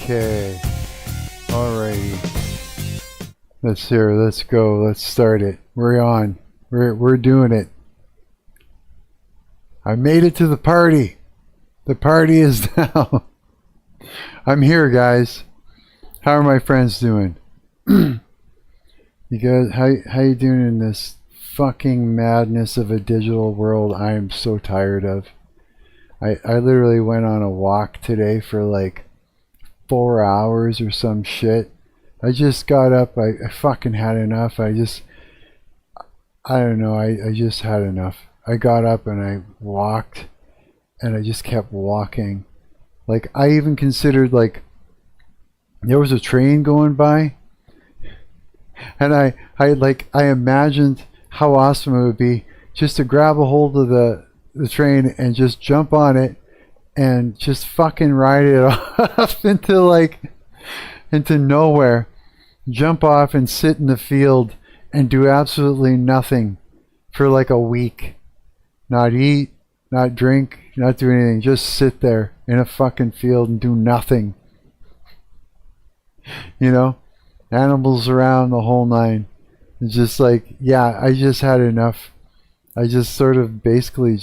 Okay. Alrighty. Let's go. Let's start it. We're on. We're doing it. I made it to the party. The party is now. I'm here, guys. How are my friends doing? You guys, how you doing in this fucking madness of a digital world I am so tired of? I literally went on a walk today for like 4 hours or some shit. I just got up. I fucking had enough. I don't know. I just had enough. I got up and I walked and I just kept walking. Like, I even considered, like, there was a train going by and I imagined how awesome it would be just to grab a hold of the train and just jump on it and just fucking ride it off into nowhere. Jump off and sit in the field and do absolutely nothing for like a week. Not eat, not drink, not do anything. Just sit there in a fucking field and do nothing. You know? Animals around, the whole nine. It's just like, yeah, I just had enough. I just sort of basically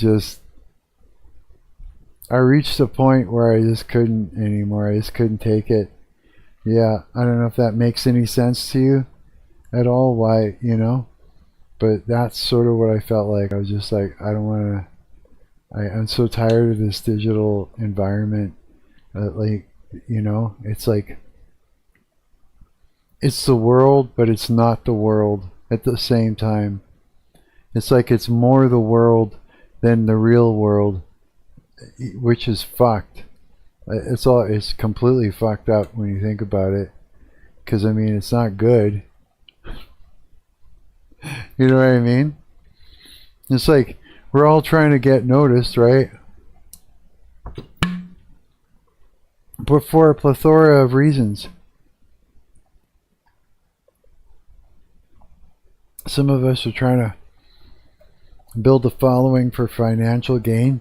I reached a point where I just couldn't anymore. I just couldn't take it. Yeah, I don't know if that makes any sense to you at all, why, you know? But that's sort of what I felt like. I was just like, I don't want to, I'm so tired of this digital environment. Like, you know, it's like, it's the world, but it's not the world at the same time. It's like it's more the world than the real world, which is fucked. It's completely fucked up when you think about it. Because, I mean, it's not good. You know what I mean? It's like, we're all trying to get noticed, right? But for a plethora of reasons. Some of us are trying to build a following for financial gain.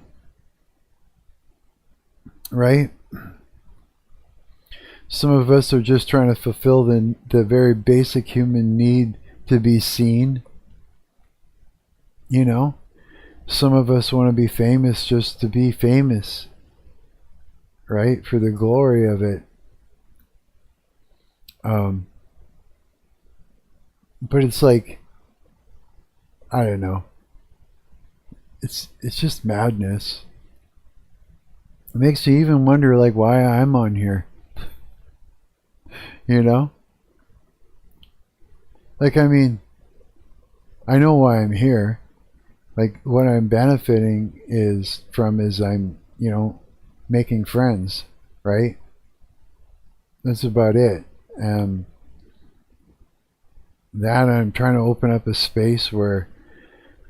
Right? Some of us are just trying to fulfill the very basic human need to be seen. You know? Some of us want to be famous just to be famous. Right? For the glory of it. But it's like, I don't know. It's just madness. It makes me even wonder, like, why I'm on here. You know? Like, I mean, I know why I'm here. Like, what I'm benefiting is I'm, you know, making friends, right? That's about it. That I'm trying to open up a space where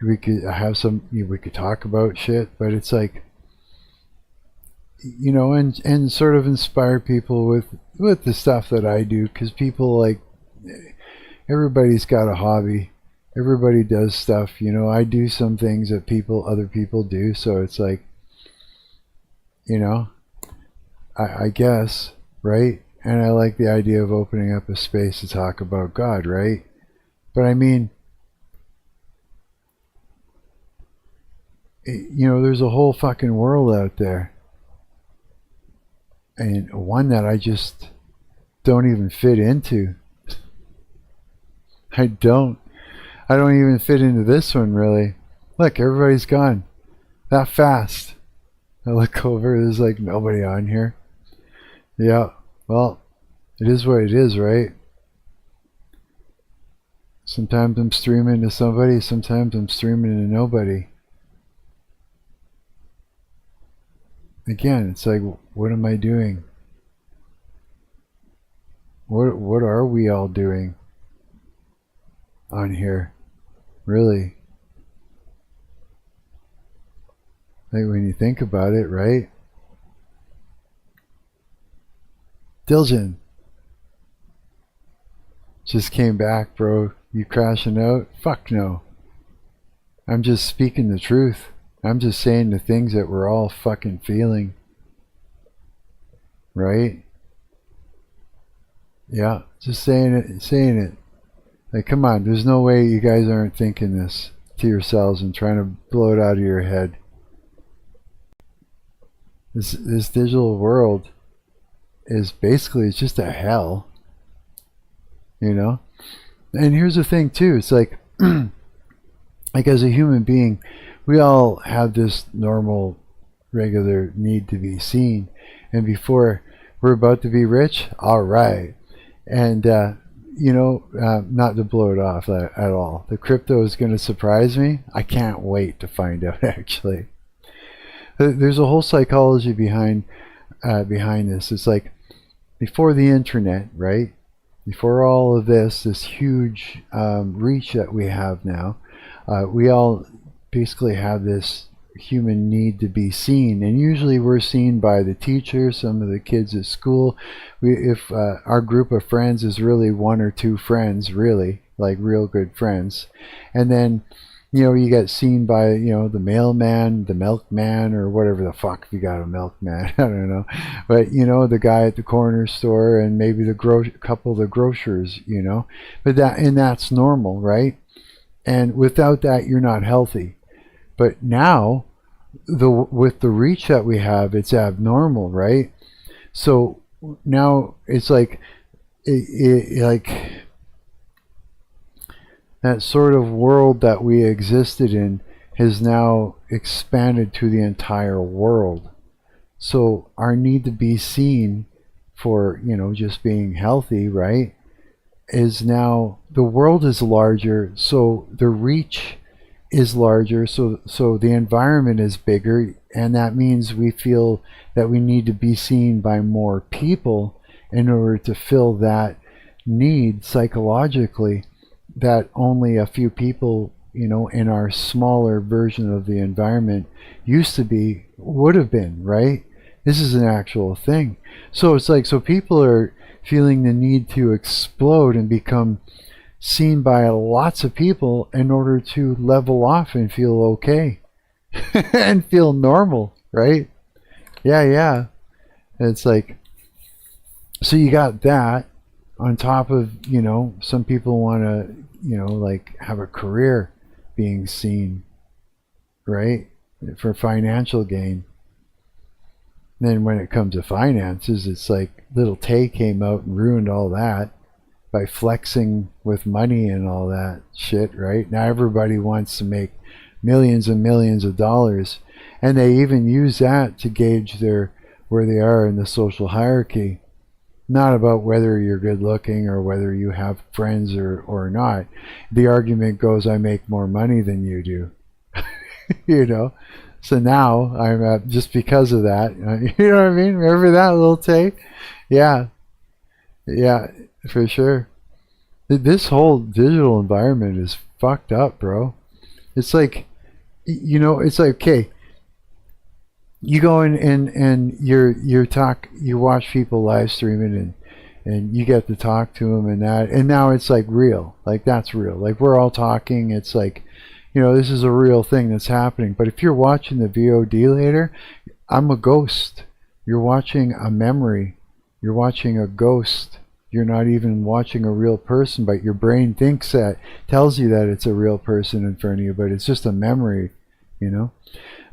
we could talk about shit, but it's like, you know, and sort of inspire people with the stuff that I do, because people, like, everybody's got a hobby, everybody does stuff, you know. I do some things that other people do, so it's like, you know, I guess, right? And I like the idea of opening up a space to talk about God, right? But I mean, you know, there's a whole fucking world out there. And one that I just don't even fit into. I don't even fit into this one, really. Look, everybody's gone. That fast. I look over, there's like nobody on here. Yeah, well, it is what it is, right? Sometimes I'm streaming to somebody, sometimes I'm streaming to nobody. Again, it's like, what am I doing? What are we all doing on here? Really? Like, when you think about it, right? Diljan. Just came back, bro. You crashing out? Fuck no. I'm just speaking the truth. I'm just saying the things that we're all fucking feeling. Right? Yeah, just saying it. Like, come on, there's no way you guys aren't thinking this to yourselves and trying to blow it out of your head. This digital world is basically, it's just a hell, you know? And here's the thing too, it's like like as a human being, we all have this normal regular need to be seen, and before we're about to be rich, all right. And not to blow it off at all, the crypto is going to surprise me. I can't wait to find out. Actually, there's a whole psychology behind this. It's like before the internet, right? Before all of this huge reach that we have now, we all basically have this human need to be seen, and usually we're seen by the teacher, some of the kids at school. If our group of friends is really one or two friends, really like real good friends, and then you get seen by the mailman, the milkman, or whatever the fuck, if you got a milkman. I don't know, but the guy at the corner store, and maybe the couple of the grocers, but that's normal, right? And without that, you're not healthy. But now, with the reach that we have, it's abnormal, right? So now it's like that sort of world that we existed in has now expanded to the entire world. So our need to be seen for just being healthy, right, is now, the world is larger, so the reach is larger, so the environment is bigger, and that means we feel that we need to be seen by more people in order to fill that need psychologically that only a few people in our smaller version of the environment would have been, right? This is an actual thing. So it's like, so people are feeling the need to explode and become seen by lots of people in order to level off and feel okay and feel normal, right? Yeah. And it's like, so you got that on top of, some people want to, like have a career being seen, right? For financial gain. Then when it comes to finances, it's like little Tay came out and ruined all that by flexing with money and all that shit, right? Now everybody wants to make millions and millions of dollars, and they even use that to gauge where they are in the social hierarchy. Not about whether you're good looking or whether you have friends or not. The argument goes, I make more money than you do. So now I'm just because of that. You know what I mean? Remember that little Tay? Yeah, for sure. This whole digital environment is fucked up, bro. It's like, it's like, okay, you go in and you watch people live streaming and you get to talk to them and now it's like real, like that's real, like we're all talking. It's like, this is a real thing that's happening. But if you're watching the VOD later, I'm a ghost. You're watching a memory. You're watching a ghost. You're not even watching a real person, but your brain tells you that it's a real person in front of you, but it's just a memory.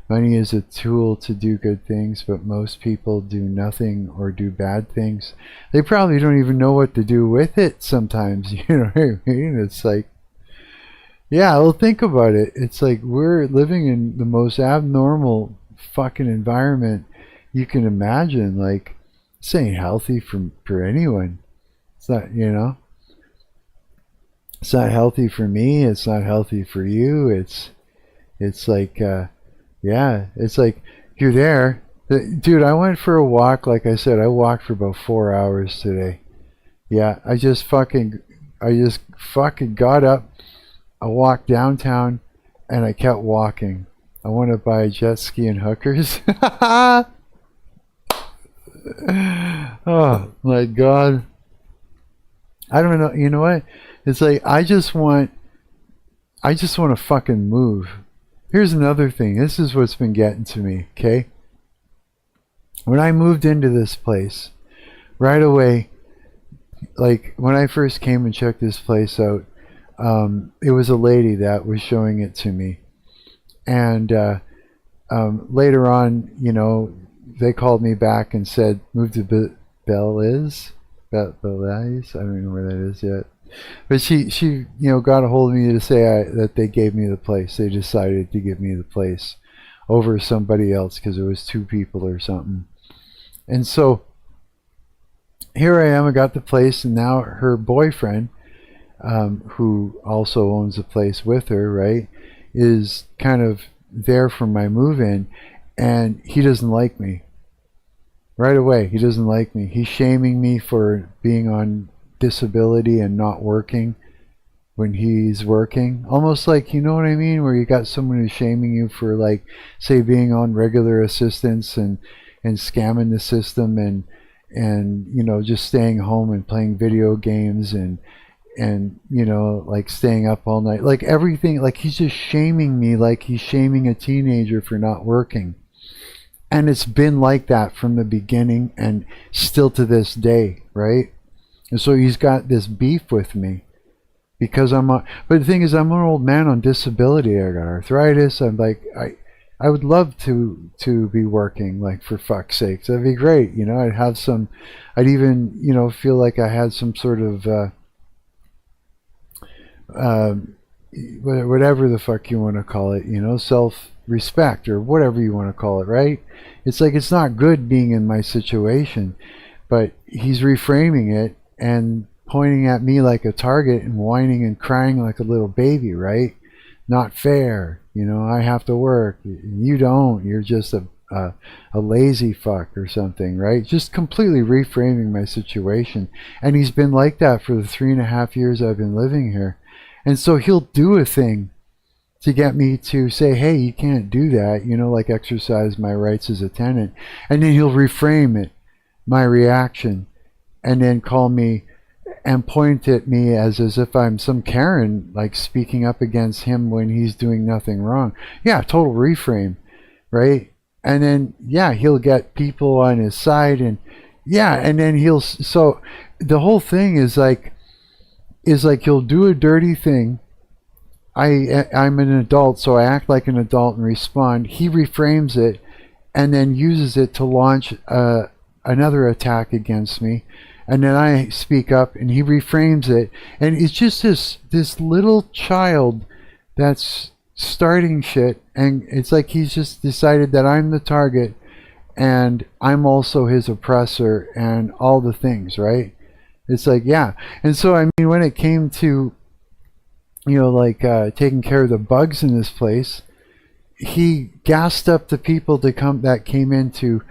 Money is a tool to do good things, but most people do nothing or do bad things. They probably don't even know what to do with it sometimes. You know what I mean? It's like, yeah, well, think about it. It's like we're living in the most abnormal fucking environment you can imagine. Like, this ain't healthy for anyone. It's not, it's not healthy for me. It's not healthy for you. It's like, it's like you're there. Dude, I went for a walk. Like I said, I walked for about 4 hours today. Yeah, I just fucking got up. I walked downtown and I kept walking. I want to buy a jet ski and hookers. Oh my God. I don't know. You know what? It's like, I just want to fucking move. Here's another thing. This is what's been getting to me, okay? When I moved into this place, right away, like when I first came and checked this place out, it was a lady that was showing it to me, and later on, they called me back and said, move to Belize. Belize? I don't even know where that is yet. But she got a hold of me to say that they gave me the place. They decided to give me the place over somebody else because it was two people or something. And so here I am. I got the place, and now her boyfriend, who also owns the place with her, right, is kind of there for my move-in, and he doesn't like me. Right away, he doesn't like me. He's shaming me for being on disability and not working when he's working. Almost like, you know what I mean? Where you got someone who's shaming you for, like, say, being on regular assistance and scamming the system and just staying home and playing video games and like staying up all night. Like everything, like he's just shaming me like he's shaming a teenager for not working. And it's been like that from the beginning and still to this day, right? And so he's got this beef with me because but the thing is, I'm an old man on disability. I got arthritis. I'm like, I would love to be working, like, for fuck's sake. That'd be great. I'd even, feel like I had some sort of, whatever the fuck you want to call it, self-respect or whatever you want to call it, right? It's like, it's not good being in my situation, but he's reframing it and pointing at me like a target and whining and crying like a little baby, right? Not fair. I have to work. You don't. You're just a lazy fuck or something, right? Just completely reframing my situation. And he's been like that for the 3.5 years I've been living here. And so he'll do a thing to get me to say, hey, you can't do that, like exercise my rights as a tenant. And then he'll reframe it, my reaction, and then call me and point at me as if I'm some Karen, like speaking up against him when he's doing nothing wrong. Yeah, total reframe, right? And then, yeah, he'll get people on his side, and yeah, and then so the whole thing is like he'll do a dirty thing. I'm an adult, so I act like an adult and respond. He reframes it and then uses it to launch another attack against me. And then I speak up and he reframes it. And it's just this little child that's starting shit. And it's like he's just decided that I'm the target and I'm also his oppressor and all the things, right? It's like, yeah. And so, I mean, when it came to, taking care of the bugs in this place, he gassed up the people that came in to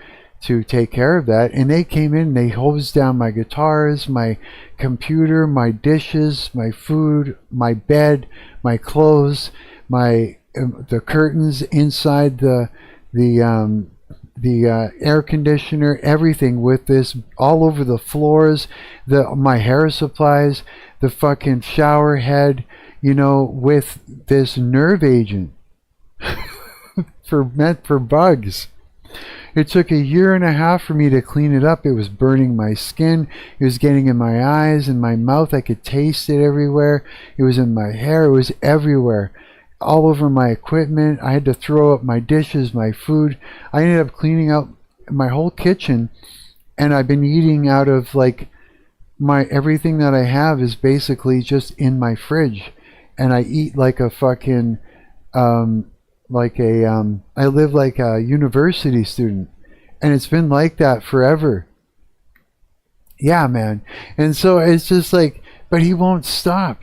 take care of that, and they came in, they hosed down my guitars, my computer, my dishes, my food, my bed, my clothes, the curtains inside the air conditioner, everything, with this all over the floors, my hair supplies, the fucking shower head, with this nerve agent meant for bugs. It took 1.5 years for me to clean it up. It was burning my skin. It was getting in my eyes and my mouth. I could taste it everywhere. It was in my hair. It was everywhere. All over my equipment. I had to throw up my dishes, my food. I ended up cleaning out my whole kitchen, and I've been eating out of, like, everything that I have is basically just in my fridge. And I eat like a fucking, I live like a university student. And it's been like that forever. Yeah, man. And so it's just like, but he won't stop.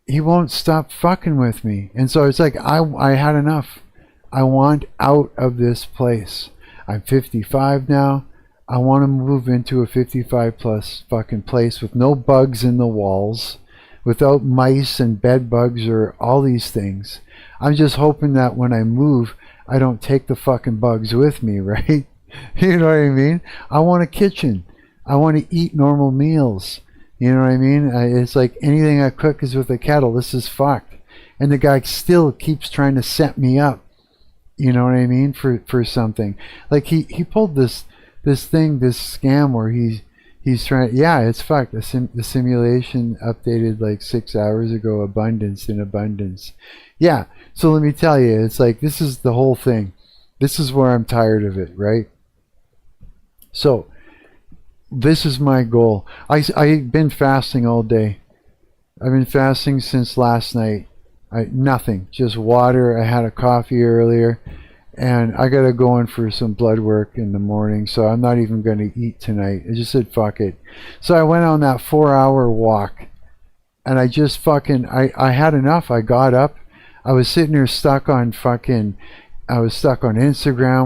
He won't stop fucking with me. And so it's like, I had enough. I want out of this place. I'm 55 now. I want to move into a 55 plus fucking place with no bugs in the walls, without mice and bed bugs or all these things. I'm just hoping that when I move, I don't take the fucking bugs with me, right? You know what I mean? I want a kitchen. I want to eat normal meals. You know what I mean? It's like anything I cook is with a kettle. This is fucked. And the guy still keeps trying to set me up. You know what I mean? For something. Like he pulled this scam where he He's trying. Yeah, it's fucked. The simulation updated like 6 hours ago. Abundance in abundance. Yeah. So let me tell you, it's like this is the whole thing. This is where I'm tired of it, right? So this is my goal. I've been fasting all day. I've been fasting since last night. Nothing, just water. I had a coffee earlier, and I gotta go in for some blood work in the morning, so I'm not even gonna eat tonight. I just said fuck it. So I went on that 4-hour walk, and I just fucking I had enough. I got up. I was sitting there stuck on Instagram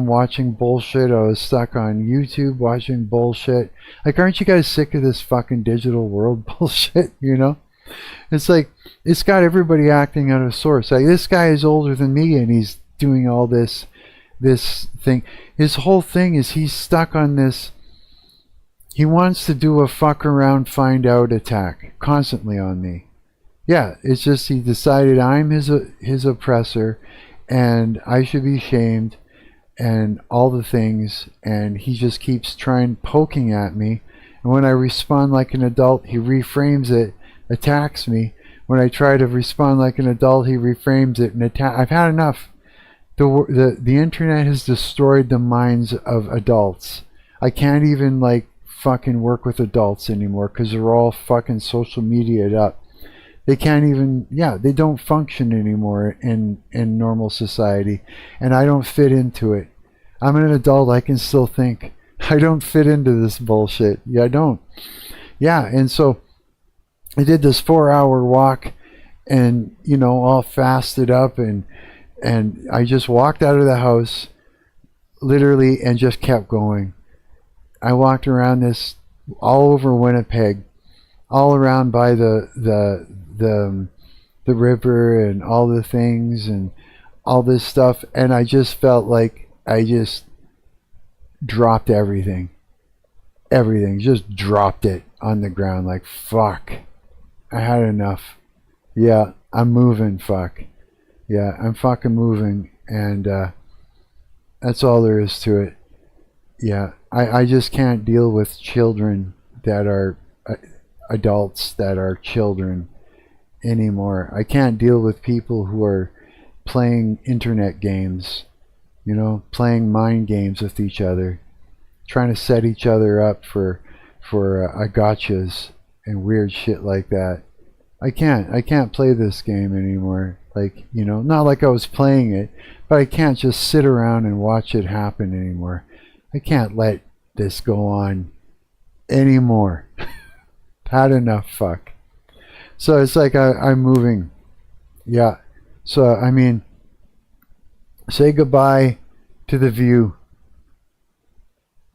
watching bullshit. I was stuck on YouTube watching bullshit. Like, aren't you guys sick of this fucking digital world bullshit, you know? It's like, it's got everybody acting out of sorts. Like, this guy is older than me and he's doing all this thing. His whole thing is he's stuck on this. He wants to do a fuck around, find out attack constantly on me. Yeah, it's just he decided I'm his oppressor and I should be shamed and all the things, and he just keeps poking at me. And when I respond like an adult, he reframes it, attacks me. When I try to respond like an adult, he reframes it and I've had enough. The internet has destroyed the minds of adults. I can't even like fucking work with adults anymore because they're all fucking social media'd up. They can't even, they don't function anymore in normal society. And I don't fit into it. I'm an adult, I can still think. I don't fit into this bullshit. Yeah, I don't. Yeah, and so I did this 4-hour walk and, all fasted up and I just walked out of the house literally and just kept going. I walked around this all over Winnipeg, all around by the river and all the things and all this stuff, and I just felt like I just dropped everything, just dropped it on the ground. Like, fuck, I had enough. Yeah, I'm moving. Fuck, yeah, I'm fucking moving, and that's all there is to it. Yeah, I just can't deal with children that are adults that are children anymore. I can't deal with people who are playing internet games, playing mind games with each other, trying to set each other up for gotchas and weird shit like that. I can't play this game anymore. Like, not like I was playing it, but I can't just sit around and watch it happen anymore. I can't let this go on anymore. Had enough, fuck. So it's like I'm moving. Yeah. So, I mean, say goodbye to the view.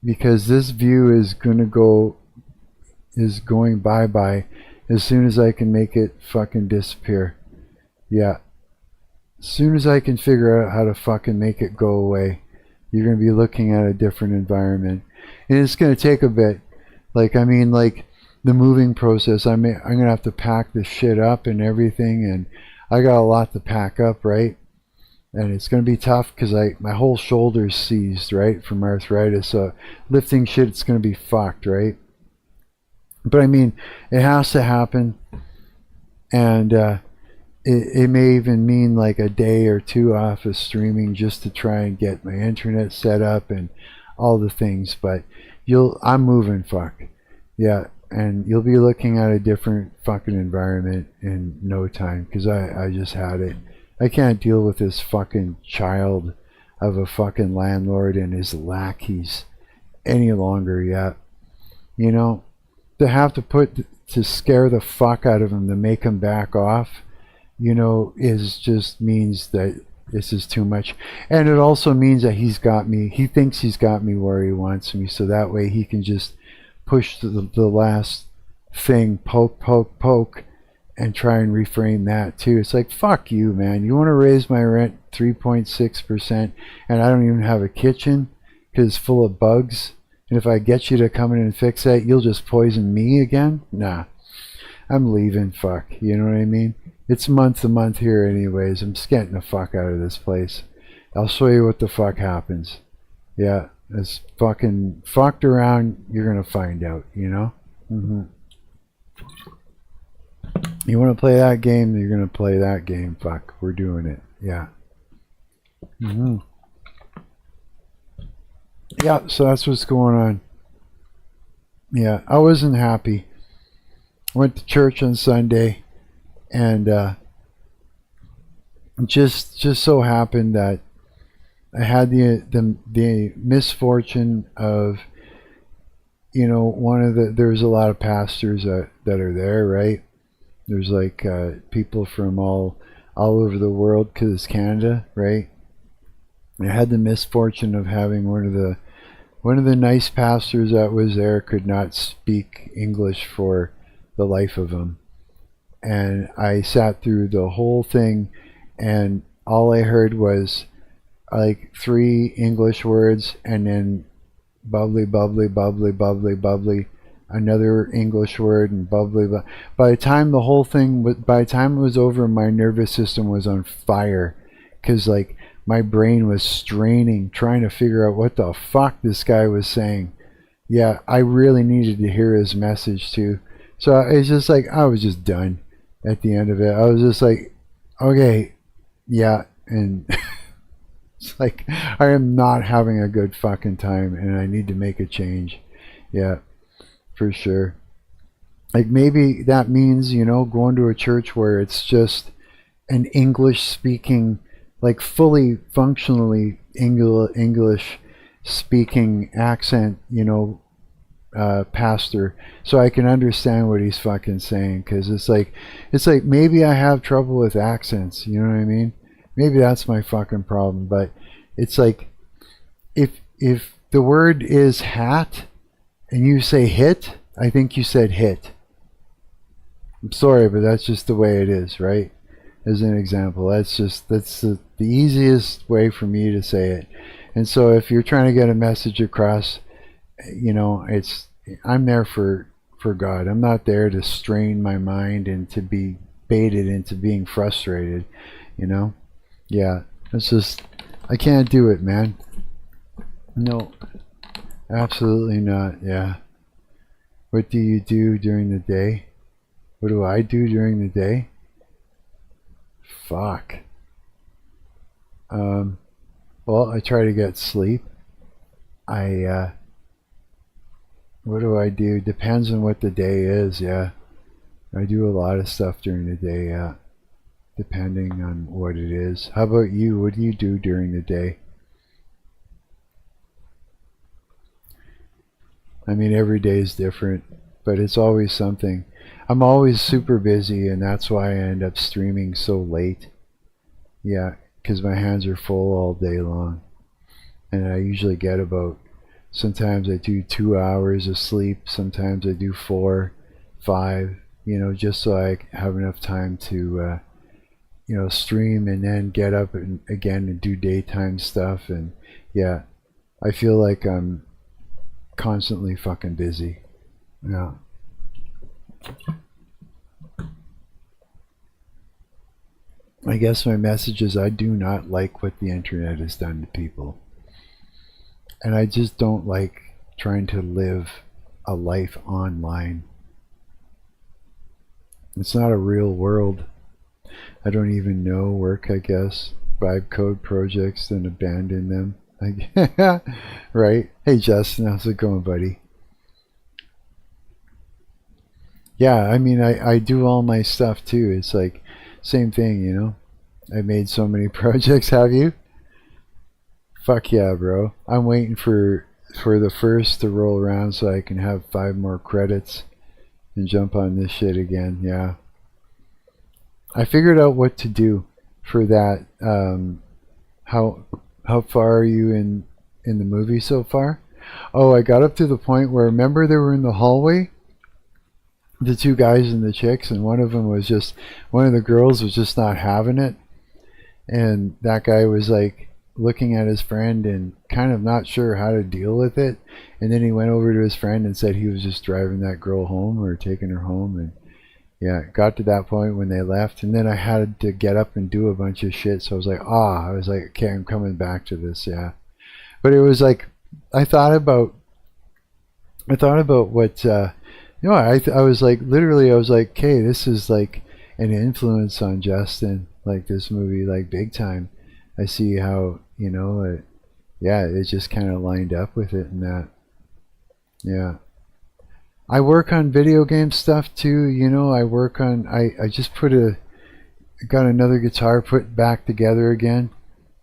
Because this view is going bye-bye as soon as I can make it fucking disappear. Yeah. As soon as I can figure out how to fucking make it go away, you're going to be looking at a different environment. And it's going to take a bit. Like, I mean, like, the moving process, I'm going to have to pack this shit up and everything, and I got a lot to pack up, right? And it's going to be tough because my whole shoulder's seized, right, from arthritis, so lifting shit, it's going to be fucked, right? But I mean, it has to happen, and it may even mean like a day or two off of streaming just to try and get my internet set up and all the things, but I'm moving, fuck. Yeah. And you'll be looking at a different fucking environment in no time, because I just had it. I can't deal with this fucking child of a fucking landlord and his lackeys any longer yet. To have to scare the fuck out of him to make him back off, just means that this is too much. And it also means that he thinks he's got me where he wants me, so that way he can just push the last thing, poke, and try and reframe that too. It's like, fuck you, man. You want to raise my rent 3.6% and I don't even have a kitchen because it's full of bugs? And if I get you to come in and fix that, you'll just poison me again? Nah. I'm leaving, fuck. You know what I mean? It's month to month here anyways. I'm just getting the fuck out of this place. I'll show you what the fuck happens. Yeah. It's fucking fucked around, you're gonna find out, Mm-hmm. You want to play that game? You're gonna play that game. Fuck, we're doing it. Yeah. Mm-hmm. Yeah. So that's what's going on. Yeah, I wasn't happy. Went to church on Sunday, and just so happened that I had the misfortune of, one of there's a lot of pastors that are there, right? There's like people from all over the world because it's Canada, right? I had the misfortune of having one of the nice pastors that was there could not speak English for the life of him, and I sat through the whole thing, and all I heard was like three English words, and then bubbly, bubbly, bubbly, bubbly, bubbly, another English word, and bubbly. By the time by the time it was over, my nervous system was on fire, because like my brain was straining, trying to figure out what the fuck this guy was saying. Yeah, I really needed to hear his message too. So it's just like I was just done at the end of it. I was just like, okay, yeah, and it's like I am not having a good fucking time, and I need to make a change. Yeah, for sure. Like maybe that means, going to a church where it's just an English speaking, like fully functionally English speaking accent, pastor, so I can understand what he's fucking saying. Because it's like maybe I have trouble with accents. You know what I mean? Maybe that's my fucking problem. But it's like if the word is hat and you say hit, I think you said hit. I'm sorry, but that's just the way it is, right? As an example, that's the easiest way for me to say it. And so if you're trying to get a message across, it's I'm there for God. I'm not there to strain my mind and to be baited into being frustrated. Yeah, it's just I can't do it, man. No, absolutely not. Yeah. What do you do during the day? What do I do during the day? Fuck. Well, I try to get sleep. I what do I do? Depends on what the day is. Yeah, I do a lot of stuff during the day. Yeah, depending on what it is. How about you? What do you do during the day? I mean, every day is different, but it's always something. I'm always super busy, and that's why I end up streaming so late. Yeah, because my hands are full all day long, and I usually get about. Sometimes I do 2 hours of sleep. Sometimes I do 4, 5. Just so I have enough time to, stream and then get up and again and do daytime stuff. And yeah, I feel like I'm constantly fucking busy. Yeah. I guess my message is I do not like what the internet has done to people. And I just don't like trying to live a life online. It's not a real world. I don't even know work, I guess. Vibe code projects and abandon them. Right? Hey Justin, how's it going, buddy? Yeah, I mean, I do all my stuff too. It's like, same thing. I made so many projects, have you? Fuck yeah, bro. I'm waiting for the first to roll around so I can have 5 more credits and jump on this shit again. Yeah. I figured out what to do for that. How far are you in the movie so far? Oh, I got up to the point where, remember they were in the hallway? The two guys and the chicks, and one of the girls was just not having it. And that guy was like looking at his friend and kind of not sure how to deal with it. And then he went over to his friend and said he was just driving that girl home or taking her home. And yeah, it got to that point when they left. And then I had to get up and do a bunch of shit. So I was like, okay, I'm coming back to this. Yeah. But it was like, I thought about what You know, I was like, literally, I was like, okay, this is like an influence on Justin, like this movie, like big time. I see how, you know, yeah, it just kind of lined up with it and that. Yeah. I work on video game stuff too, you know, I just got another guitar put back together again.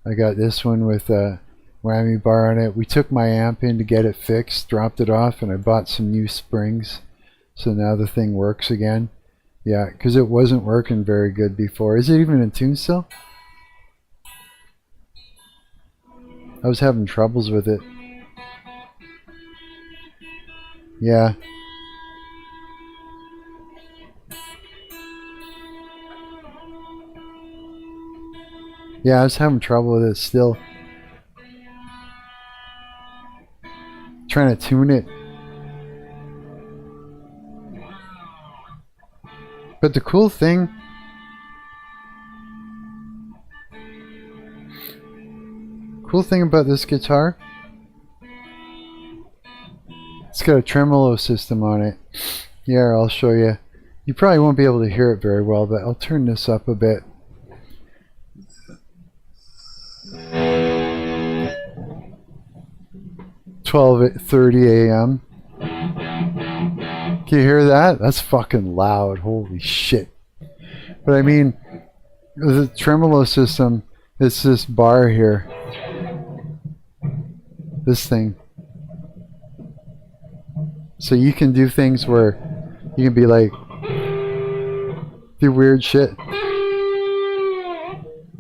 I got this one with a whammy bar on it. We took my amp in to get it fixed, dropped it off, and I bought some new springs. So now the thing works again. Yeah, because it wasn't working very good before. Is it even in tune still? I was having troubles with it. Yeah. Yeah, I was having trouble with it still. Trying to tune it. But the cool thing about this guitar, it's got a tremolo system on it. Yeah, I'll show you. You probably won't be able to hear it very well, but I'll turn this up a bit. $12:30 a.m. Can you hear that? That's fucking loud. Holy shit. But I mean, the tremolo system, it's this bar here. This thing. So you can do things where you can be like, do weird shit.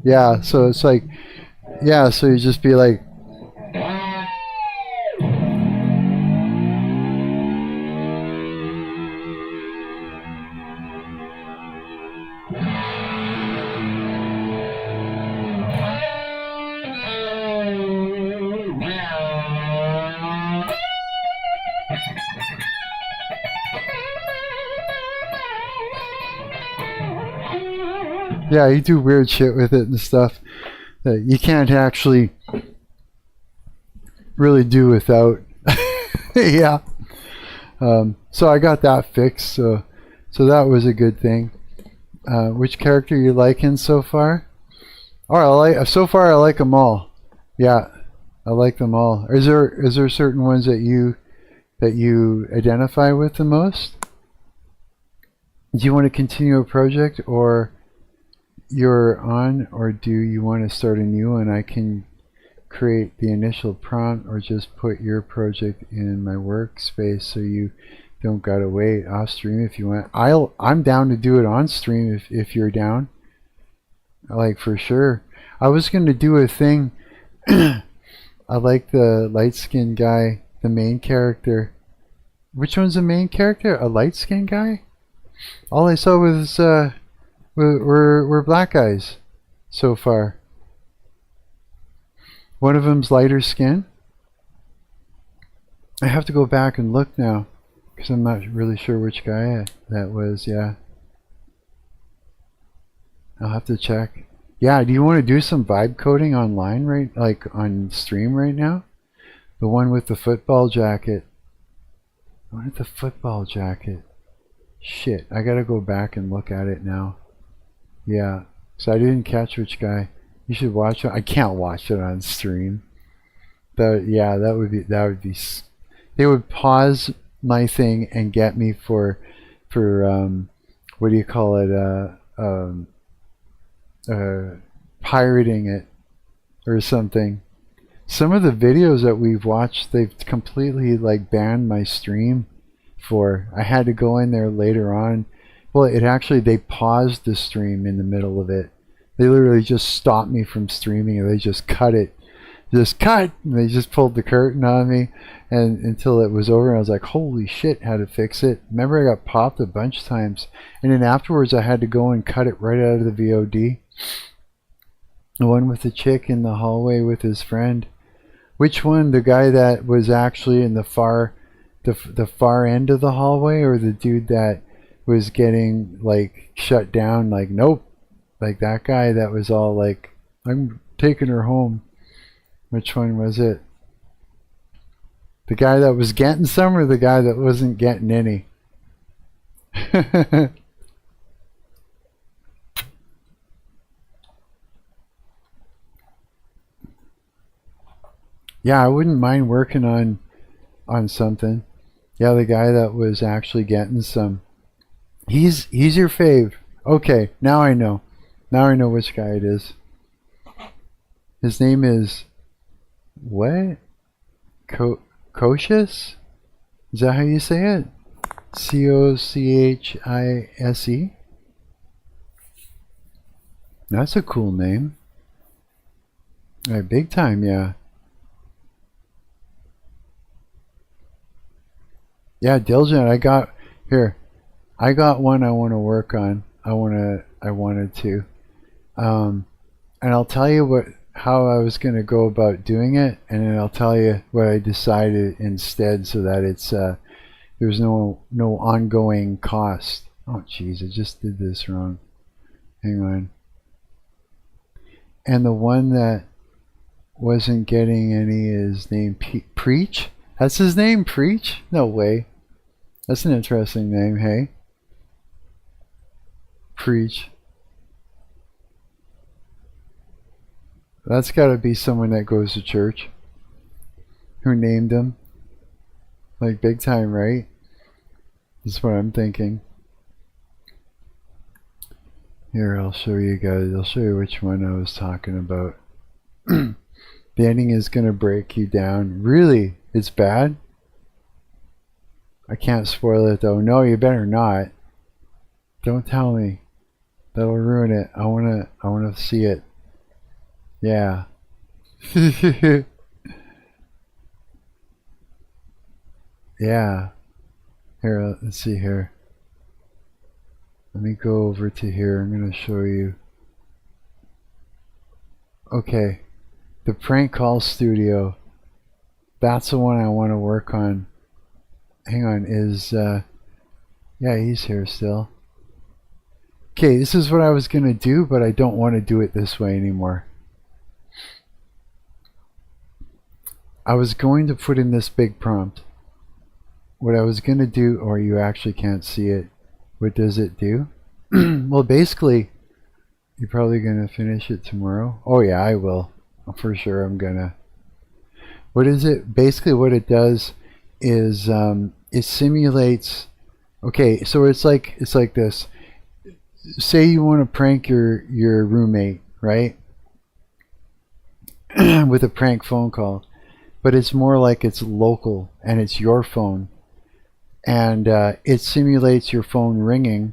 Yeah, so it's like, yeah, so you just be like, yeah, you do weird shit with it and stuff that you can't actually really do without. Yeah. So I got that fixed, so that was a good thing. Which character you liking so far? So far I like them all. Yeah, I like them all. Is there certain ones that you identify with the most? Do you want to continue a project, or you're on, or do you want to start a new one? I can create the initial prompt, or just put your project in my workspace so you don't gotta wait. Off stream if you want. I'm down to do it on stream if you're down. Like, for sure. I was gonna do a thing. I like the light skinned guy, the main character. Which one's the main character? A light skinned guy? All I saw was were black guys so far. One of them's lighter skin. I have to go back and look now, because I'm not really sure which guy that was. Yeah, I'll have to check. Yeah, do you want to do some vibe coding online, right? Like on stream right now? The one with the football jacket. The one with the football jacket. Shit, I gotta go back and look at it now. Yeah, so I didn't catch which guy. You should watch it. I can't watch it on stream. But yeah, that would be. They would pause my thing and get me for what do you call it? Pirating it or something. Some of the videos that we've watched, they've completely like banned my stream for. I had to go in there later on. Well, they paused the stream in the middle of it. They literally just stopped me from streaming, and they just cut it. Just cut! And they just pulled the curtain on me, and until it was over, I was like, holy shit, how to fix it. Remember, I got popped a bunch of times, and then afterwards I had to go and cut it right out of the VOD. The one with the chick in the hallway with his friend. Which one? The guy that was actually in the far end of the hallway, or the dude that was getting like shut down? Like, nope. Like that guy that was all like, I'm taking her home. Which one was it? The guy that was getting some, or the guy that wasn't getting any? Yeah, I wouldn't mind working on something. Yeah, the guy that was actually getting some. He's your fave. Okay, now I know. Now I know which guy it is. His name is what? Cochise? Is that how you say it? Cochise. That's a cool name. Right, big time, yeah. Yeah, diligent. I got here. I got one I want to work on. I wanted to. Um, and I'll tell you what how I was going to go about doing it, and then I'll tell you what I decided instead, so that it's there's no ongoing cost. Oh, jeez, I just did this wrong. Hang on. And the one that wasn't getting any is named Preach. That's his name, Preach? No way. That's an interesting name, hey? Preach. That's got to be someone that goes to church. Who named him? Like big time, right? That's what I'm thinking. Here, I'll show you guys. I'll show you which one I was talking about. The ending is going to break you down. Really? It's bad? I can't spoil it though. No, you better not. Don't tell me. That'll ruin it. I wanna see it. Yeah. Yeah. Here, let's see here. Let me go over to here. I'm gonna show you. Okay. The prank call studio. That's the one I want to work on. Hang on, yeah, he's here still. Okay, this is what I was gonna do, but I don't want to do it this way anymore. I was going to put in this big prompt. What I was gonna do, or you actually can't see it. What does it do? Well, basically, you're probably gonna finish it tomorrow. Oh yeah, I will. For sure, I'm gonna. What is it? Basically, what it does is it simulates. Okay, so it's like this. Say you want to prank your roommate, right? With a prank phone call, but it's more like it's local and it's your phone, and it simulates your phone ringing,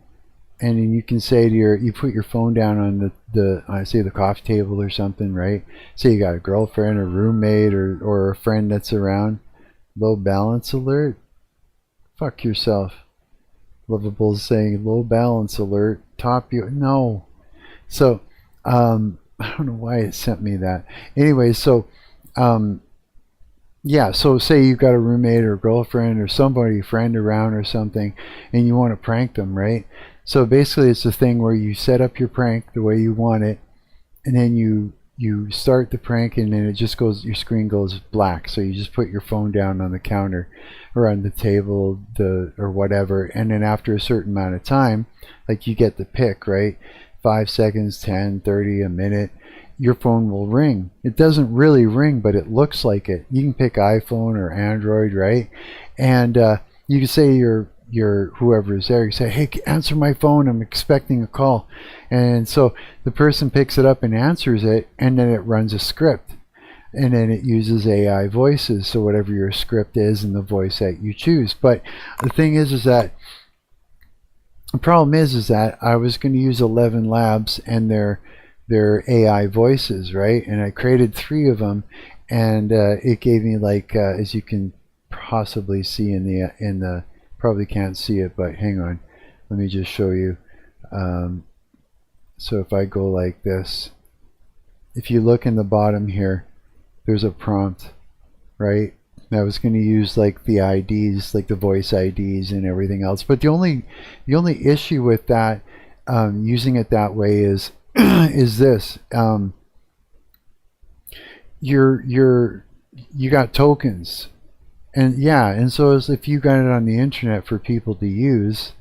and then you can say to you put your phone down on the say the coffee table or something, right? Say you got a girlfriend or roommate or a friend that's around. Low balance alert. Fuck yourself. Lovable's saying low balance alert. Top you. No. So I don't know why it sent me that. Anyway, so yeah, so say you've got a roommate or a girlfriend or somebody, friend around or something, and you want to prank them, right? So basically it's a thing where you set up your prank the way you want it, and then you start the prank, and then it just goes, your screen goes black. So you just put your phone down on the counter or on the table, or whatever, and then after a certain amount of time, like you get the pick, right? 5 seconds, 10, 30, a minute, your phone will ring. It doesn't really ring, but it looks like it. You can pick iPhone or Android, right? And you can say your whoever is there, you say, hey, answer my phone, I'm expecting a call. And so the person picks it up and answers it, and then it runs a script, and then it uses AI voices, so whatever your script is and the voice that you choose. But the thing is that the problem is that I was going to use 11 labs and their AI voices, right? And I created 3 of them, and it gave me, like, as you can possibly see in the probably can't see it, but hang on, let me just show you. So if I go like this, if you look in the bottom here, there's a prompt, right? I was going to use like the IDs, like the voice IDs and everything else, but the only issue with that, using it that way, is is this: you got tokens. And yeah, and so as if you got it on the internet for people to use,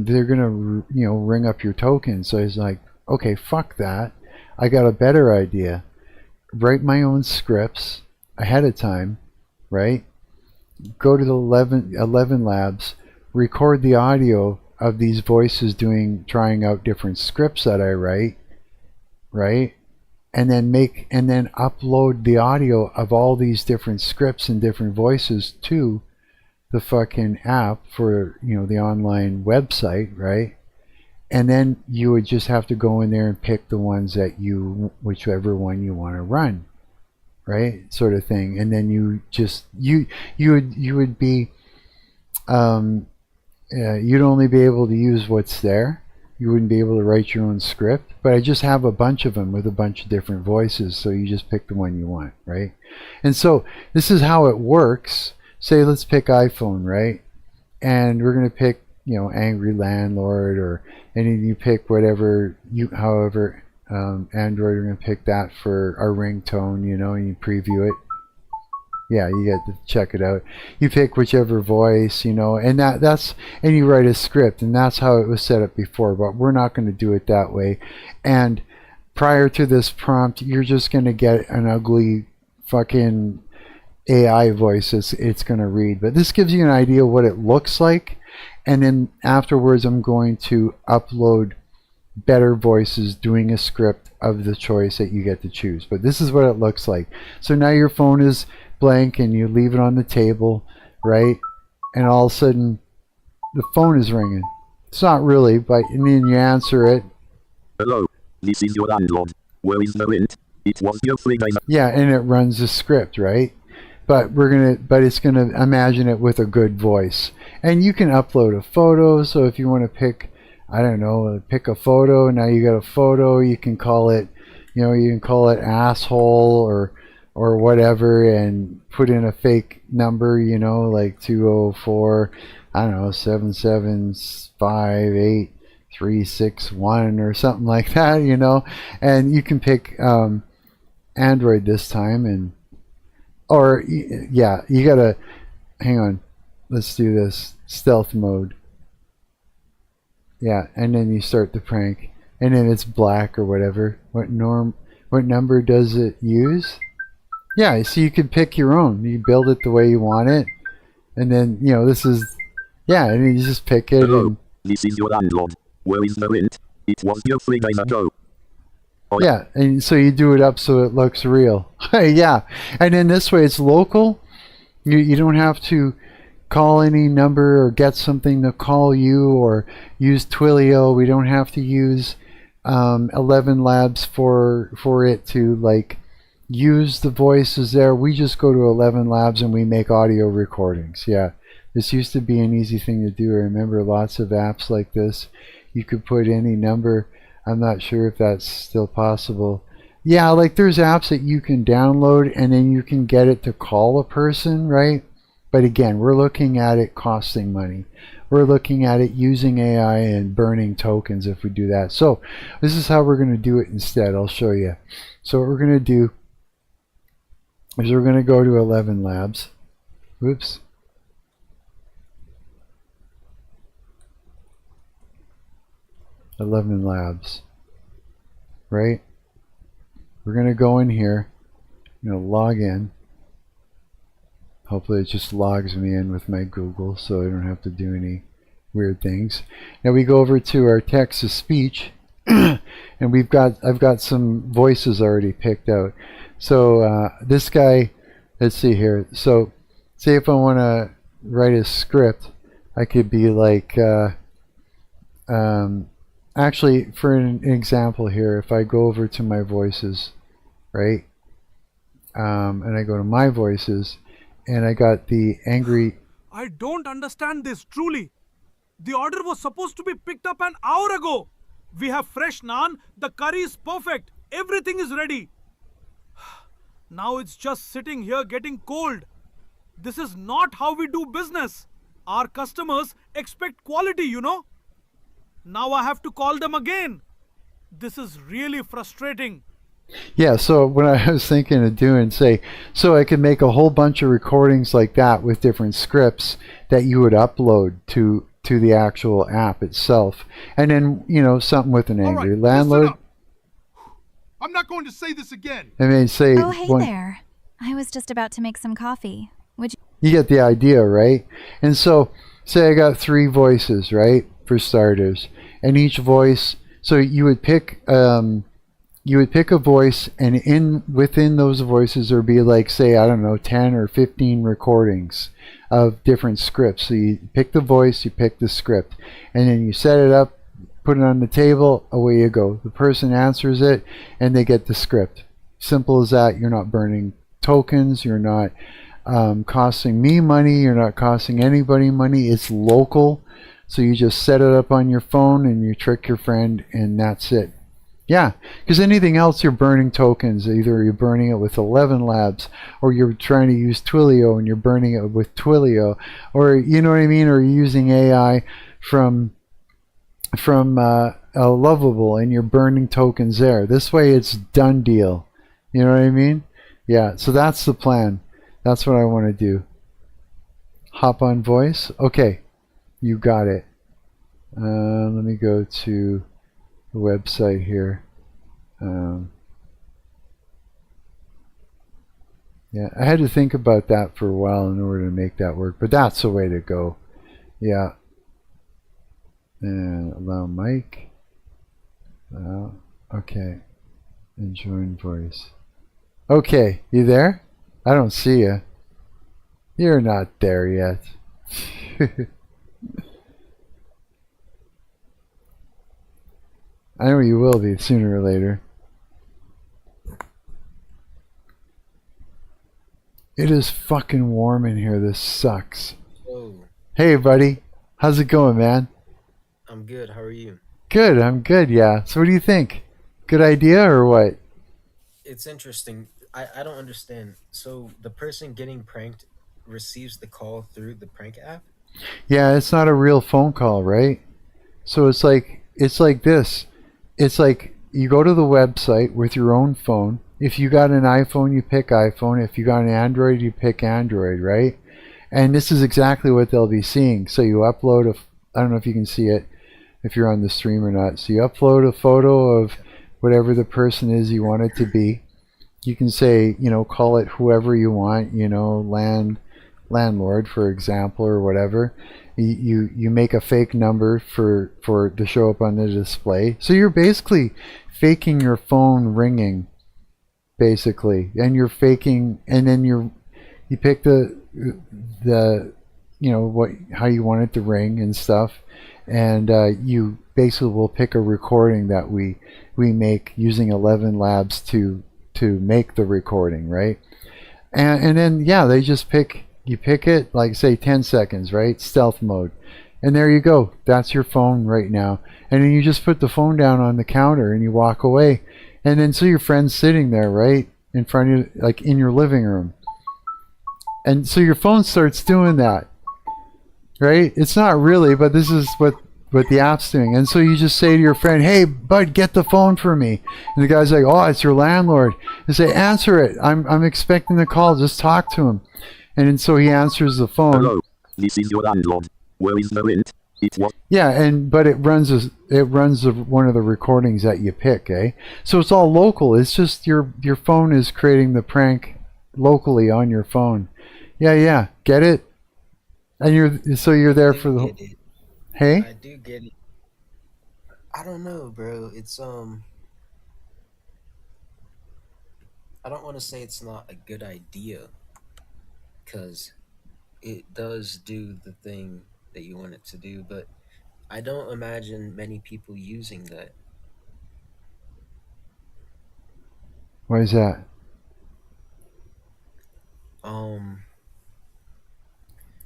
they're gonna ring up your token. So he's like, okay, fuck that. I got a better idea. Write my own scripts ahead of time, right? Go to the 11 labs, record the audio of these voices trying out different scripts that I write, right? And then upload the audio of all these different scripts and different voices to the fucking app for the online website, right? And then you would just have to go in there and pick the ones that whichever one you want to run, right? Sort of thing. And then you would be you'd only be able to use what's there. You wouldn't be able to write your own script, but I just have a bunch of them with a bunch of different voices, so you just pick the one you want, right? And so this is how it works. Say let's pick iPhone, right? And we're going to pick angry landlord, and then you pick whatever however Android, we're going to pick that for our ringtone, and you preview it. Yeah, you get to check it out. You pick whichever voice, and that's you write a script, and that's how it was set up before, but we're not going to do it that way. And prior to this prompt, you're just going to get an ugly fucking AI voice it's going to read. But this gives you an idea what it looks like, and then afterwards I'm going to upload better voices doing a script of the choice that you get to choose. But this is what it looks like. So now your phone is blank and you leave it on the table, right? And all of a sudden the phone is ringing. It's not really, but and then you answer it. Hello, this is your landlord. Where is the rent? It was your 3 days. Yeah, and it runs the script, right? But it's gonna imagine it with a good voice. And you can upload a photo, so if you want to pick, I don't know, pick a photo, now you got a photo, you can call it, you can call it asshole or whatever, and put in a fake number, like 204, I don't know, 7758361 or something like that, and you can pick Android this time, you gotta, hang on, let's do this, stealth mode. Yeah, and then you start the prank, and then it's black or whatever. What number does it use? Yeah, so you can pick your own. You build it the way you want it, and then this is, yeah, and you just pick it. Hello, and this is your landlord. Where is the rent? It was your 3 days ago. Yeah, and so you do it up so it looks real. Yeah, and then this way it's local. You don't have to call any number or get something to call you or use Twilio. We don't have to use 11 labs for it to use the voices there. We just go to 11 labs and we make audio recordings. Yeah, this used to be an easy thing to do. I remember lots of apps like this. You could put any number. I'm not sure if that's still possible. Yeah, there's apps that you can download and then you can get it to call a person, right? But again, we're looking at it costing money. We're looking at it using AI and burning tokens if we do that. So this is how we're going to do it instead. I'll show you. So what we're going to do is we're going to go to 11 labs. Whoops. $11 labs, right? We're going to go in here, log in. Hopefully it just logs me in with my Google so I don't have to do any weird things. Now we go over to our text to speech and I've got some voices already picked out. So this guy, let's see here. So say if I want to write a script, I could be like, actually, for an example here, if I go over to my voices, right, and I go to my voices, and I got the angry... I don't understand this, truly. The order was supposed to be picked up an hour ago. We have fresh naan, the curry is perfect, everything is ready. Now it's just sitting here getting cold. This is not how we do business. Our customers expect quality, Now I have to call them again. This is really frustrating. Yeah, so what I was thinking of doing, so I could make a whole bunch of recordings like that with different scripts that you would upload to to the actual app itself. And then, something with an All right, angry listen landlord. up. I'm not going to say this again. And they say, Oh, hey there. I was just about to make some coffee. Would you get the idea, right? And so, say I got 3 voices, right, for starters, and each voice. So you would pick a voice, and within those voices there'd be like, say, I don't know, 10 or 15 recordings of different scripts. So you pick the voice, you pick the script, and then you set it up, put it on the table, away you go. The person answers it, and they get the script. Simple as that. You're not burning tokens. You're not costing me money. You're not costing anybody money. It's local. So you just set it up on your phone and you trick your friend, and that's it. Yeah, because anything else you're burning tokens. Either you're burning it with 11 Labs, or you're trying to use Twilio and you're burning it with Twilio, or you know what I mean, or you're using AI from Lovable and you're burning tokens there. This way it's done deal. You know what I mean? Yeah, so that's the plan. That's what I want to do. Hop on voice. Okay, you got it. Let me go to the website here. Yeah, I had to think about that for a while in order to make that work, but that's the way to go. Yeah. And allow mic. Okay. And join voice. Okay, you there? I don't see you. You're not there yet. I know you will be sooner or later. It is fucking warm in here. This sucks. Oh, Hey, buddy. How's it going, man? I'm good. How are you? Good, I'm good, yeah. So what do you think? Good idea or what? It's interesting. I don't understand. So the person getting pranked receives the call through the prank app? Yeah, it's not a real phone call, right? So it's like this. It's like you go to the website with your own phone. If you got an iPhone, you pick iPhone. If you got an Android, you pick Android, right? And this is exactly what they'll be seeing. So you upload I don't know if you can see it, if you're on the stream or not. So you upload a photo of whatever the person is you want it to be. You can say, call it whoever you want, landlord, for example, or whatever. You make a fake number for to show up on the display. So you're basically faking your phone ringing, basically, and you're faking, and then you pick the how you want it to ring and stuff, and you basically will pick a recording that we make using 11 Labs to make the recording, right? And then they just pick it, like say 10 seconds, right? Stealth mode. And there you go. That's your phone right now. And then you just put the phone down on the counter and you walk away. And then so your friend's sitting there, right? In front of you, like in your living room. And so your phone starts doing that, right? It's not really, but this is what the app's doing. And so you just say to your friend, hey, bud, get the phone for me. And the guy's like, oh, it's your landlord. And say, answer it. I'm expecting the call. Just talk to him. And then so he answers the phone. Hello, this is your landlord. Where is the rent? It was. Yeah, but it runs one of the recordings that you pick, eh? So it's all local. It's just your phone is creating the prank locally on your phone. Yeah, get it? And you're there for the. Get it. Hey? I do get it. I don't know, bro. It's I don't want to say it's not a good idea, because it does do the thing that you want it to do, but I don't imagine many people using that. Why is that?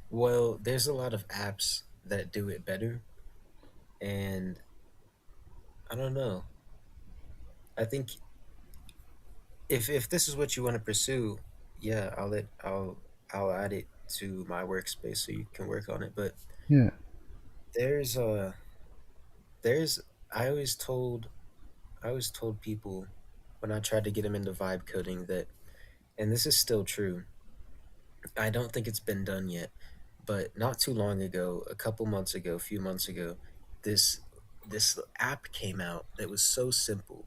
Well, there's a lot of apps that do it better, and I don't know. I think if this is what you want to pursue, yeah, I'll add it to my workspace so you can work on it. But Yeah. there's there's I always told people when I tried to get them into vibe coding that, and this is still true, I don't think it's been done yet, But not too long ago, a couple months ago, a few months ago, this this app came out that was so simple.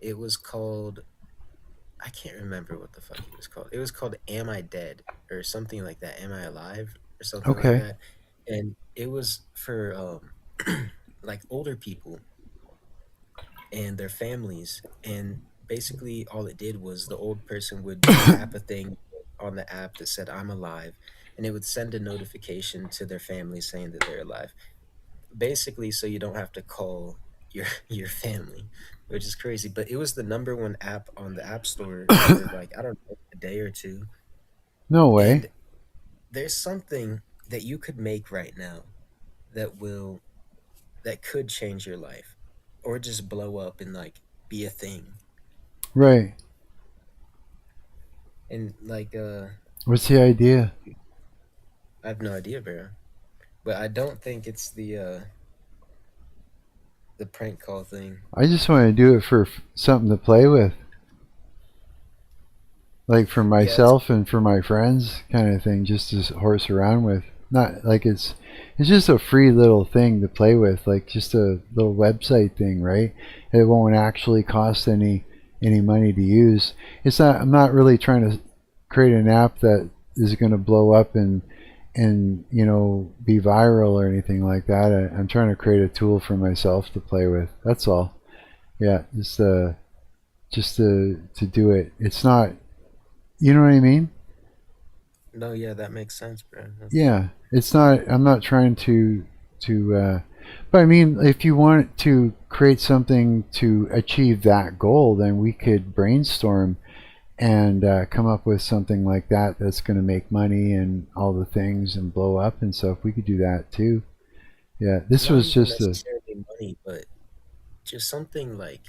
It was called, I can't remember what the fuck it was called. It was called Am I Dead or something like that. Am I Alive or something like Okay. that. And it was for like older people and their families. And basically, all it did was the old person would tap a thing on the app that said "I'm alive," and it would send a notification to their family saying that they're alive. Basically, so you don't have to call your family, which is crazy. But it was the number one app on the App Store for like, I don't know, a day or two. No way. And there's something that you could make right now that will that could change your life, or just blow up and like be a thing. Right. And like What's the idea? I have no idea, bro. But I don't think it's the prank call thing. I just want to do it for something to play with, like for Yeah, it's myself and for my friends, kind of thing, just to horse around with. Not like it's just a free little thing to play with, like just a little website thing, right? It won't actually cost any money to use. It's not. I'm not really trying to create an app that is going to blow up and be viral or anything like that. I'm trying to create a tool for myself to play with. That's all. Yeah, just to do it. It's not. You know what I mean? no, yeah, that makes sense, bro. That's Yeah, it's not. I'm not trying to. But I mean, if you want to create something to achieve that goal, then we could brainstorm and come up with something like that that's going to make money and all the things and blow up and stuff. We could do that too. Yeah, this not was even just a. necessarily money, but just something like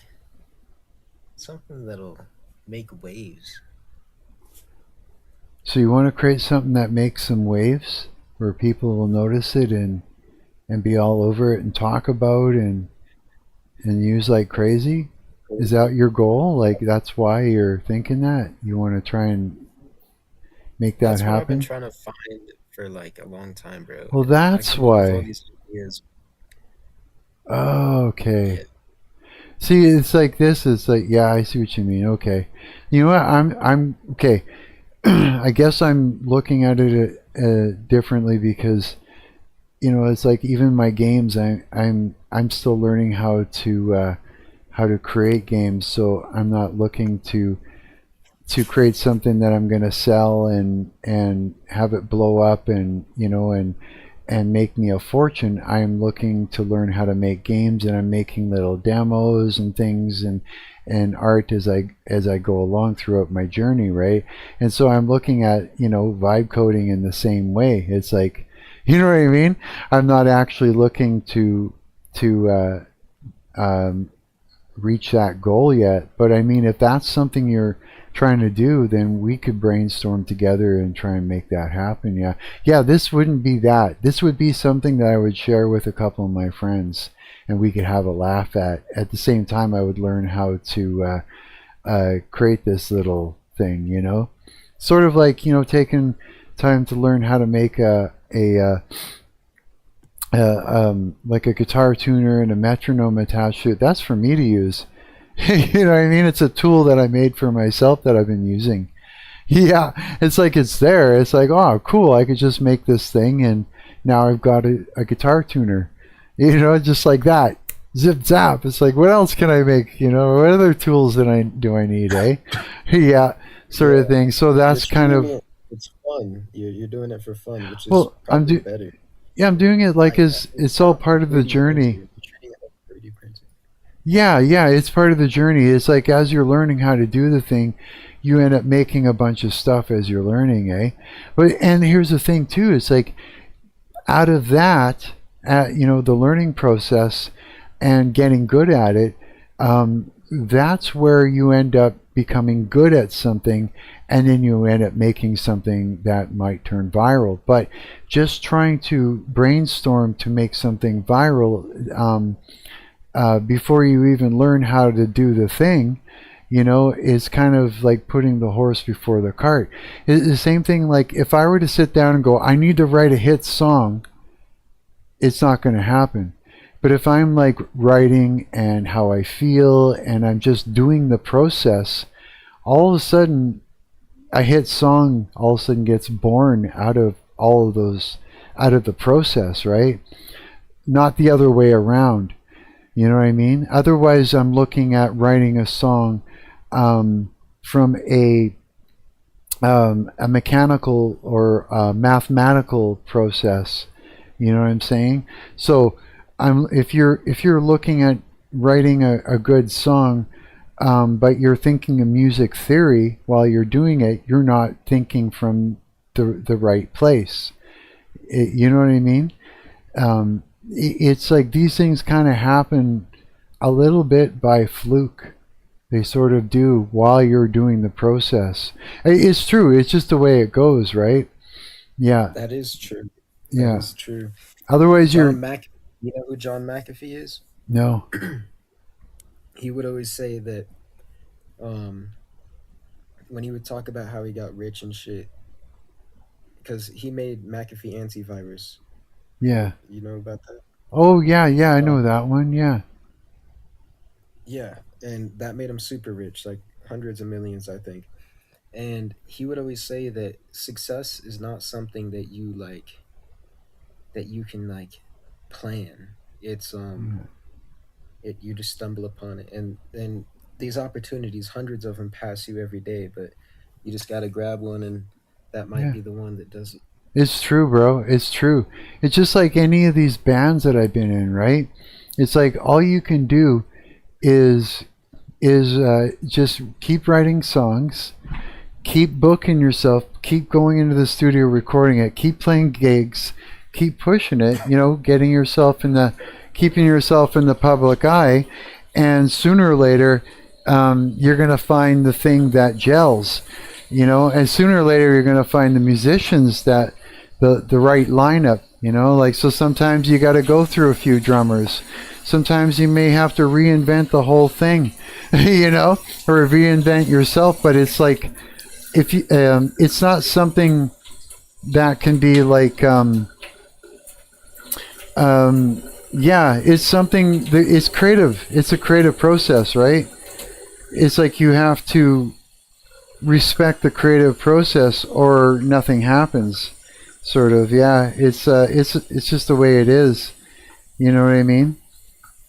something that'll make waves. So you want to create something that makes some waves where people will notice it and be all over it and talk about and use like crazy? Is that your goal? Like that's why you're thinking that? You want to try and make that That's what I've been happen? trying to find for like a long time, bro. Well, And I that's come up with all why. these ideas. Oh, Yeah, okay. See, it's like this. It's like, yeah, I see what you mean. Okay. You know what? I'm okay. I guess I'm looking at it differently because it's like even my games. I'm still learning how to create games. So I'm not looking to create something that I'm going to sell and have it blow up and make me a fortune. I'm looking to learn how to make games, and I'm making little demos and things and art as I go along throughout my journey, right? And so I'm looking at vibe coding in the same way. It's like, you know what I mean? I'm not actually looking to reach that goal yet, but I mean, if that's something you're trying to do, then we could brainstorm together and try and make that happen. Yeah, yeah. This wouldn't be that. This would be something that I would share with a couple of my friends, and we could have a laugh at. At the same time, I would learn how to create this little thing. Sort of like taking time to learn how to make like a guitar tuner and a metronome attached to it. That's for me to use. You know what I mean? It's a tool that I made for myself that I've been using. Yeah, it's like it's there. It's like, oh, cool. I could just make this thing, and now I've got a guitar tuner. Just like that. Zip zap. It's like, what else can I make? What other tools do I need? Eh? Yeah, sort of yeah. thing. So You're that's just kind doing of it. It's fun. You're doing it for fun, which is well. probably better. Yeah, I'm doing it like Like as it's it's all not like part a of the 3D printer. journey. You're treating it like a 3D printer. Yeah, yeah, it's part of the journey. It's like as you're learning how to do the thing, you end up making a bunch of stuff as you're learning, eh? And here's the thing too. It's like out of that, the learning process and getting good at it, that's where you end up becoming good at something, and then you end up making something that might turn viral. But just trying to brainstorm to make something viral before you even learn how to do the thing, is kind of like putting the horse before the cart. It's the same thing, like if I were to sit down and go, I need to write a hit song, it's not going to happen. But if I'm like writing and how I feel and I'm just doing the process, all of a sudden a hit song all of a sudden gets born out of all of those, out of the process, right? Not the other way around. You know what I mean? Otherwise, I'm looking at writing a song from a mechanical or a mathematical process. You know what I'm saying? So if you're looking at writing a good song, but you're thinking of music theory while you're doing it, you're not thinking from the right place. You know what I mean? It's like these things kind of happen a little bit by fluke. They sort of do while you're doing the process. It's true. It's just the way it goes, right? Yeah. That is true. Yeah. That's true. Otherwise, You know who John McAfee is? No. He would always say that when he would talk about how he got rich and shit, because he made McAfee antivirus. Yeah. You know about that? Oh, yeah. I know that one. Yeah. Yeah, and that made him super rich, like hundreds of millions, I think. And he would always say that success is not something that you like, that you can like plan. It's you just stumble upon it, and then these opportunities, hundreds of them pass you every day, but you just got to grab one, and that might be the one that does it. It's true, bro. It's true. It's just like any of these bands that I've been in, right? It's like all you can do is just keep writing songs, keep booking yourself, keep going into the studio recording it, keep playing gigs, keep pushing it, keeping yourself in the public eye, and sooner or later you're going to find the thing that gels, and sooner or later you're going to find the musicians that the right lineup, like, so sometimes you got to go through a few drummers. Sometimes you may have to reinvent the whole thing, or reinvent yourself. But it's like, if you, it's not something that can be like, it's something that it's creative. It's a creative process, right? It's like you have to respect the creative process, or nothing happens. Sort of, yeah. It's just the way it is. You know what I mean?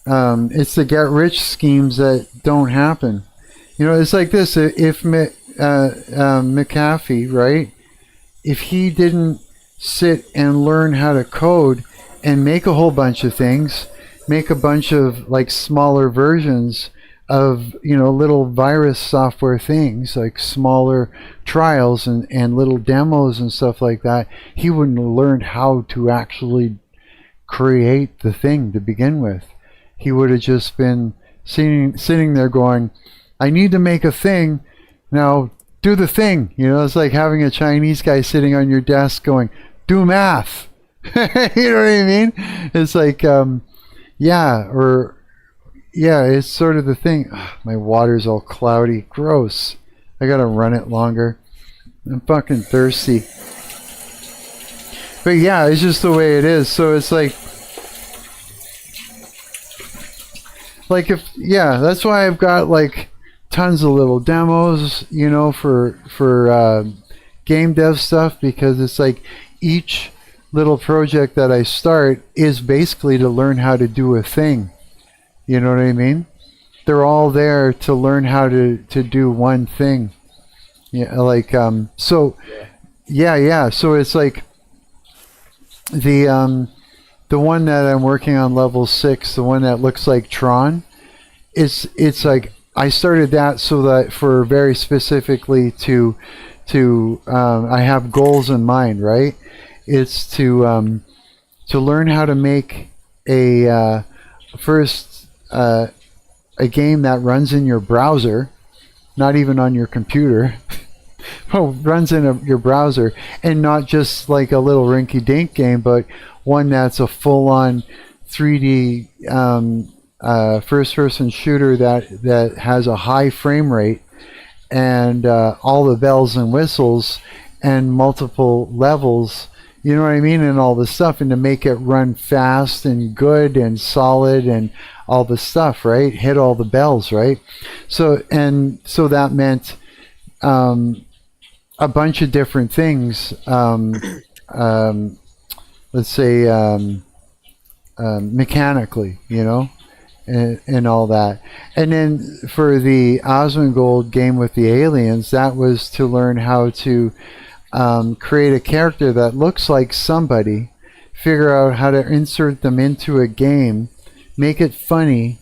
It's the get rich schemes that don't happen. It's like this. If McAfee, right? If he didn't sit and learn how to code and make a whole bunch of things, make a bunch of like smaller versions of, little virus software things, like smaller trials and little demos and stuff like that, he wouldn't have learned how to actually create the thing to begin with. He would have just been sitting there going, I need to make a thing. Now do the thing. It's like having a Chinese guy sitting on your desk going, do math. You know what I mean? It's like, it's sort of the thing. Ugh, my water's all cloudy. Gross. I gotta run it longer. I'm fucking thirsty. But yeah, it's just the way it is. So it's like that's why I've got like tons of little demos, for game dev stuff, because it's like each little project that I start is basically to learn how to do a thing. You know what I mean? They're all there to learn how to do one thing. Yeah, like so it's like the one that I'm working on, level 6, the one that looks like Tron, it's like I started that so that for very specifically to I have goals in mind, right? It's to learn how to make a game that runs in your browser, not even on your computer. Runs in your browser, and not just like a little rinky-dink game, but one that's a full-on 3D first-person shooter that has a high frame rate and all the bells and whistles and multiple levels, you know what I mean, and all the stuff, and to make it run fast and good and solid and all the stuff, right? Hit all the bells, right? So that meant a bunch of different things. Let's say mechanically, you know, and all that. And then for the Osmongold game with the aliens, that was to learn how to create a character that looks like somebody, figure out how to insert them into a game, make it funny,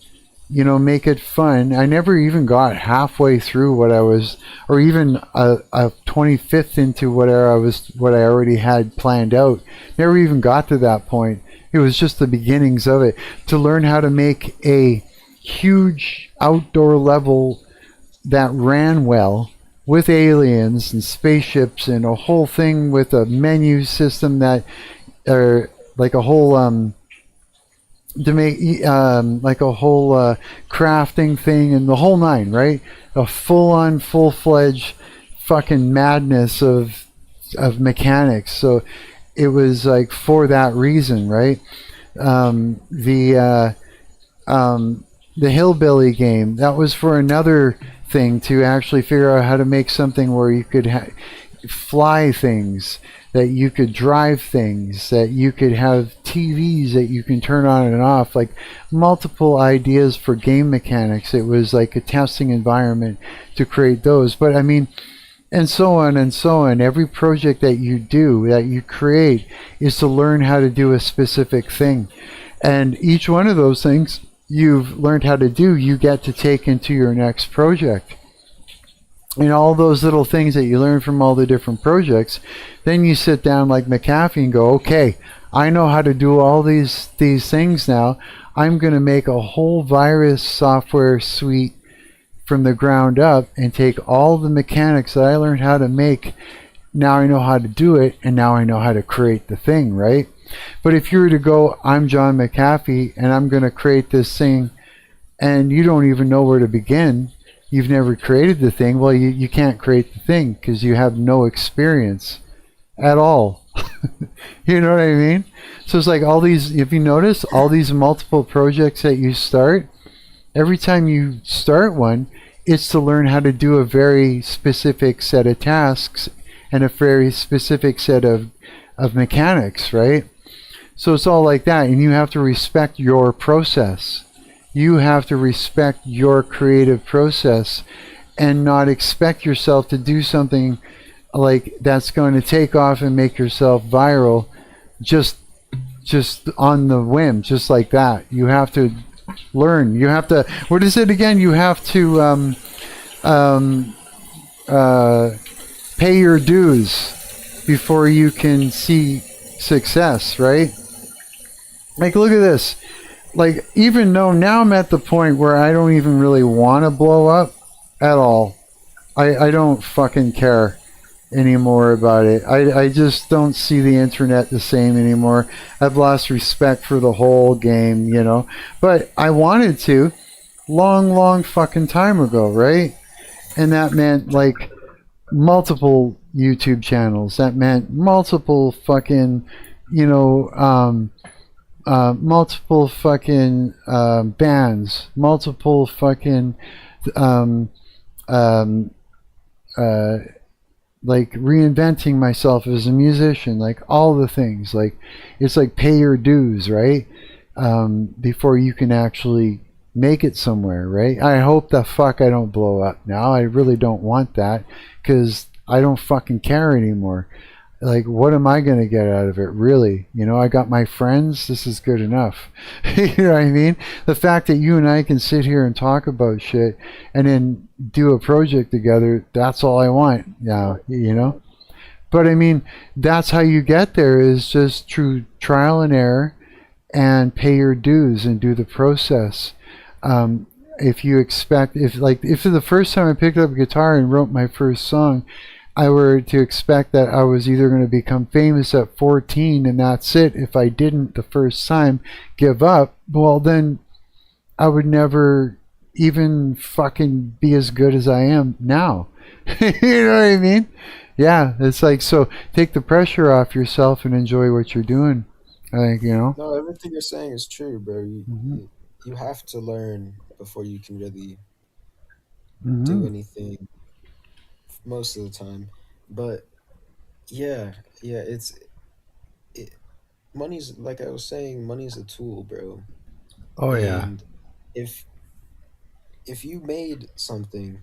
you know, make it fun. I never even got halfway through what I was, or even a 25th into what I already had planned out. Never even got to that point. It was just the beginnings of it. To learn how to make a huge outdoor level that ran well, with aliens and spaceships and a whole thing with a menu system that, like a whole to make like a whole crafting thing and the whole nine, right? A full-on, full-fledged fucking madness of mechanics. So it was like for that reason, right? The hillbilly game, that was for another thing, to actually figure out how to make something where you could fly things, that you could drive things, that you could have TVs that you can turn on and off, like multiple ideas for game mechanics. It was like a testing environment to create those. But I mean, and so on and so on. Every project that you do, that you create, is to learn how to do a specific thing. And each one of those things you've learned how to do, you get to take into your next project. And all those little things that you learn from all the different projects, then you sit down like McAfee and go, okay, I know how to do all these things now. I'm going to make a whole virus software suite from the ground up and take all the mechanics that I learned how to make. Now I know how to do it, and now I know how to create the thing, right? But if you were to go, I'm John McAfee, and I'm going to create this thing, and you don't even know where to begin, you've never created the thing, well, you can't create the thing because you have no experience at all. You know what I mean? So it's like all these, if you notice, all these multiple projects that you start, every time you start one, it's to learn how to do a very specific set of tasks and a very specific set of mechanics, right? So it's all like that, and you have to respect your process. You have to respect your creative process and not expect yourself to do something like that's going to take off and make yourself viral just on the whim, just like that. You have to learn. You have to, what is it again? You have to pay your dues before you can see success, right? Like, look at this. Like, even though now I'm at the point where I don't even really want to blow up at all. I don't fucking care anymore about it. I just don't see the internet the same anymore. I've lost respect for the whole game, you know. But I wanted to long fucking time ago, right? And that meant, like, multiple YouTube channels. That meant multiple fucking, you know, multiple fucking bands, multiple fucking like reinventing myself as a musician, like all the things. Like, it's like pay your dues, right? Before you can actually make it somewhere, right? I hope the fuck I don't blow up now. I really don't want that, because I don't fucking care anymore. Like, what am I going to get out of it, really? You know, I got my friends. This is good enough. You know what I mean? The fact that you and I can sit here and talk about shit and then do a project together, that's all I want now, you know? But I mean, that's how you get there, is just through trial and error and pay your dues and do the process. If you expect, if the first time I picked up a guitar and wrote my first song, I were to expect that I was either going to become famous at 14 and that's it. If I didn't the first time give up, well then I would never even fucking be as good as I am now. You know what I mean? Yeah, it's like, so take the pressure off yourself and enjoy what you're doing. I think, you know. No, everything you're saying is true, bro. Hmm. You have to learn before you can really do Hmm. anything most of the time. But yeah, yeah, it, money's like I was saying, money's a tool, bro. Oh yeah. And if if you made something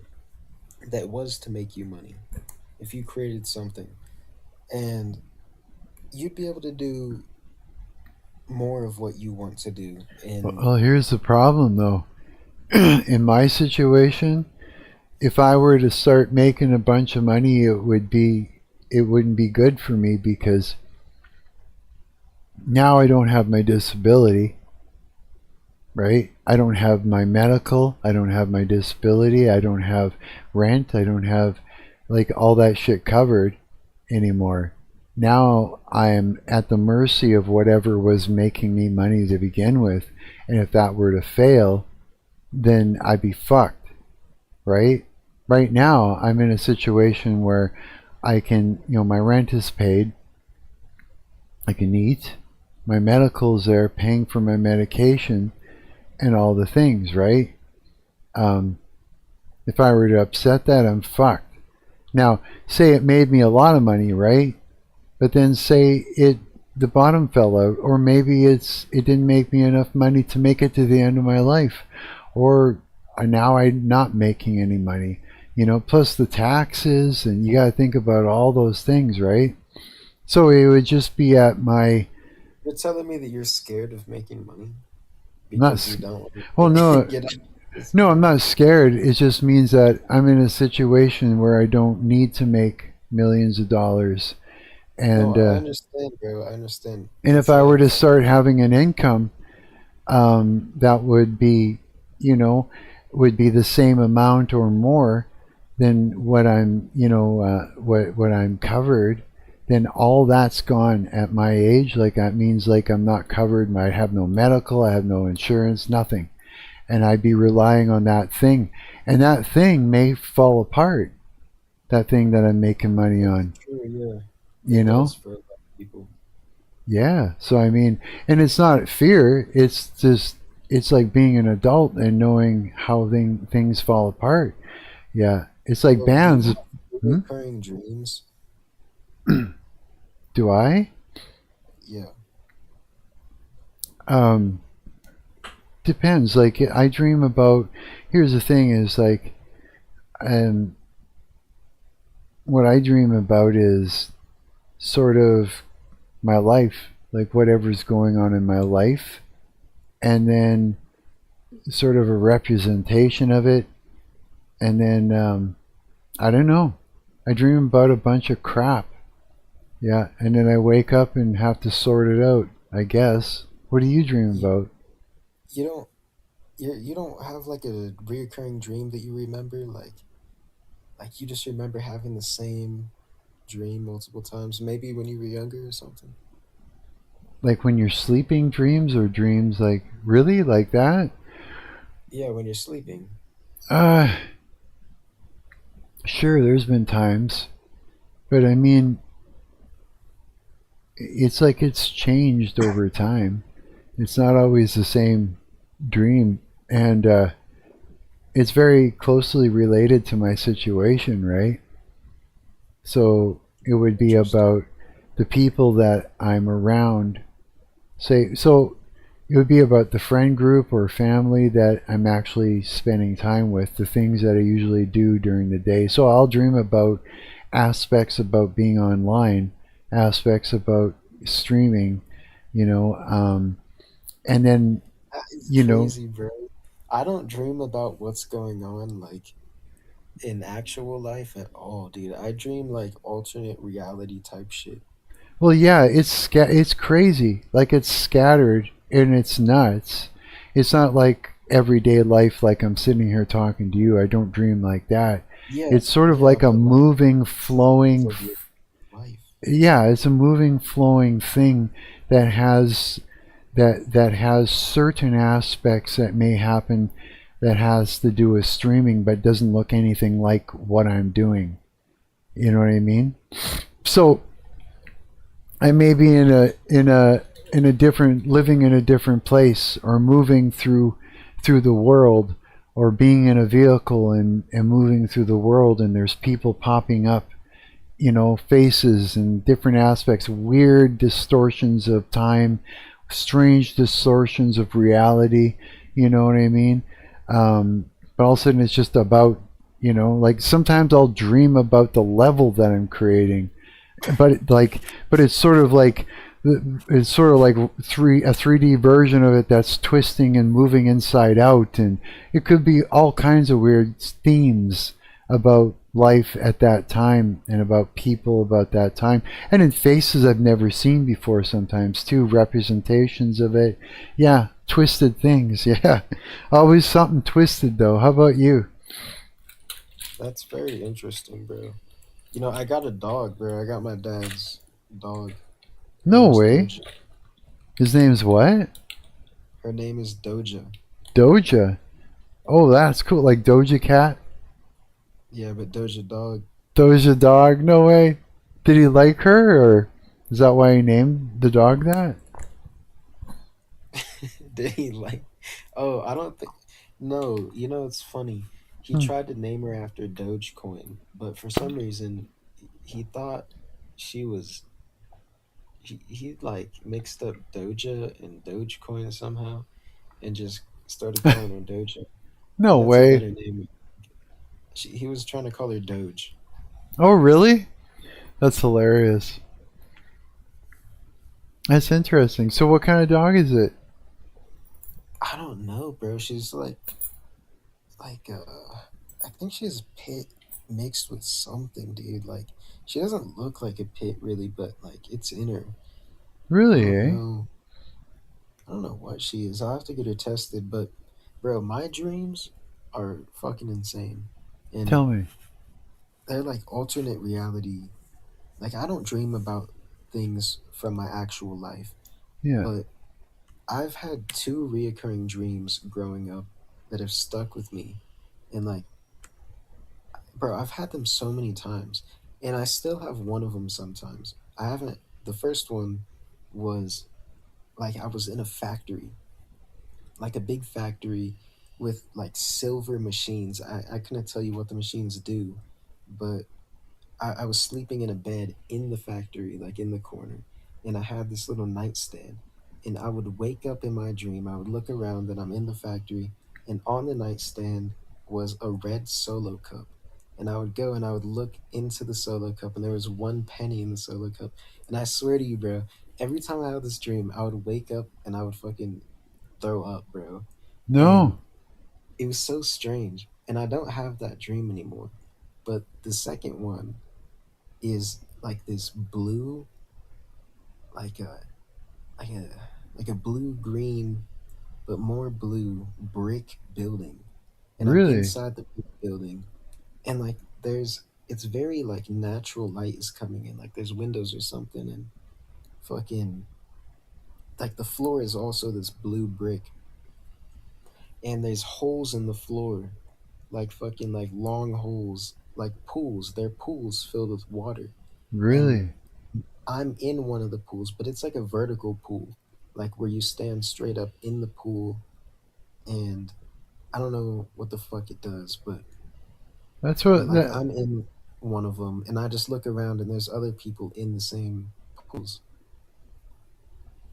that was to make you money, if you created something, and you'd be able to do more of what you want to do. And Well, here's the problem though. In my situation, if I were to start making a bunch of money, it wouldn't be good for me because now I don't have my disability, right? I don't have my medical, I don't have my disability, I don't have rent, I don't have like all that shit covered anymore. Now I am at the mercy of whatever was making me money to begin with. And if that were to fail, then I'd be fucked, right? Right now, I'm in a situation where I can, my rent is paid, I can eat, my medical's there, paying for my medication, and all the things, right? Um, if I were to upset that, I'm fucked. Now, say it made me a lot of money, right? But then say the bottom fell out, or maybe it didn't make me enough money to make it to the end of my life, or now I'm not making any money, plus the taxes, and you got to think about all those things, right? So it would just be at my you're telling me that you're scared of making money not because you don't oh no, get out of this. no, I'm not scared. It just means that I'm in a situation where I don't need to make millions of dollars, No, and I understand, bro. I understand. and if It's I were like, to start having an income, that would be, would be the same amount or more than what I'm, what I'm covered. Then all that's gone at my age. Like that means like I'm not covered. I have no medical. I have no insurance. Nothing, and I'd be relying on that thing, and that thing may fall apart. That thing that I'm making money on. true, yeah. You It know. does for a lot of people. Yeah. So I mean, and it's not fear. It's just it's like being an adult and knowing how things fall apart. Yeah. It's like Well, do you bands. have Hmm? recurring dreams? Do I? Yeah. Um, Depends. Like I dream about. Here's the thing: is like, um, what I dream about is sort of my life, like whatever's going on in my life, and then sort of a representation of it, and then I don't know. I dream about a bunch of crap. Yeah, and then I wake up and have to sort it out, I guess. What do you dream You, about? you don't you don't have like a reoccurring dream that you remember, like you just remember having the same dream multiple times, maybe when you were younger or something. Like when you're sleeping dreams or dreams like really like that? Yeah, when you're sleeping. Uh sure there's been times. But I mean it's like it's changed over time. It's not always the same dream and it's very closely related to my situation, right? So it would be Interesting. about the people that I'm around. Say, so it would be about the friend group or family that I'm actually spending time with, the things that I usually do during the day. So I'll dream about aspects about being online, aspects about streaming, you know, and then, That is you know, crazy, bro. I don't dream about what's going on like in actual life at all, dude. I dream like alternate reality type shit. well, yeah, it's crazy. Like it's scattered and it's nuts. It's not like everyday life like I'm sitting here talking to you. I don't dream like that. Yeah, It's sort of yeah, like a but like moving, scenes flowing, of your life. yeah, it's a moving, flowing thing that has that has certain aspects that may happen that has to do with streaming, but doesn't look anything like what I'm doing. You know what I mean? So I may be in a different, living in a different place, or moving through the world, or being in a vehicle and moving through the world, and there's people popping up, you know, faces and different aspects, weird distortions of time, strange distortions of reality, you know what I mean? But all of a sudden it's just about, you know, like sometimes I'll dream about the level that I'm creating, but it's sort of like a 3D version of it that's twisting and moving inside out, and it could be all kinds of weird themes about life at that time and about people about that time, and in faces I've never seen before sometimes too, representations of it. Yeah, twisted things. Yeah, always something twisted though. How about you? That's very interesting, bro. You know, I got a dog, bro. I got my dad's dog. Her No name's way. Doja. His name's what? Her name is Doja. Doja. Oh, that's cool. Like Doja Cat? Yeah, but Doja dog. Doja Dog? No way. Did he like her, or is that why he named the dog that? Did he like? Oh, I don't think. No, you know it's funny. He Hmm. tried to name her after Dogecoin, but for some reason, he thought she was. He like mixed up Doja and Dogecoin somehow, and just started calling her Doja. No That's a way. better name. He was trying to call her Doge. Oh, really? That's hilarious. That's interesting. So what kind of dog is it? I don't know, bro. She's like I think she's pit mixed with something, dude. Like she doesn't look like a pit really, but like it's in her. I Really, don't eh? know. I don't know what she is. I'll have to get her tested, but bro, my dreams are fucking insane. And Tell me. they're like alternate reality. Like I don't dream about things from my actual life, Yeah. but I've had two reoccurring dreams growing up that have stuck with me. And like, bro, I've had them so many times, and I still have one of them sometimes. I haven't. The first one was like I was in a factory, like a big factory with like silver machines. I couldn't tell you what the machines do, but I was sleeping in a bed in the factory, like in the corner, and I had this little nightstand. And I would wake up in my dream, I would look around, and I'm in the factory, and on the nightstand was a red solo cup. And I would go and I would look into the solo cup, and there was 1 penny in the solo cup. And I swear to you, bro, every time I had this dream, I would wake up and I would fucking throw up, bro. And No. it was so strange. And I don't have that dream anymore. But the second one is like this blue, like a like a like a blue green, but more blue brick building, and I'm Really? inside the brick building, and like there's it's very like natural light is coming in, like there's windows or something, and fucking like the floor is also this blue brick, and there's holes in the floor, like fucking like long holes, like pools. They're pools filled with water, and Really? I'm in one of the pools, but it's like a vertical pool, like where you stand straight up in the pool, and I don't know what the fuck it does, That's but what like that I'm in one of them, and I just look around, and there's other people in the same pools.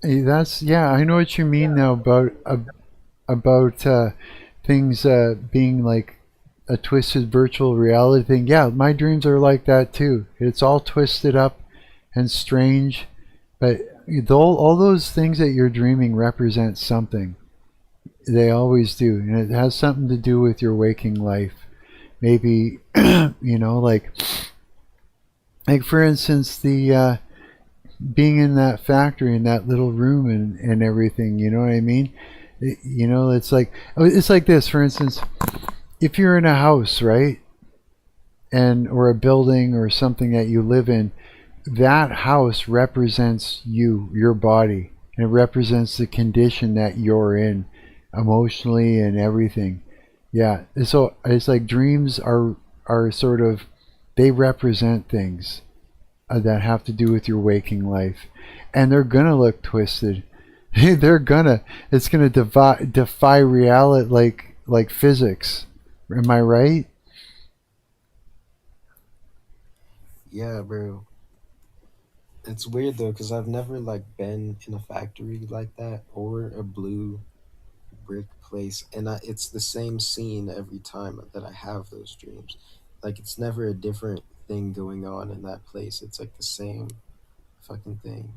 that's yeah, I know what you mean now about things being like a twisted virtual reality thing. Yeah, my dreams are like that too. It's all twisted up and strange, but all those things that you're dreaming represent something. They always do, and it has something to do with your waking life. Maybe you know, like for instance, the being in that factory in that little room and everything. You know what I mean? You know, it's like this. For instance, if you're in a house, right, and or a building or something that you live in, that house represents you, your body. and it represents the condition that you're in emotionally and everything. Yeah, so it's like dreams are sort of, they represent things that have to do with your waking life, and they're gonna look twisted. It's gonna defy reality, like physics. Am I right? Yeah, bro. It's weird though, because I've never like been in a factory like that or a blue brick place, and it's the same scene every time that I have those dreams. Like it's never a different thing going on in that place. It's like the same fucking thing.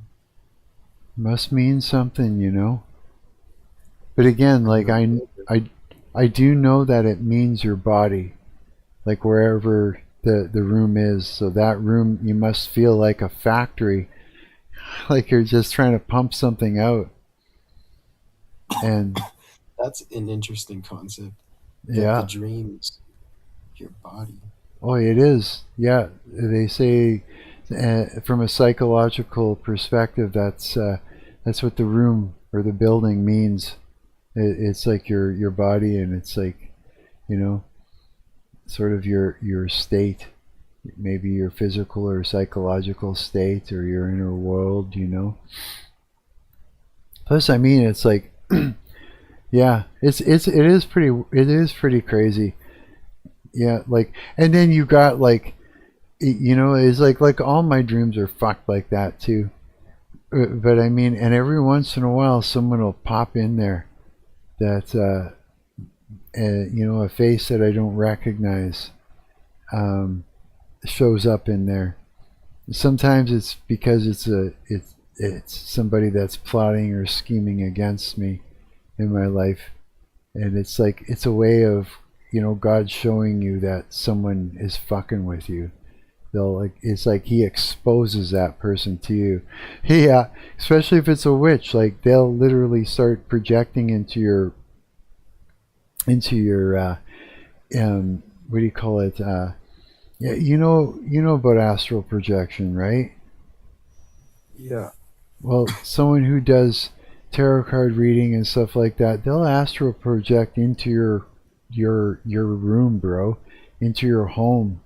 Must mean something, you know. But again, I have like no idea. I do know that it means your body, like wherever the room is. So that room, you must feel like a factory, like you're just trying to pump something out. And That's an interesting concept. That the yeah, dreams, your body. oh, it is. Yeah, they say from a psychological perspective, that's what the room or the building means. It's like your body, and it's like, you know, sort of your state, maybe your physical or psychological state or your inner world, you know. Plus, I mean, it's like, yeah, it is pretty crazy. Yeah, like, and then you got like, you know, it's like all my dreams are fucked like that too. But I mean, and every once in a while, someone will pop in there that you know, a face that I don't recognize um, shows up in there. Sometimes it's because it's somebody that's plotting or scheming against me in my life, and it's like it's a way of, you know, God showing you that someone is fucking with you. They'll like, it's like he exposes that person to you. Yeah, especially if it's a witch, like they'll literally start projecting into your what do you call it, yeah, you know about astral projection, right? Yeah. Well, someone who does tarot card reading and stuff like that, they'll astral project into your room, bro, into your home.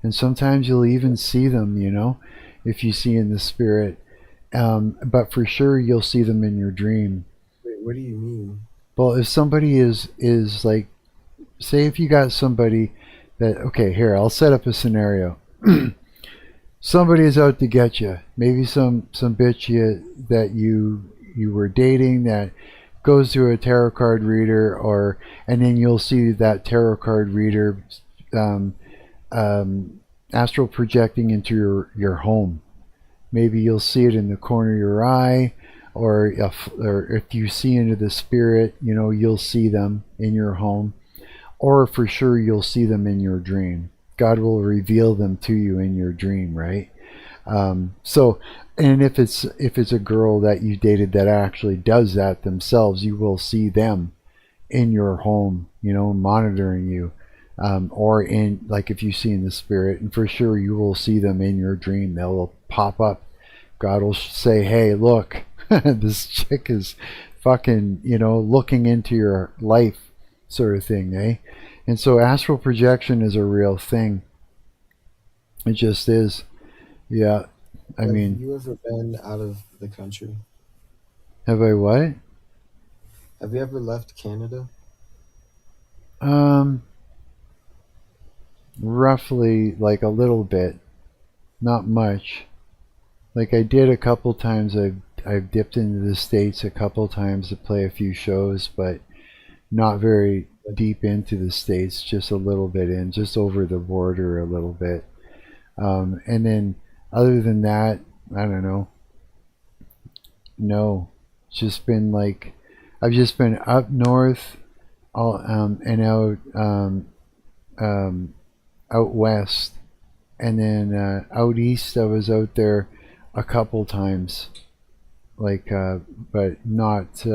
And sometimes you'll even see them, you know, if you see in the spirit. But for sure you'll see them in your dream. Wait, what do you mean? Well, if somebody is like, say if you got somebody that, okay, here, I'll set up a scenario. Somebody is out to get you. Maybe some bitch that you were dating that goes to a tarot card reader, or and then you'll see that tarot card reader um, astral projecting into your home. Maybe you'll see it in the corner of your eye, or if you see into the spirit, you know, you'll see them in your home, or for sure you'll see them in your dream. God will reveal them to you in your dream, right? So, and if it's a girl that you dated that actually does that themselves, you will see them in your home, you know, monitoring you, or in, like, if you see in the spirit, and for sure you will see them in your dream. They'll pop up. God will say, "Hey, look, this chick is fucking, you know, looking into your life," sort of thing, eh? And so astral projection is a real thing. It just is. Yeah. I Have mean, you ever been out of the country? have I what? Have you ever left Canada? Um, roughly like a little bit, not much. Like I did a couple times. I've dipped into the States a couple times to play a few shows, but not very deep into the States, just a little bit in, just over the border a little bit. And then other than that, I don't know. No, it's just been like, I've just been up north, all and um, out west, and then out east. I was out there a couple times, like, but not.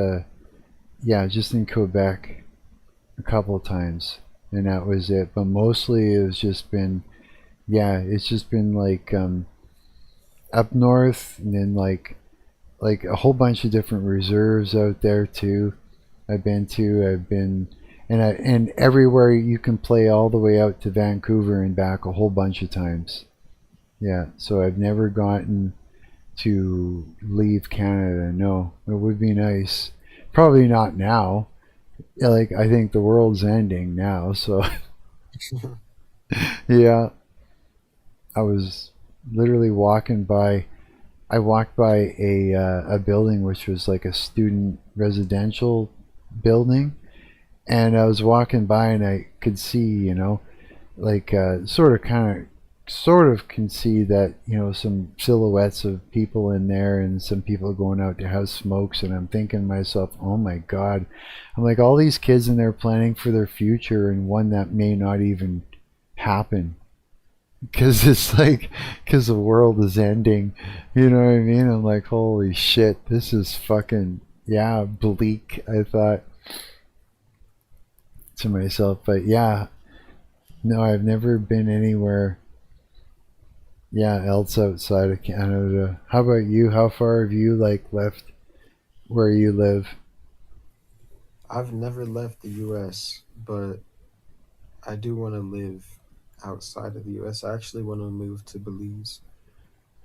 Yeah, just in Quebec a couple times, and that was it. But mostly it was just been, yeah, it's just been like up north, and then like like a whole bunch of different reserves out there too. I've been and everywhere you can play all the way out to Vancouver and back a whole bunch of times. Yeah, so I've never gotten to leave Canada. No, it would be nice. Probably not now. Like I think the world's ending now, so yeah. I was literally walking by. I walked by a building which was like a student residential building, and I was walking by and I could see, like sort of can see that, some silhouettes of people in there and some people going out to have smokes, and I'm thinking to myself, oh my god, I'm like, all these kids in there planning for their future and one that may not even happen because it's like, because the world is ending, you know what I mean? I'm like, holy shit, this is fucking, yeah, bleak, I thought to myself. But yeah, no, I've never been anywhere, yeah, else outside of Canada. How about you? How far have you like left where you live? I've never left the US, but I do want to live outside of the US. I actually want to move to Belize.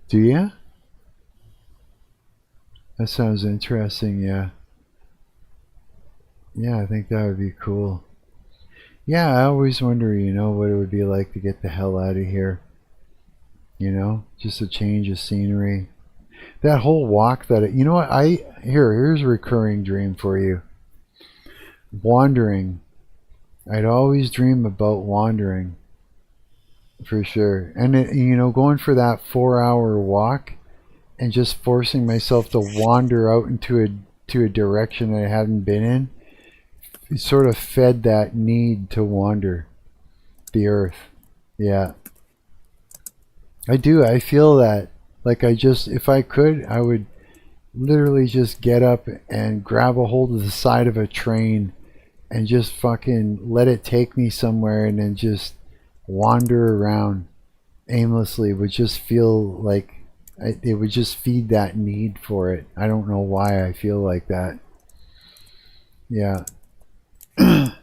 Do you? That sounds interesting. Yeah, yeah, I think that would be cool. Yeah, I always wonder, what it would be like to get the hell out of here. Just a change of scenery. That whole walk you know what, here's a recurring dream for you. Wandering. I'd always dream about wandering, for sure. And going for that 4-hour walk and just forcing myself to wander out to a direction I hadn't been in. It sort of fed that need to wander the earth. Yeah. I do. I feel that. Like if I could, I would literally just get up and grab a hold of the side of a train and just fucking let it take me somewhere and then just wander around aimlessly. It would just feel like it would just feed that need for it. I don't know why I feel like that. Yeah. I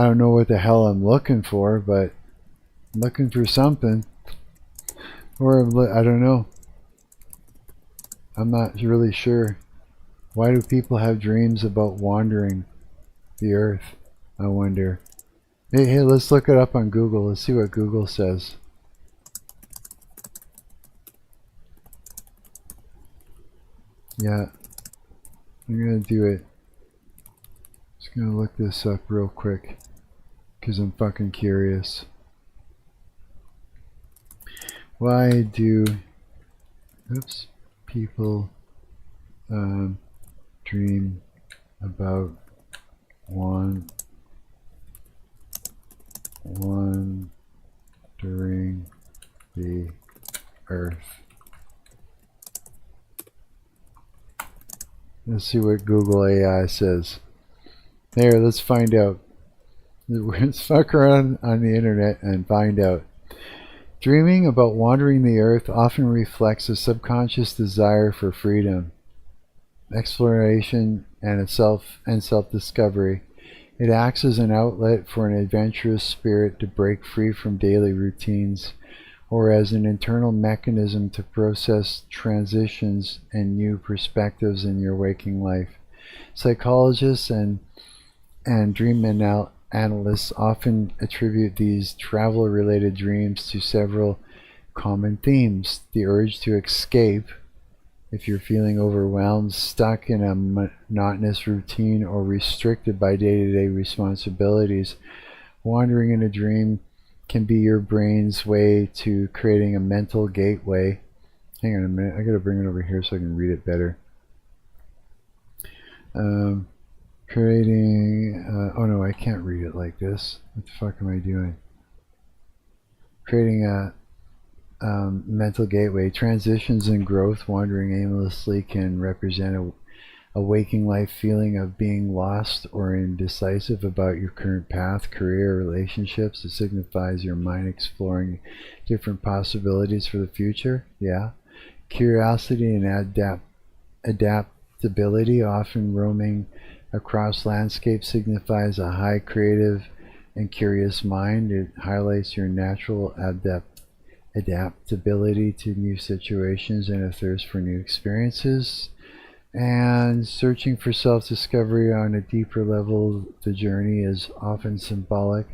don't know what the hell I'm looking for, but I'm looking for something. Or I don't know. I'm not really sure. Why do people have dreams about wandering the earth? I wonder. Hey, let's look it up on Google. Let's see what Google says. Yeah, I'm gonna do it. Just gonna look this up real quick because I'm fucking curious. Why do people dream about wandering the earth? Let's see what Google AI says. There, let's find out. Let's fuck around on the internet and find out. Dreaming about wandering the earth often reflects a subconscious desire for freedom, exploration, and self-discovery. It acts as an outlet for an adventurous spirit to break free from daily routines, or as an internal mechanism to process transitions and new perspectives in your waking life. Psychologists and dream analysts often attribute these travel-related dreams to several common themes: the urge to escape, if you're feeling overwhelmed, stuck in a monotonous routine, or restricted by day-to-day responsibilities. Wandering in a dream can be your brain's way to creating a mental gateway. Hang on a minute, I gotta bring it over here so I can read it better. Oh no, I can't read it like this. What the fuck am I doing? Creating a mental gateway. Transitions and growth. Wandering aimlessly can represent a waking life feeling of being lost or indecisive about your current path, career, or relationships. It signifies your mind exploring different possibilities for the future. Yeah. curiosity and adaptability, often roaming across landscapes, signifies a high creative and curious mind. It highlights your natural adaptability to new situations and a thirst for new experiences. And searching for self-discovery on a deeper level, the journey is often symbolic.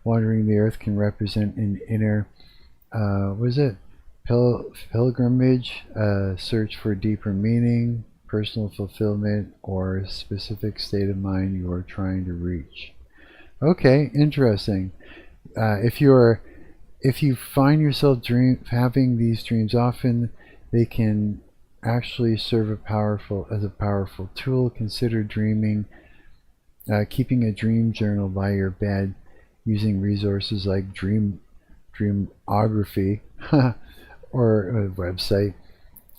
Wandering the earth can represent an inner, pilgrimage, search for deeper meaning, personal fulfillment, or a specific state of mind you are trying to reach. Okay, interesting. If you find yourself having these dreams often, they can actually serve as a powerful tool. Consider keeping a dream journal by your bed, using resources like dreamography or a website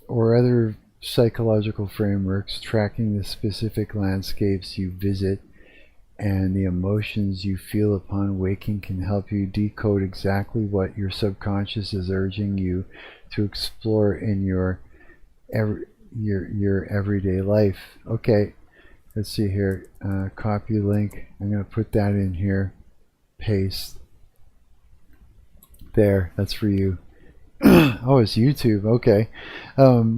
or other psychological frameworks. Tracking the specific landscapes you visit and the emotions you feel upon waking can help you decode exactly what your subconscious is urging you to explore in your everyday life. Okay, let's see here. Copy link. I'm going to put that in here. Paste. There. That's for you. Oh, it's YouTube. Okay.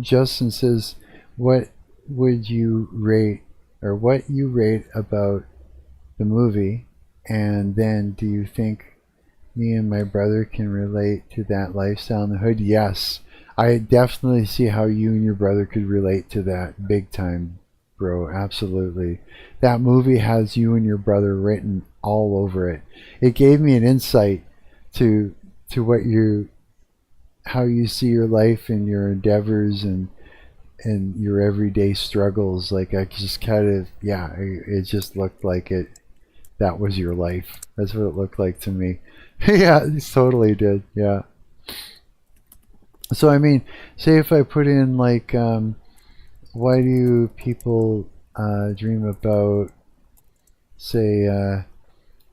Justin says, what would you rate, or what you rate about the movie, and then do you think me and my brother can relate to that lifestyle in the hood? Yes. I definitely see how you and your brother could relate to that big time, bro. Absolutely. That movie has you and your brother written all over it. It gave me an insight to how you see your life and your endeavors and your everyday struggles. Like, I just kind of, yeah, it just looked like that was your life. That's what it looked like to me. Yeah, it totally did. Yeah. So I mean, say if I put in like, why do people dream about, say,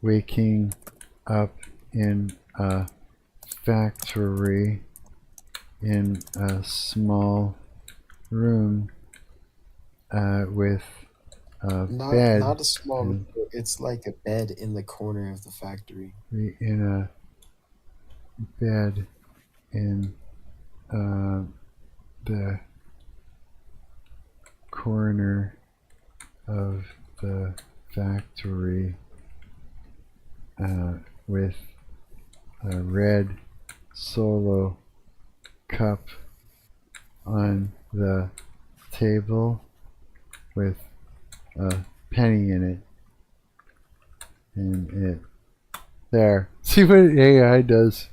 waking up in a factory in a small room with a bed. Not a small room. It's like a bed in the corner of the factory. In a bed in the corner of the factory with a red Solo cup on the table with a penny in it, and it there. See what AI does?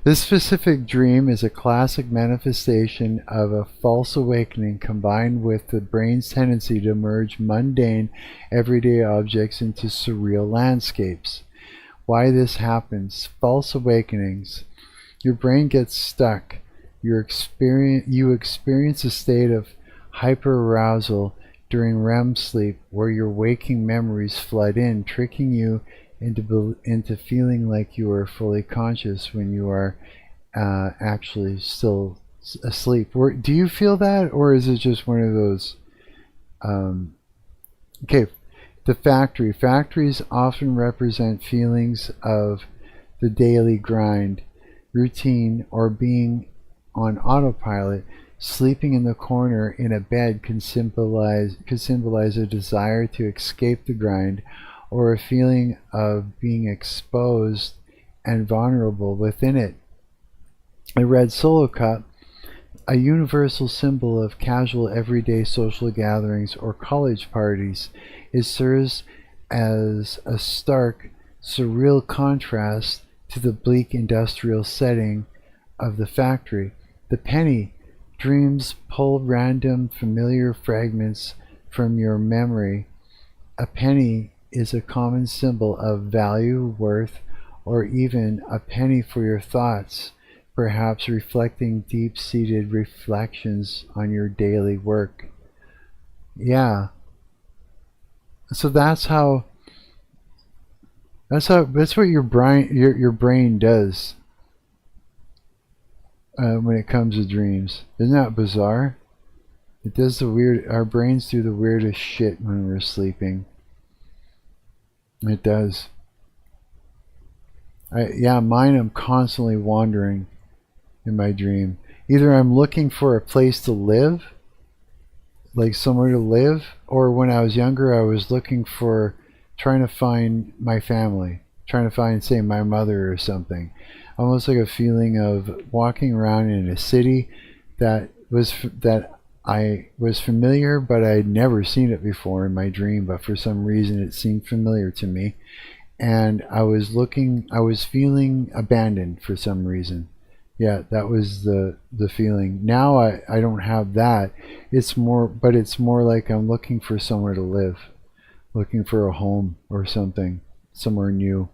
This specific dream is a classic manifestation of a false awakening combined with the brain's tendency to merge mundane, everyday objects into surreal landscapes. Why this happens? False awakenings. Your brain gets stuck. You experience a state of hyperarousal during REM sleep where your waking memories flood in, tricking you into feeling like you are fully conscious when you are actually still asleep. Do you feel that, or is it just one of those? Okay, the factory. Factories often represent feelings of the daily grind, routine, or being on autopilot. Sleeping in the corner in a bed could symbolize a desire to escape the grind, or a feeling of being exposed and vulnerable within it. A red Solo cup, a universal symbol of casual everyday social gatherings or college parties, it serves as a stark, surreal contrast to the bleak industrial setting of the factory. The penny. Dreams pull random familiar fragments from your memory. A penny is a common symbol of value, worth, or even a penny for your thoughts, perhaps reflecting deep-seated reflections on your daily work. Yeah. So that's what your brain does. when it comes to dreams. Isn't that bizarre? It does the weird. Our brains do the weirdest shit when we're sleeping. It does. Yeah, mine. I'm constantly wandering in my dream. Either I'm looking for a place to live, like somewhere to live, or when I was younger, I was looking for, trying to find my family, trying to find, say, my mother or something. Almost like a feeling of walking around in a city that I was familiar, but I had never seen it before in my dream, but for some reason it seemed familiar to me. And I was feeling abandoned for some reason. Yeah, that was the feeling. Now I don't have that. It's more like I'm looking for somewhere to live, looking for a home or something, somewhere new.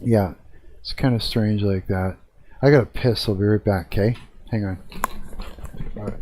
Yeah, it's kind of strange like that. I gotta piss. I'll be right back, okay? Hang on. All right.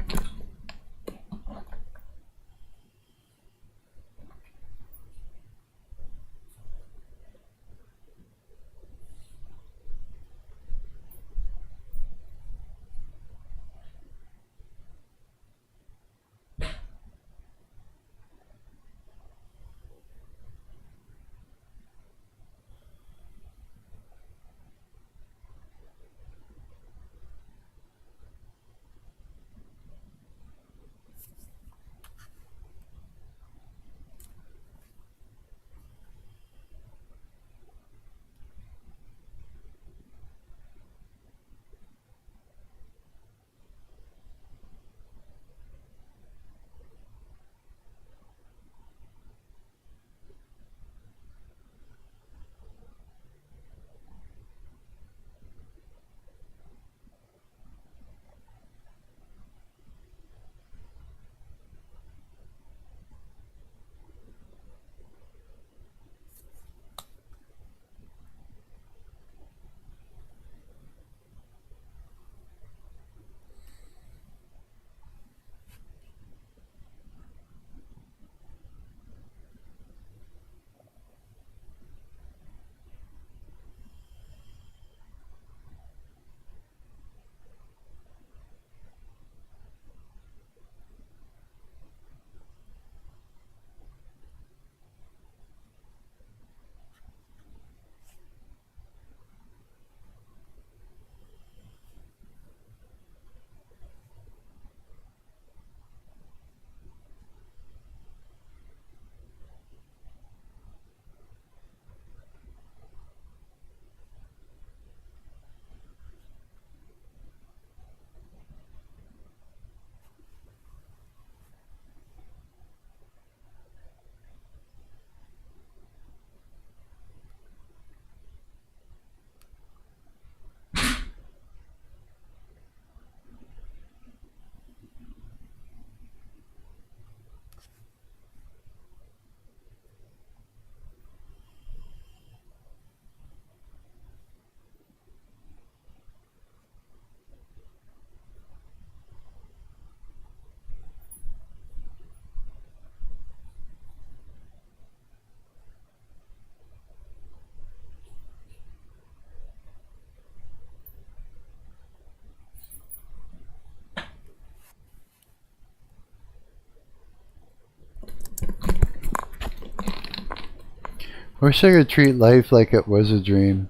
I wish I could treat life like it was a dream.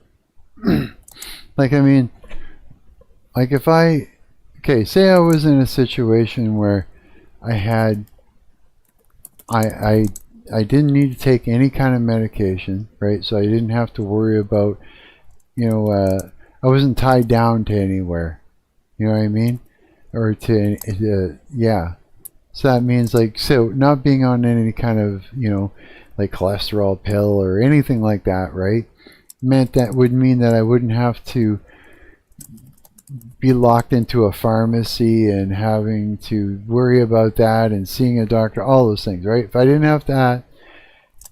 Like, I mean, like if I, okay, say I was in a situation where I had, I didn't need to take any kind of medication, right? So I didn't have to worry about, I wasn't tied down to anywhere. You know what I mean? Or yeah. So that means like, so not being on any kind of, like cholesterol pill or anything like that, right? Would mean that I wouldn't have to be locked into a pharmacy and having to worry about that and seeing a doctor, all those things, right? If I didn't have that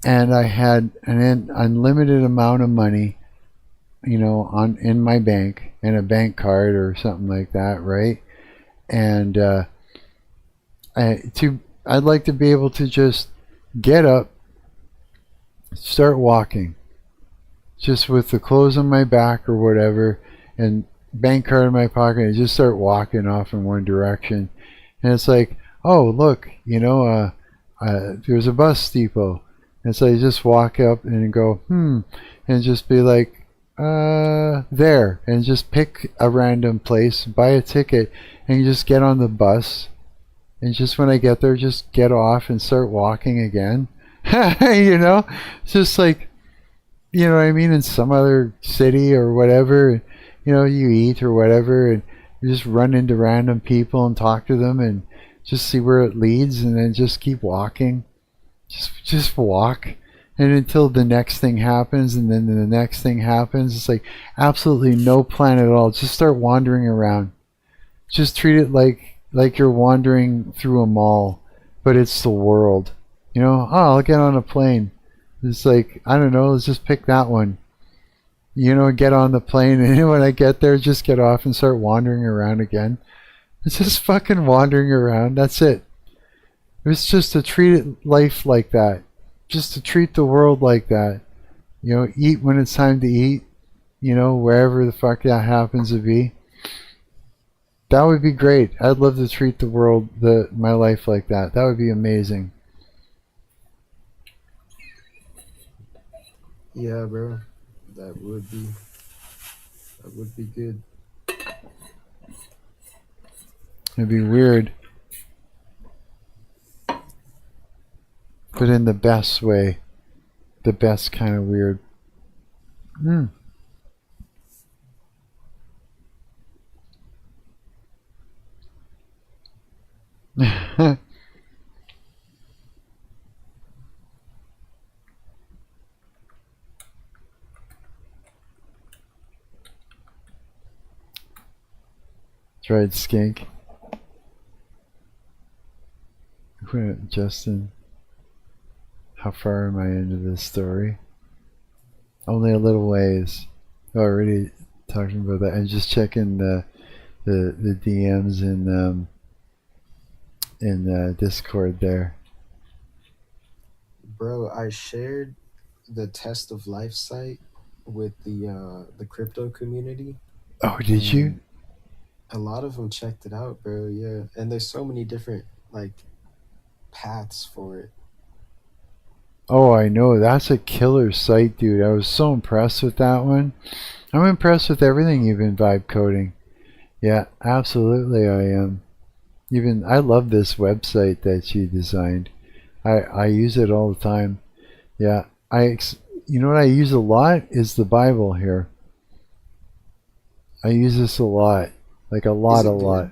and I had an unlimited amount of money, in my bank and a bank card or something like that, right? And I'd like to be able to just get up, start walking, just with the clothes on my back or whatever, and bank card in my pocket and just start walking off in one direction. And it's like, oh, look, there's a bus depot. And so you just walk up and go, and just be like, there. And just pick a random place, buy a ticket, and you just get on the bus. And just when I get there, just get off and start walking again. It's just like, you know what I mean, in some other city or whatever, you eat or whatever, and you just run into random people and talk to them and just see where it leads, and then just keep walking. Just walk, and until the next thing happens, and then the next thing happens. It's like absolutely no plan at all. Just start wandering around. Just treat it like you're wandering through a mall, but it's the world. I'll get on a plane. It's like, I don't know, let's just pick that one. Get on the plane, and when I get there, just get off and start wandering around again. It's just fucking wandering around. That's it. It's just to treat life like that. Just to treat the world like that. Eat when it's time to eat. Wherever the fuck that happens to be. That would be great. I'd love to treat the world, my life like that. That would be amazing. Yeah, bro. That would be good. It'd be weird. But in the best way. The best kind of weird. That's right, skink. Justin, how far am I into this story? Only a little ways. Already talking about that. I'm just checking the DMs in Discord there. Bro, I shared the Test of Life site with the crypto community. Oh, did you? A lot of them checked it out, bro. Yeah, and there's so many different paths for it. Oh, I know. That's a killer site, dude. I was so impressed with that one. I'm impressed with everything you've been vibe coding. Yeah, absolutely I am. I love this website that you designed. I use it all the time. Yeah, you know what I use a lot is the Bible here. I use this a lot. Like a lot.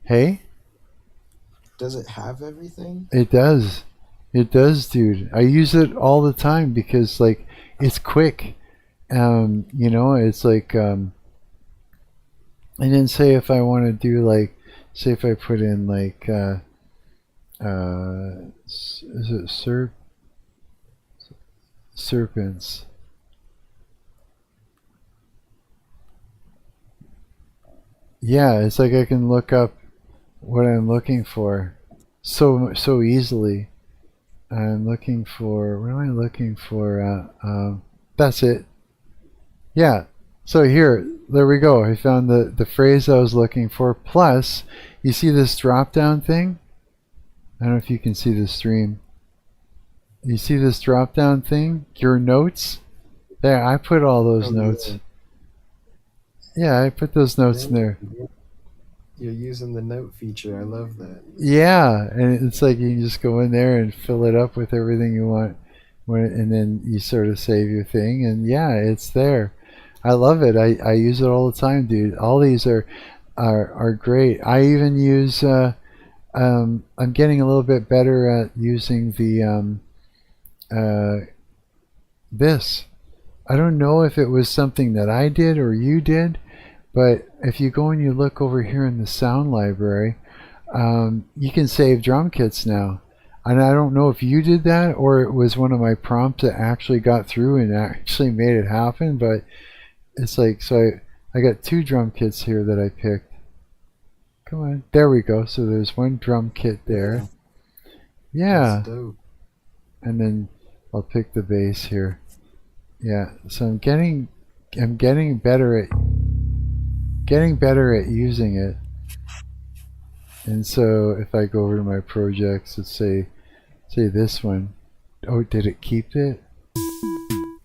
Hey? Does it have everything? It does. It does, dude. I use it all the time because it's quick. It's like and then say if I want to do say if I put in is it serpents? Yeah, it's like I can look up what I'm looking for so easily. I'm looking for, what am I looking for? That's it. Yeah. So there we go. I found the phrase I was looking for. Plus, you see this drop down thing? I don't know if you can see the stream. You see this drop down thing? Your notes? There, I put all those notes. Yeah, I put those notes in there. You're using the note feature. I love that. Yeah, and it's like you can just go in there and fill it up with everything you want, and then you sort of save your thing, and yeah, it's there. I love it. I use it all the time, dude. All these are great. I even use. I'm getting a little bit better at using the this. I don't know if it was something that I did or you did, but if you go and you look over here in the sound library, you can save drum kits now. And I don't know if you did that or it was one of my prompts that actually got through and actually made it happen, but it's like, so I got 2 drum kits here that I picked. Come on, there we go. So there's 1 drum kit there. Yeah. That's dope. And then I'll pick the bass here. Yeah, so I'm getting better at getting better at using it. And so if I go over to my projects, let's say this one. Oh, did it keep it?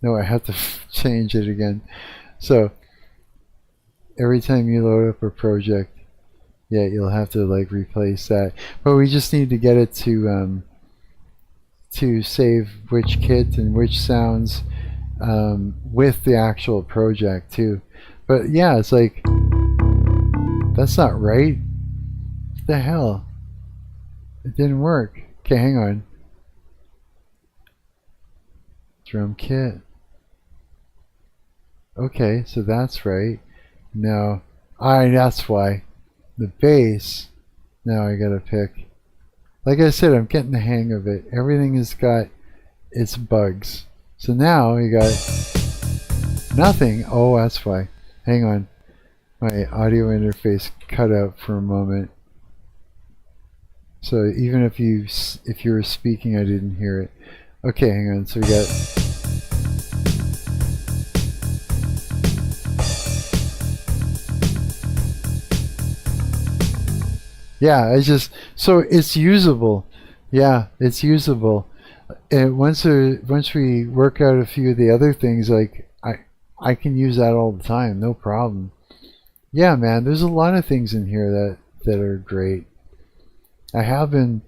No, I have to change it again. So every time you load up a project, yeah, you'll have to like replace that. But we just need to get it to save which kit and which sounds with the actual project too. But yeah, it's like, that's not right. What the hell? It didn't work. Okay, hang on. Drum kit. Okay, so that's right. Now, that's why. The bass, now I gotta pick. Like I said, I'm getting the hang of it. Everything has got its bugs. So now you got nothing. Oh, that's why. Hang on. My audio interface cut out for a moment. So even if you were speaking, I didn't hear it. Okay, hang on. So we got. Yeah, so it's usable. Yeah, it's usable. And once we work out a few of the other things, like I can use that all the time, no problem. Yeah, man, there's a lot of things in here that are great. I have been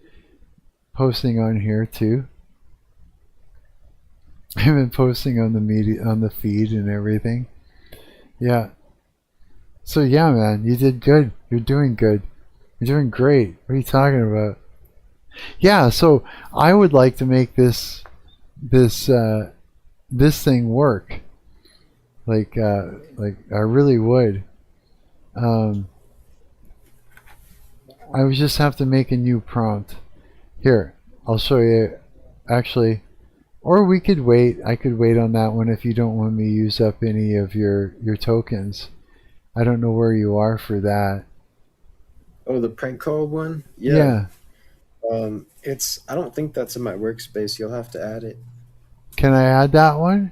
posting on here too. I've been posting on the media, on the feed and everything. Yeah. So yeah, man, you did good. You're doing good. You're doing great. What are you talking about? Yeah, so I would like to make this thing work. Like I really would. I would just have to make a new prompt. Here, I'll show you. Actually, or we could wait. I could wait on that one if you don't want me to use up any of your tokens. I don't know where you are for that. Oh, the prank call one? Yeah. I don't think that's in my workspace. You'll have to add it. Can I add that one?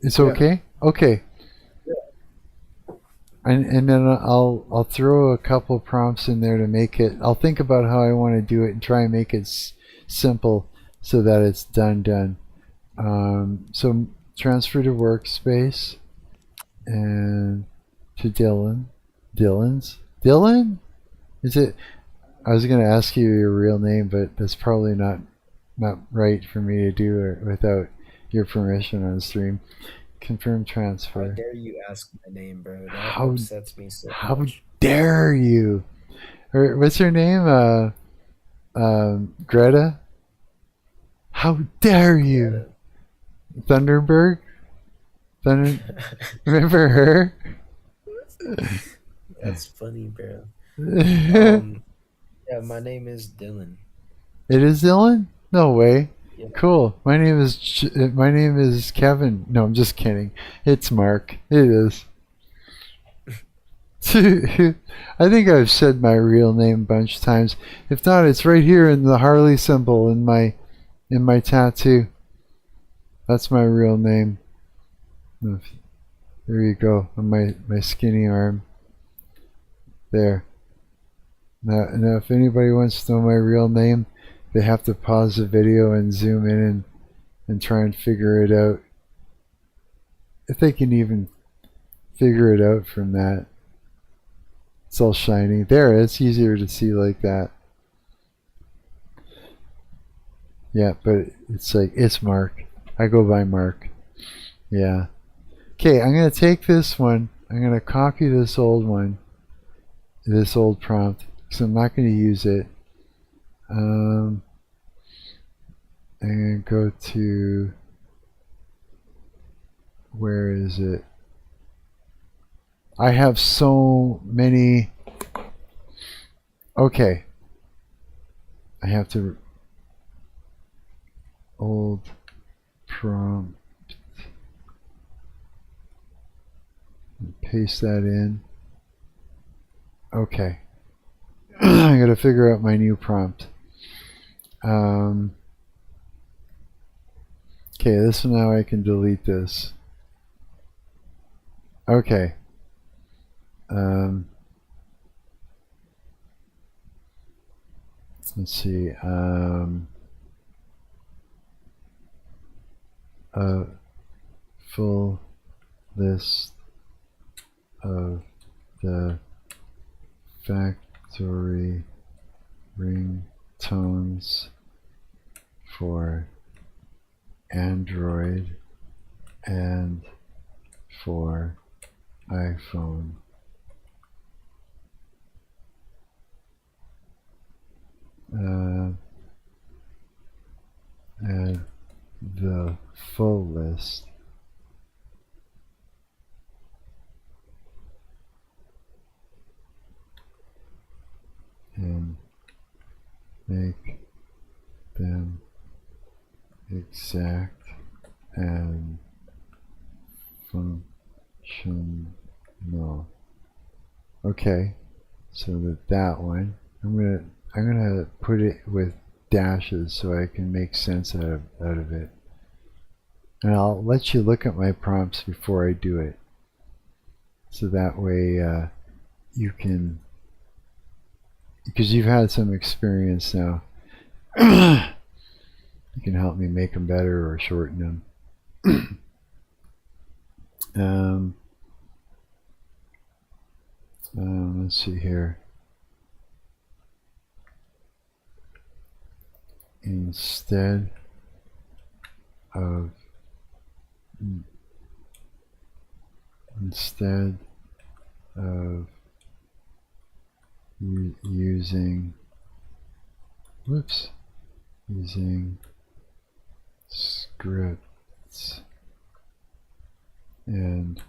It's okay? Okay. And then I'll throw a couple prompts in there to make it. I'll think about how I want to do it and try and make it simple so that it's done. So transfer to workspace and to Dylan. Dylan? Is it? I was going to ask you your real name, but that's probably not right for me to do it without your permission on stream. Confirm transfer. How dare you ask my name, bro? That How upsets me so How much. dare you? What's her name? Greta? How dare you? Thunderberg? Remember her? That's funny, bro. Yeah, my name is Dylan. It is Dylan? No way. Yeah. Cool. My name is Kevin. No, I'm just kidding. It's Mark. It is. I think I've said my real name a bunch of times. If not, it's right here in the Harley symbol in my tattoo. That's my real name. There you go, on my skinny arm. There. Now, if anybody wants to know my real name, they have to pause the video and zoom in and try and figure it out. If they can even figure it out from that. It's all shiny. There, it's easier to see like that. Yeah, but it's like, it's Mark. I go by Mark. Yeah. Okay, I'm going to take this one. I'm going to copy this old one. This old prompt. Because I'm not going to use it. I'm going to go to... Where is it? I have so many... Okay. I have to... Old prompt. Paste that in. Okay. I gotta figure out my new prompt. Okay, this one now I can delete this. Okay. let's see. A full list of the factory ringtones for Android and for iPhone. And the full list and make them exact and functional. Okay, so that one, I'm gonna put it with dashes so I can make sense out of it. And I'll let you look at my prompts before I do it, so that way you can, because you've had some experience now, you can help me make them better or shorten them. Let's see here. Instead of using scripts and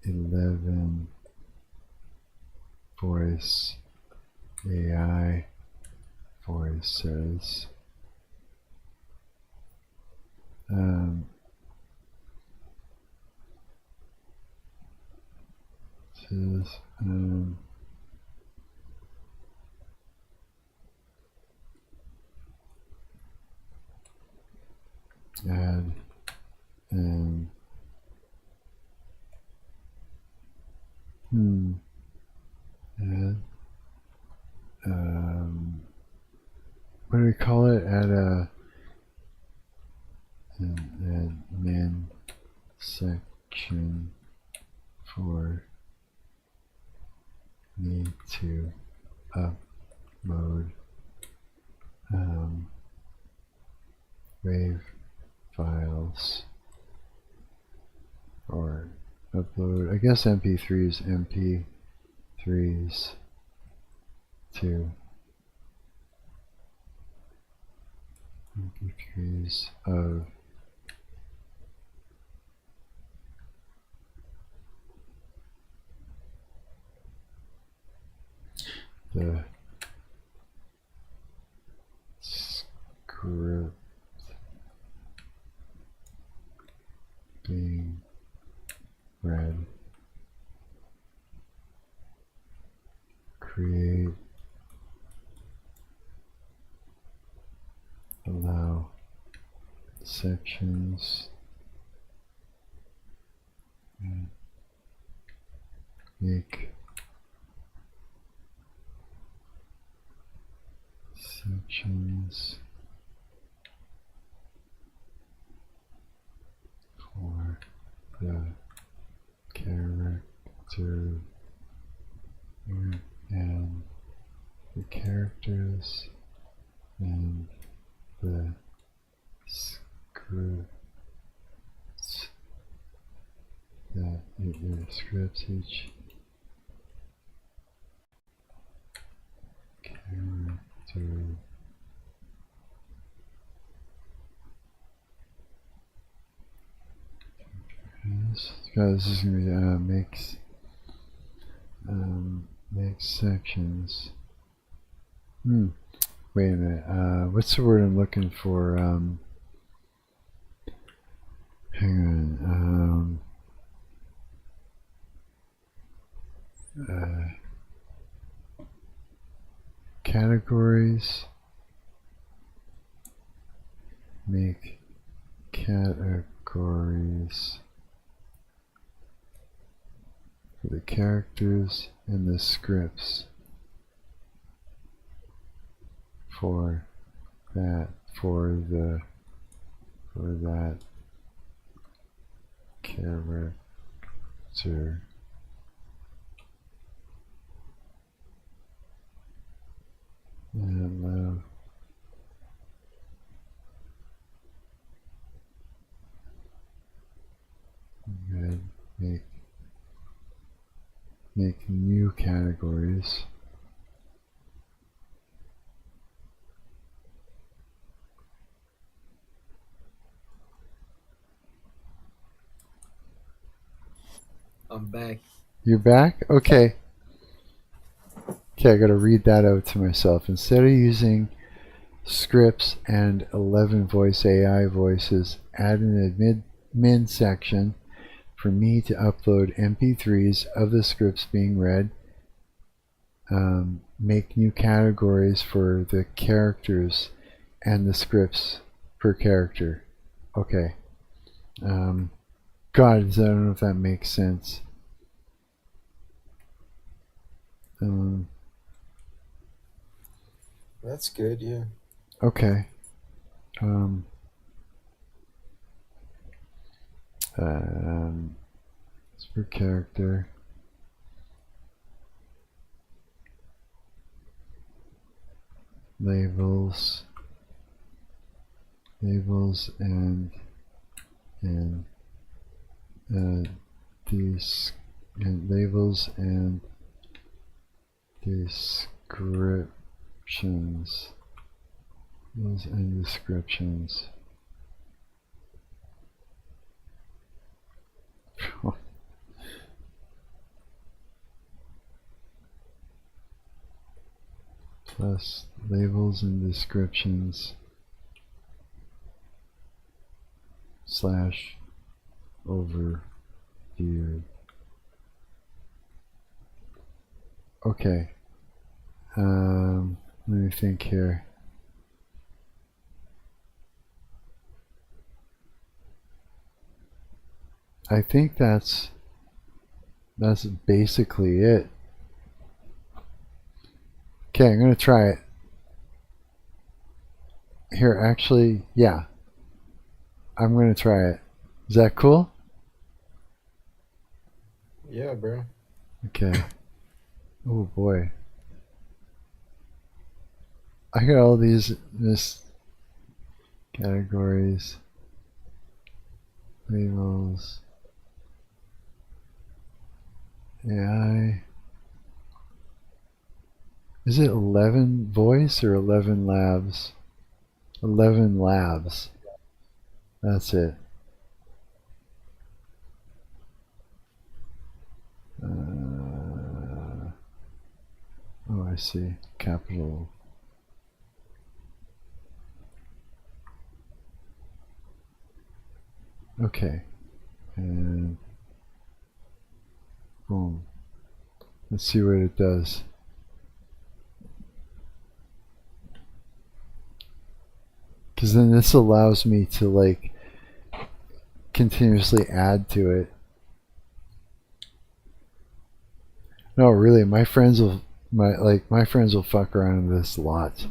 11 voice AI voices, says, add and add what do we call it? Add a an admin section for me to upload wave files, or upload, I guess MP3s to MP3s of the script being read. Create, allow sections, and make sections for the character and the characters and the scripts that it scripts each character this is going to be makes sections. Wait a minute. What's the word I'm looking for? Hang on. Categories. Make categories for the characters and the scripts for that character and love. Good. Make new categories. I'm back. You're back? Okay. Okay, I gotta read that out to myself. Instead of using scripts and 11 voice AI voices, add an admin section for me to upload MP3s of the scripts being read. Make new categories for the characters and the scripts per character. Okay. God, I don't know if that makes sense. That's good, yeah. Okay. It's per character. Labels and these and labels and descriptions. Labels and descriptions. Plus labels and descriptions / overview. Okay. Let me think here. I think that's basically it. Okay, I'm gonna try it. Here, actually, yeah. I'm gonna try it. Is that cool? Yeah, bro. Okay. Oh boy. I got all these categories, labels, AI. Is it 11 voice or 11 labs? 11 labs. That's it. Oh, I see. Capital. Okay. And boom. Let's see what it does. Because then this allows me to like continuously add to it. No, really, my friends will fuck around with this a lot.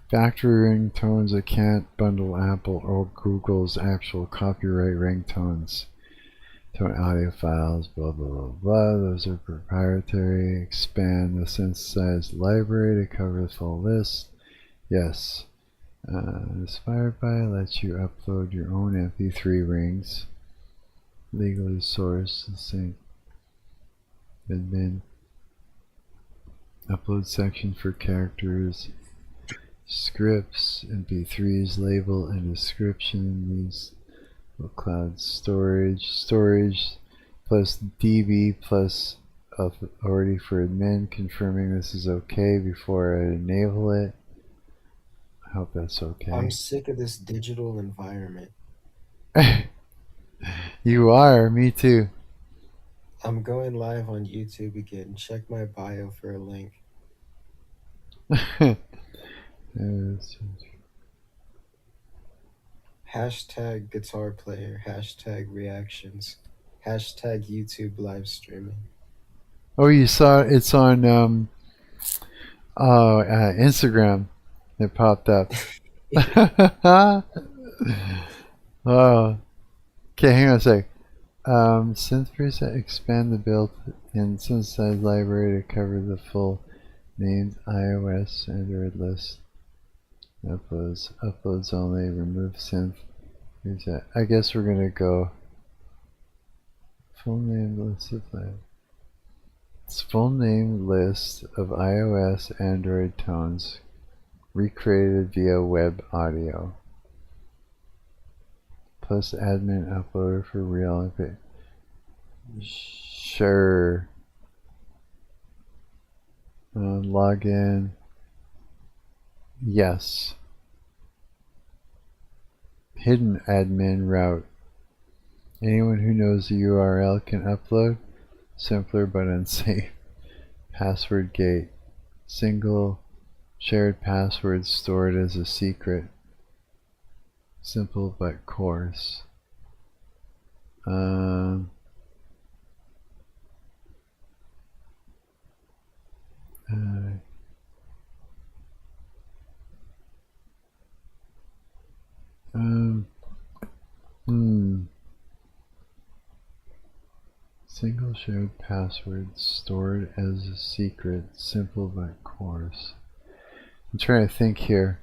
Factory ringtones, I can't bundle Apple or Google's actual copyright ringtones. Tone audio files, blah blah blah blah. Those are proprietary. Expand the synthesized library to cover the full list. Yes. Inspired by lets you upload your own MP3 rings. Legally sourced. Sync. Admin. Upload section for characters. Scripts, MP3s, label and description. These cloud storage plus DB plus authority for admin, confirming this is okay before I enable it. I hope that's okay. I'm sick of this digital environment. You are, me too. I'm going live on YouTube again. Check my bio for a link. Hashtag guitar player. Hashtag reactions. Hashtag YouTube live streaming. Oh, you saw it's on Instagram. It popped up. Oh, okay. Hang on a sec. Synth preset, expand the build in synthesize library to cover the full named iOS Android list. Uploads only. Remove synth preset. I guess we're gonna go full name list of it's full name list of iOS Android tones recreated via web audio. Plus admin uploader for real. Okay. Sure. Login. Yes. Hidden admin route. Anyone who knows the URL can upload. Simpler but unsafe. Password gate. Single shared password stored as a secret. Simple but coarse. Single shared password stored as a secret, simple but coarse. I'm trying to think here.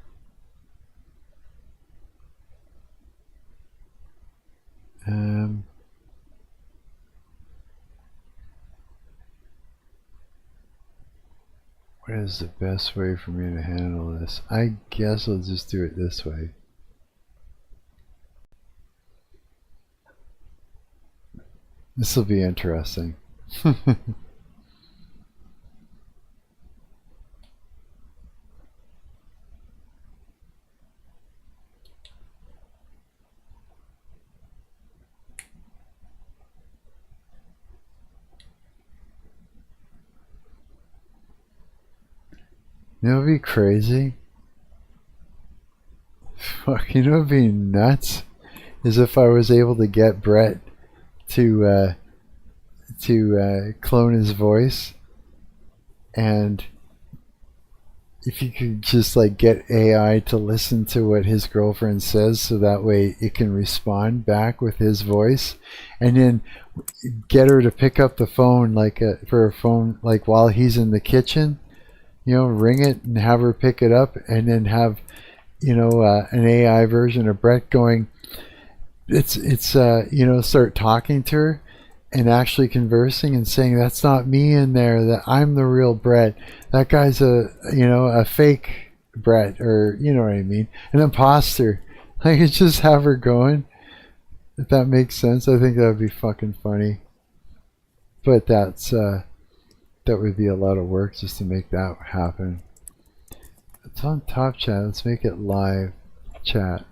What is the best way for me to handle this? I guess I'll just do it this way. This will be interesting. You know, it'd be crazy. Fuck, you know, it'd be nuts. Is if I was able to get Brett to clone his voice, and if you could just like get AI to listen to what his girlfriend says, so that way it can respond back with his voice, and then get her to pick up the phone for a phone like while he's in the kitchen. You know, ring it and have her pick it up, and then have, you know, an AI version of Brett going, start talking to her and actually conversing and saying, that's not me in there, that I'm the real Brett. That guy's a fake Brett, or, you know what I mean, an imposter. I could just have her going, if that makes sense. I think that would be fucking funny. But that would be a lot of work just to make that happen. It's on top chat. Let's make it live chat.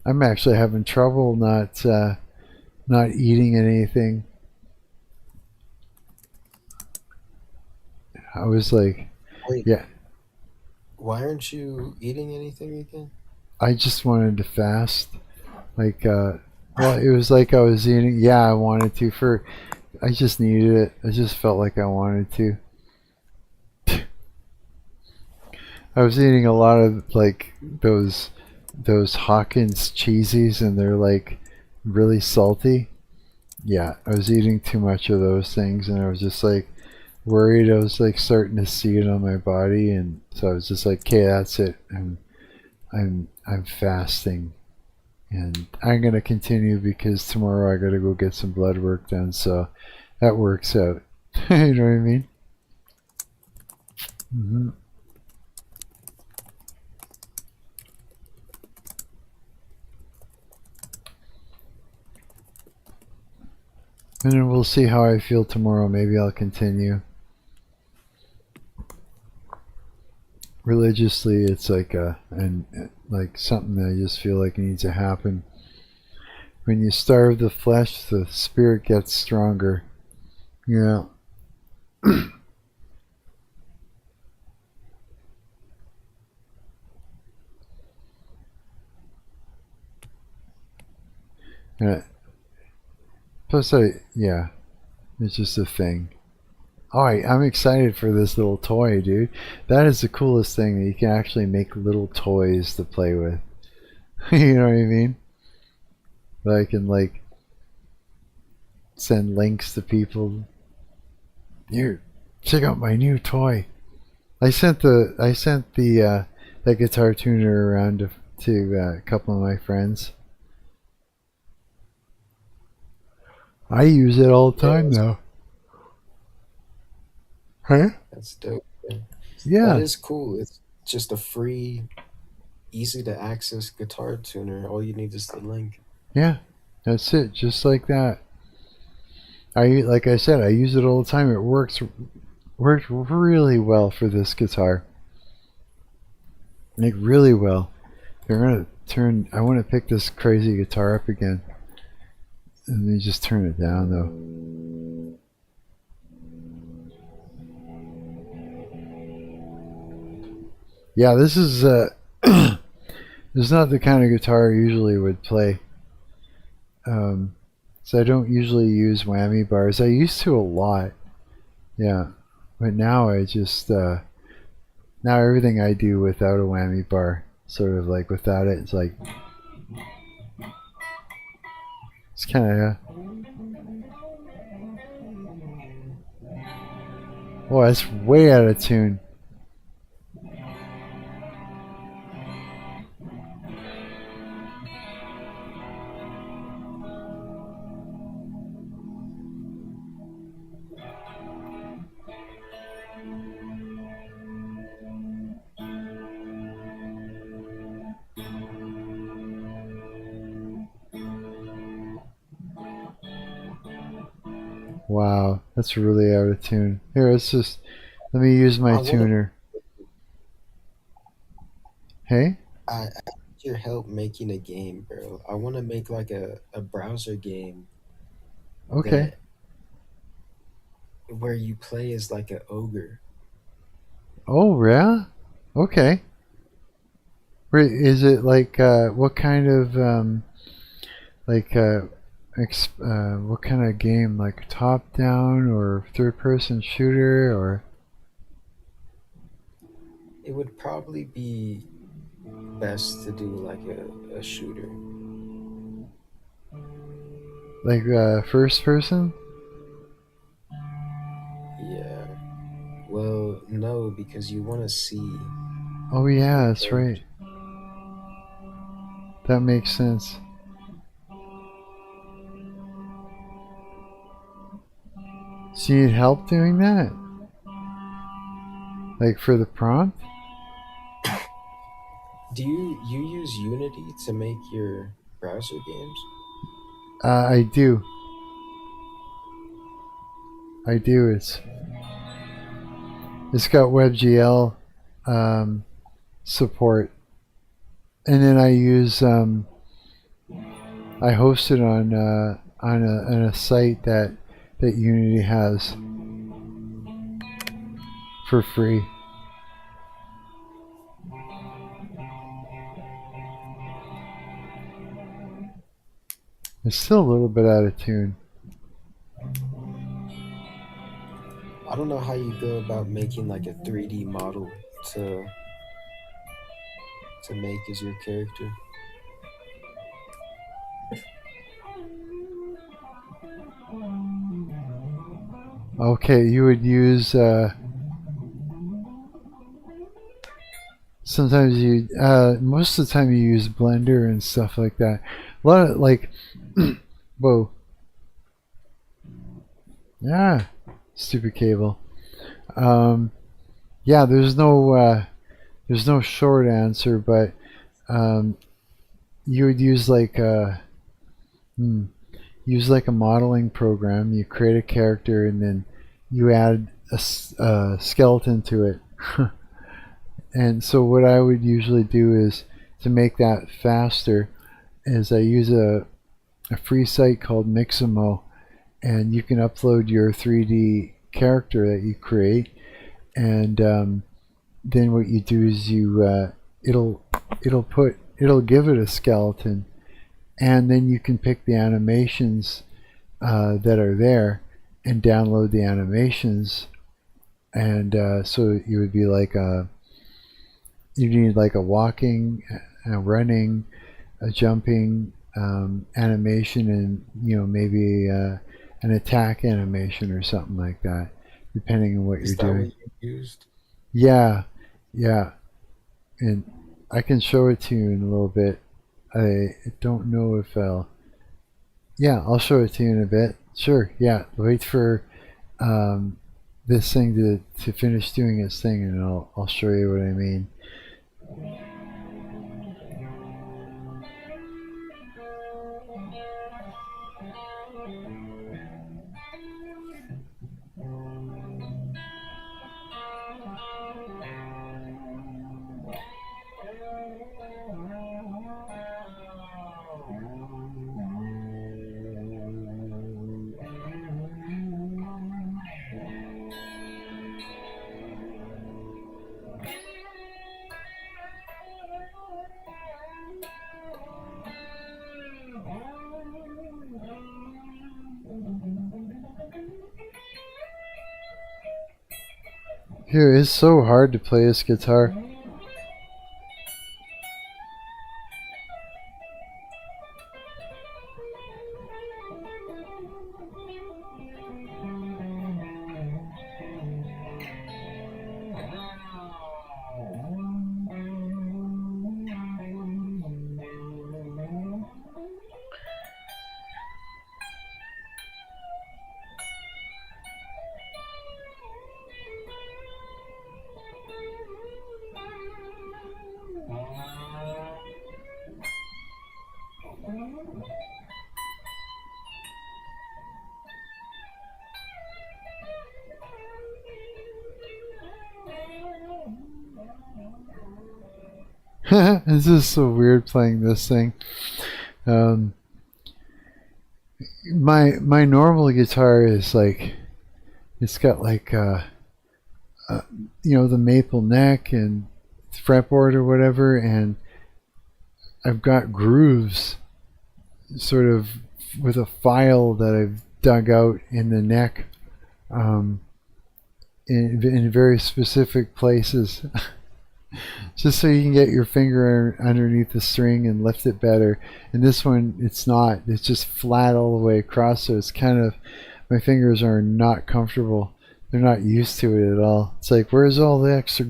I'm actually having trouble not eating anything. I was like, Wait, yeah. Why aren't you eating anything again? I just wanted to fast. Like, well, it was like I was eating. Yeah, I wanted to. I just needed it. I just felt like I wanted to. I was eating a lot of like those Hawkins cheesies, and they're like really salty. Yeah, I was eating too much of those things, and I was just like worried. I was like starting to see it on my body, and so I was just like, okay, that's it. I'm fasting. And I'm going to continue because tomorrow I got to go get some blood work done, so that works out. You know what I mean? Mm-hmm. And then we'll see how I feel tomorrow. Maybe I'll continue. Religiously, it's like like something that I just feel like needs to happen. When you starve the flesh, the spirit gets stronger. Yeah. Uh, Plus, yeah, it's just a thing. Alright, I'm excited for this little toy, dude. That is the coolest thing, that you can actually make little toys to play with. You know what I mean? That I can, like, send links to people. Here, check out my new toy. I sent the that guitar tuner around to a couple of my friends. I use it all the time now. Huh? That's dope. Man. Yeah. That is cool. It's just a free, easy to access guitar tuner. All you need is the link. Yeah. That's it. Just like that. Like I said, I use it all the time. It worked really well for this guitar. Like really well. I want to pick this crazy guitar up again. Let me just turn it down though. Yeah, this is this is not the kind of guitar I usually would play. So I don't usually use whammy bars. I used to a lot. Yeah. But now I just now everything I do without a whammy bar, sort of like without it, it's like it's kind of oh, that's way out of tune. Wow, that's really out of tune. Here, let me use my tuner. Hey? I need your help making a game, bro. I want to make like a browser game. Okay. Where you play as like an ogre. Oh, yeah? Okay. Wait, is it like, what kind of, like, what kind of game? Like top down or third person shooter or? It would probably be best to do like a shooter. Like first person? Yeah. Well, no, because you want to see. Oh yeah, that's right. That makes sense. So you need help doing that? Like for the prompt? Do you use Unity to make your browser games? I do. I do. It's got WebGL support, and then I use I host it on a site that Unity has for free. It's still a little bit out of tune. I don't know how you go about making like a 3D model to make as your character. Okay, you would use sometimes you most of the time you use Blender and stuff like that. A lot of like whoa. Yeah, stupid cable. Yeah, there's no short answer, but you would use like a modeling program. You create a character and then you add a skeleton to it. And so what I would usually do is to make that faster is I use a a free site called Mixamo, and you can upload your 3D character that you create, and then what you do is it'll give it a skeleton, and then you can pick the animations that are there and download the animations, and so you would be like you need like a walking, a running, a jumping animation, and maybe an attack animation or something like that, depending on what Is you're that doing. what you used? Yeah, and I can show it to you in a little bit. I don't know if I'll show it to you in a bit. Sure, yeah. Wait for this thing to finish doing its thing, and I'll show you what I mean. Here, it's so hard to play this guitar. This is so weird playing this thing. My normal guitar is like, it's got like the maple neck and fretboard or whatever, and I've got grooves sort of with a file that I've dug out in the neck in very specific places. Just so you can get your finger underneath the string and lift it better. And this one, it's not. It's just flat all the way across, so it's kind of, my fingers are not comfortable. They're not used to it at all. It's like, where's all the extra,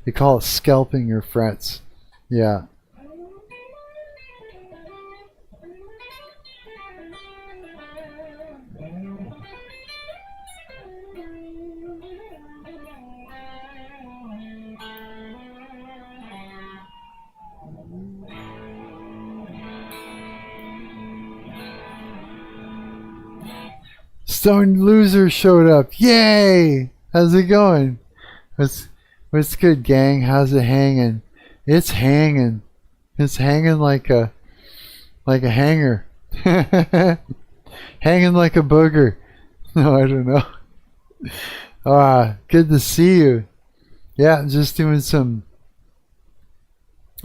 they call it scalping your frets. Yeah. Stone Loser showed up. Yay! How's it going? What's good, gang? How's it hanging? It's hanging. It's hanging like a hanger. Hanging like a booger. No, I don't know. Good to see you. Yeah, I'm just doing some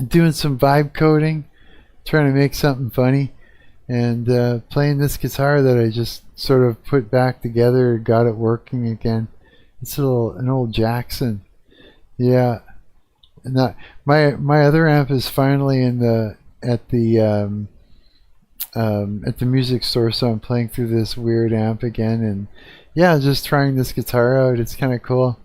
vibe coding, trying to make something funny, and playing this guitar that I just sort of put back together, got it working again. It's an old Jackson. Yeah. And that, my other amp is finally at the music store, so I'm playing through this weird amp again, and yeah, just trying this guitar out. It's kind of cool.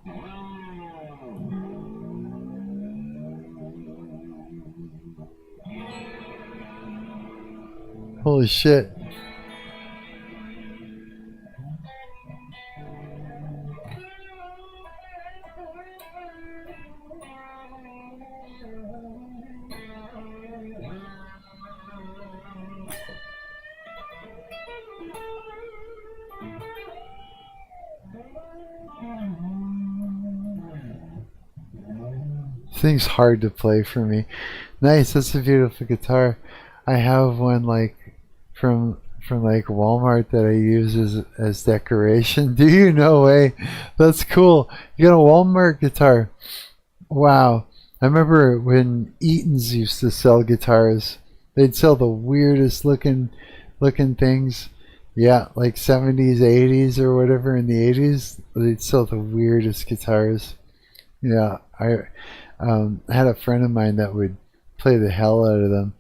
Holy shit. Thing's hard to play for me. Nice, that's a beautiful guitar. I have one like from like Walmart that I use as decoration. Do you know way? That's cool. You got a Walmart guitar. Wow. I remember when Eaton's used to sell guitars. They'd sell the weirdest looking things. Yeah, like 70s, 80s or whatever in the 80s. They'd sell the weirdest guitars. Yeah, I had a friend of mine that would play the hell out of them.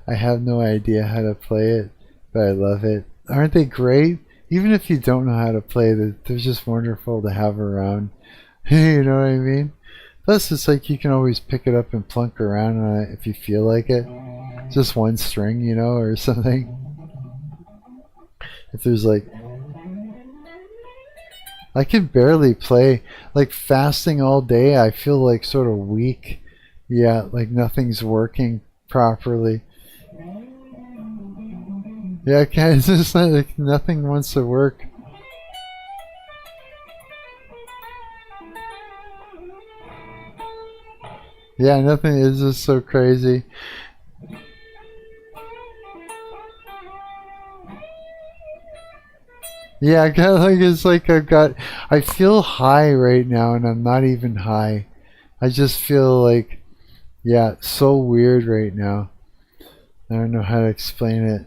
I have no idea how to play it, but I love it. Aren't they great? Even if you don't know how to play, they're just wonderful to have around. You know what I mean? Plus, it's like you can always pick it up and plunk around on it if you feel like it. Just one string, you know, or something. If there's like... I can barely play. Like fasting all day, I feel like sort of weak. Yeah, like nothing's working properly. Yeah, it's just like nothing wants to work. Yeah, nothing is just so crazy. Yeah, I got like it's like I feel high right now and I'm not even high. I just feel like yeah, so weird right now. I don't know how to explain it.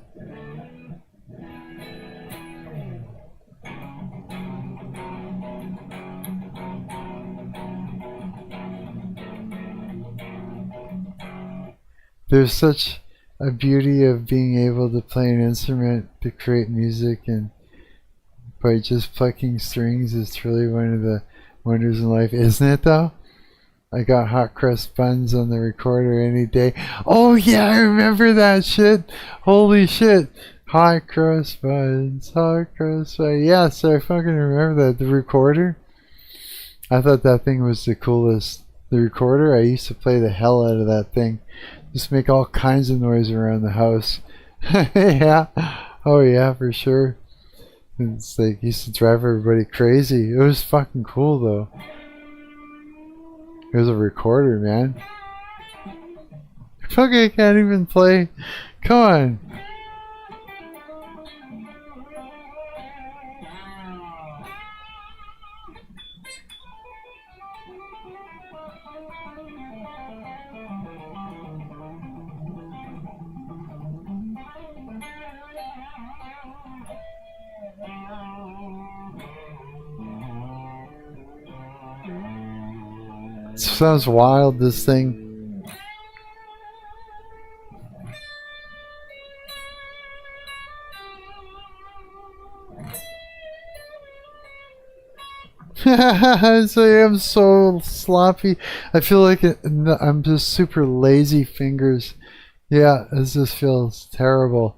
There's such a beauty of being able to play an instrument to create music, and by just plucking strings is truly one of the wonders in life, isn't it though? I got hot crust buns on the recorder any day. Oh yeah, I remember that shit. Holy shit. Hot crust buns, hot crust buns. Yeah, so I fucking remember that. The recorder. I thought that thing was the coolest. The recorder, I used to play the hell out of that thing. Just make all kinds of noise around the house. Yeah. Oh yeah, for sure. It's like, used to drive everybody crazy. It was fucking cool though. It was a recorder, man. Fuck, I can't even play. Come on. Sounds wild, this thing. I'm so sloppy. I feel like I'm just super lazy fingers. Yeah, it just feels terrible.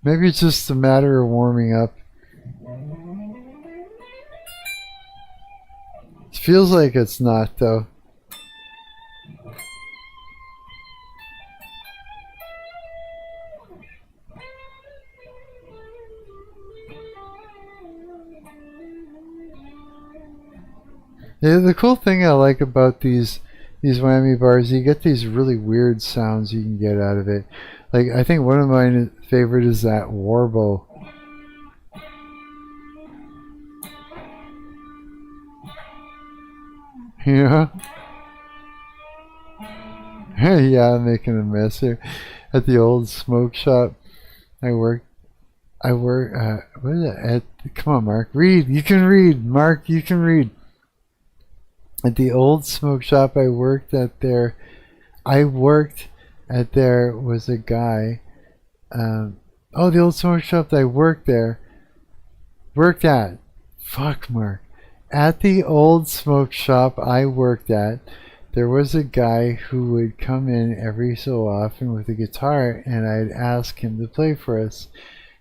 Maybe it's just a matter of warming up. It feels like it's not, though. Yeah, the cool thing I like about these whammy bars, you get these really weird sounds you can get out of it. Like, I think one of my favorite is that warble. Yeah. Yeah, I'm making a mess here. At the old smoke shop, I work, what is it? Come on, Mark, read. You can read. Mark, you can read. At the old smoke shop I worked at there was a guy. The old smoke shop that I worked at. Fuck, Mark. At the old smoke shop I worked at, there was a guy who would come in every so often with a guitar, and I'd ask him to play for us.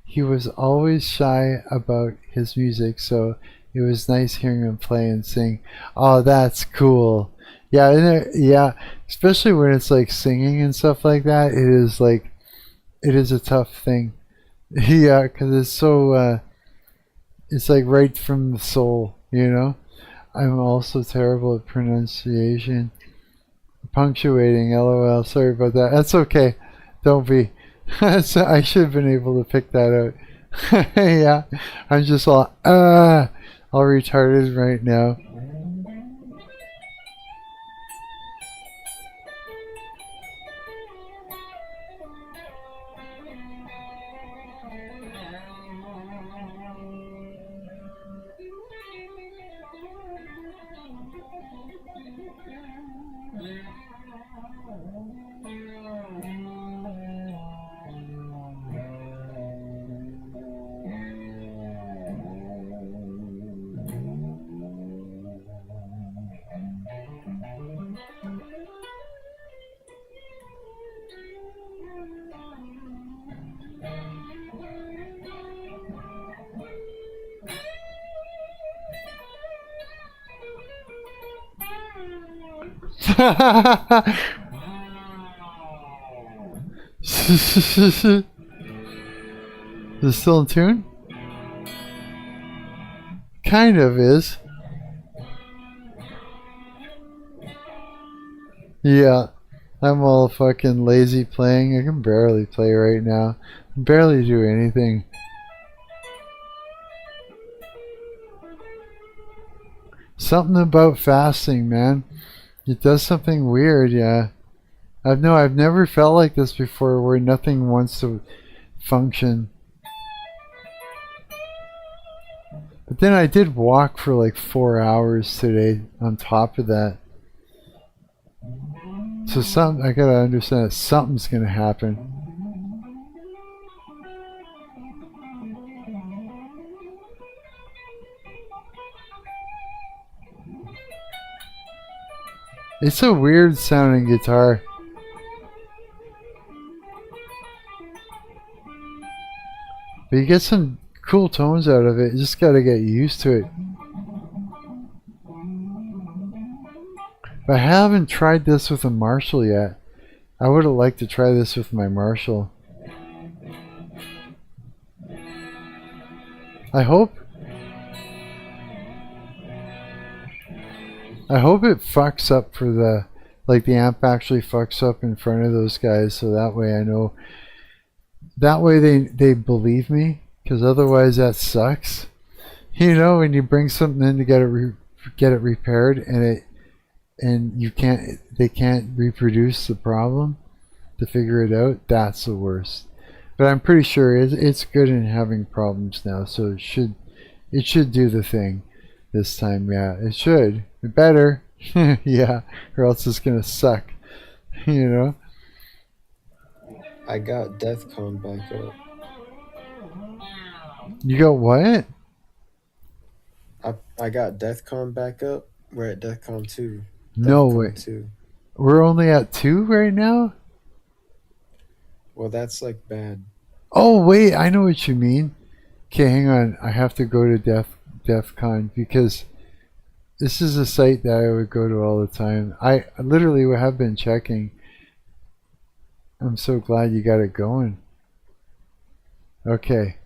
He was always shy about his music, so it was nice hearing him play and sing. Oh, that's cool. Yeah, yeah. Especially when it's like singing and stuff like that. It is a tough thing. Yeah, because it's so. It's like right from the soul. You know. I'm also terrible at pronunciation. Punctuating. LOL. Sorry about that. That's okay. Don't be. I should have been able to pick that out. Yeah. I'm just all retarded right now. Is it still in tune? Kind of is. Yeah. I'm all fucking lazy playing. I can barely play right now. Barely do anything. Something about fasting, man. It does something weird, yeah. I've never felt like this before where nothing wants to function. But then I did walk for like 4 hours today on top of that. So I gotta understand that something's gonna happen. It's a weird sounding guitar. But you get some cool tones out of it. You just gotta get used to it. But I haven't tried this with a Marshall yet. I would have liked to try this with my Marshall. I hope it fucks up for the amp actually fucks up in front of those guys, so that way I know. That way they believe me, because otherwise that sucks. You know, when you bring something in to get it repaired and they can't reproduce the problem to figure it out. That's the worst. But I'm pretty sure it's good in having problems now, so it should do the thing this time. Yeah, it should. It better. Yeah, or else it's gonna suck. You know. I got DEFCON back up. You got what? I got DEFCON back up. We're at DEFCON 2. No DEFCON way. 2. We're only at 2 right now? Well, that's like bad. Oh, wait, I know what you mean. Okay, hang on. I have to go to DEFCON because this is a site that I would go to all the time. I literally have been checking. I'm so glad you got it going. Okay.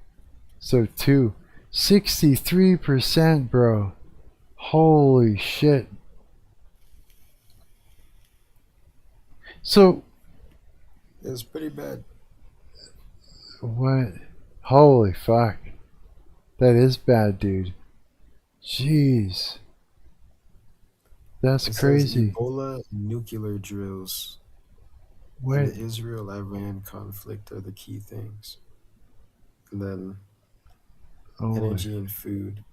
So 2. 63%, bro. Holy shit. So It's pretty bad. what? Holy fuck. That is bad, dude. Jeez. That's It says crazy. Ebola and nuclear drills. What? And the Israel-Iran conflict are the key things. And then Oh, energy and food.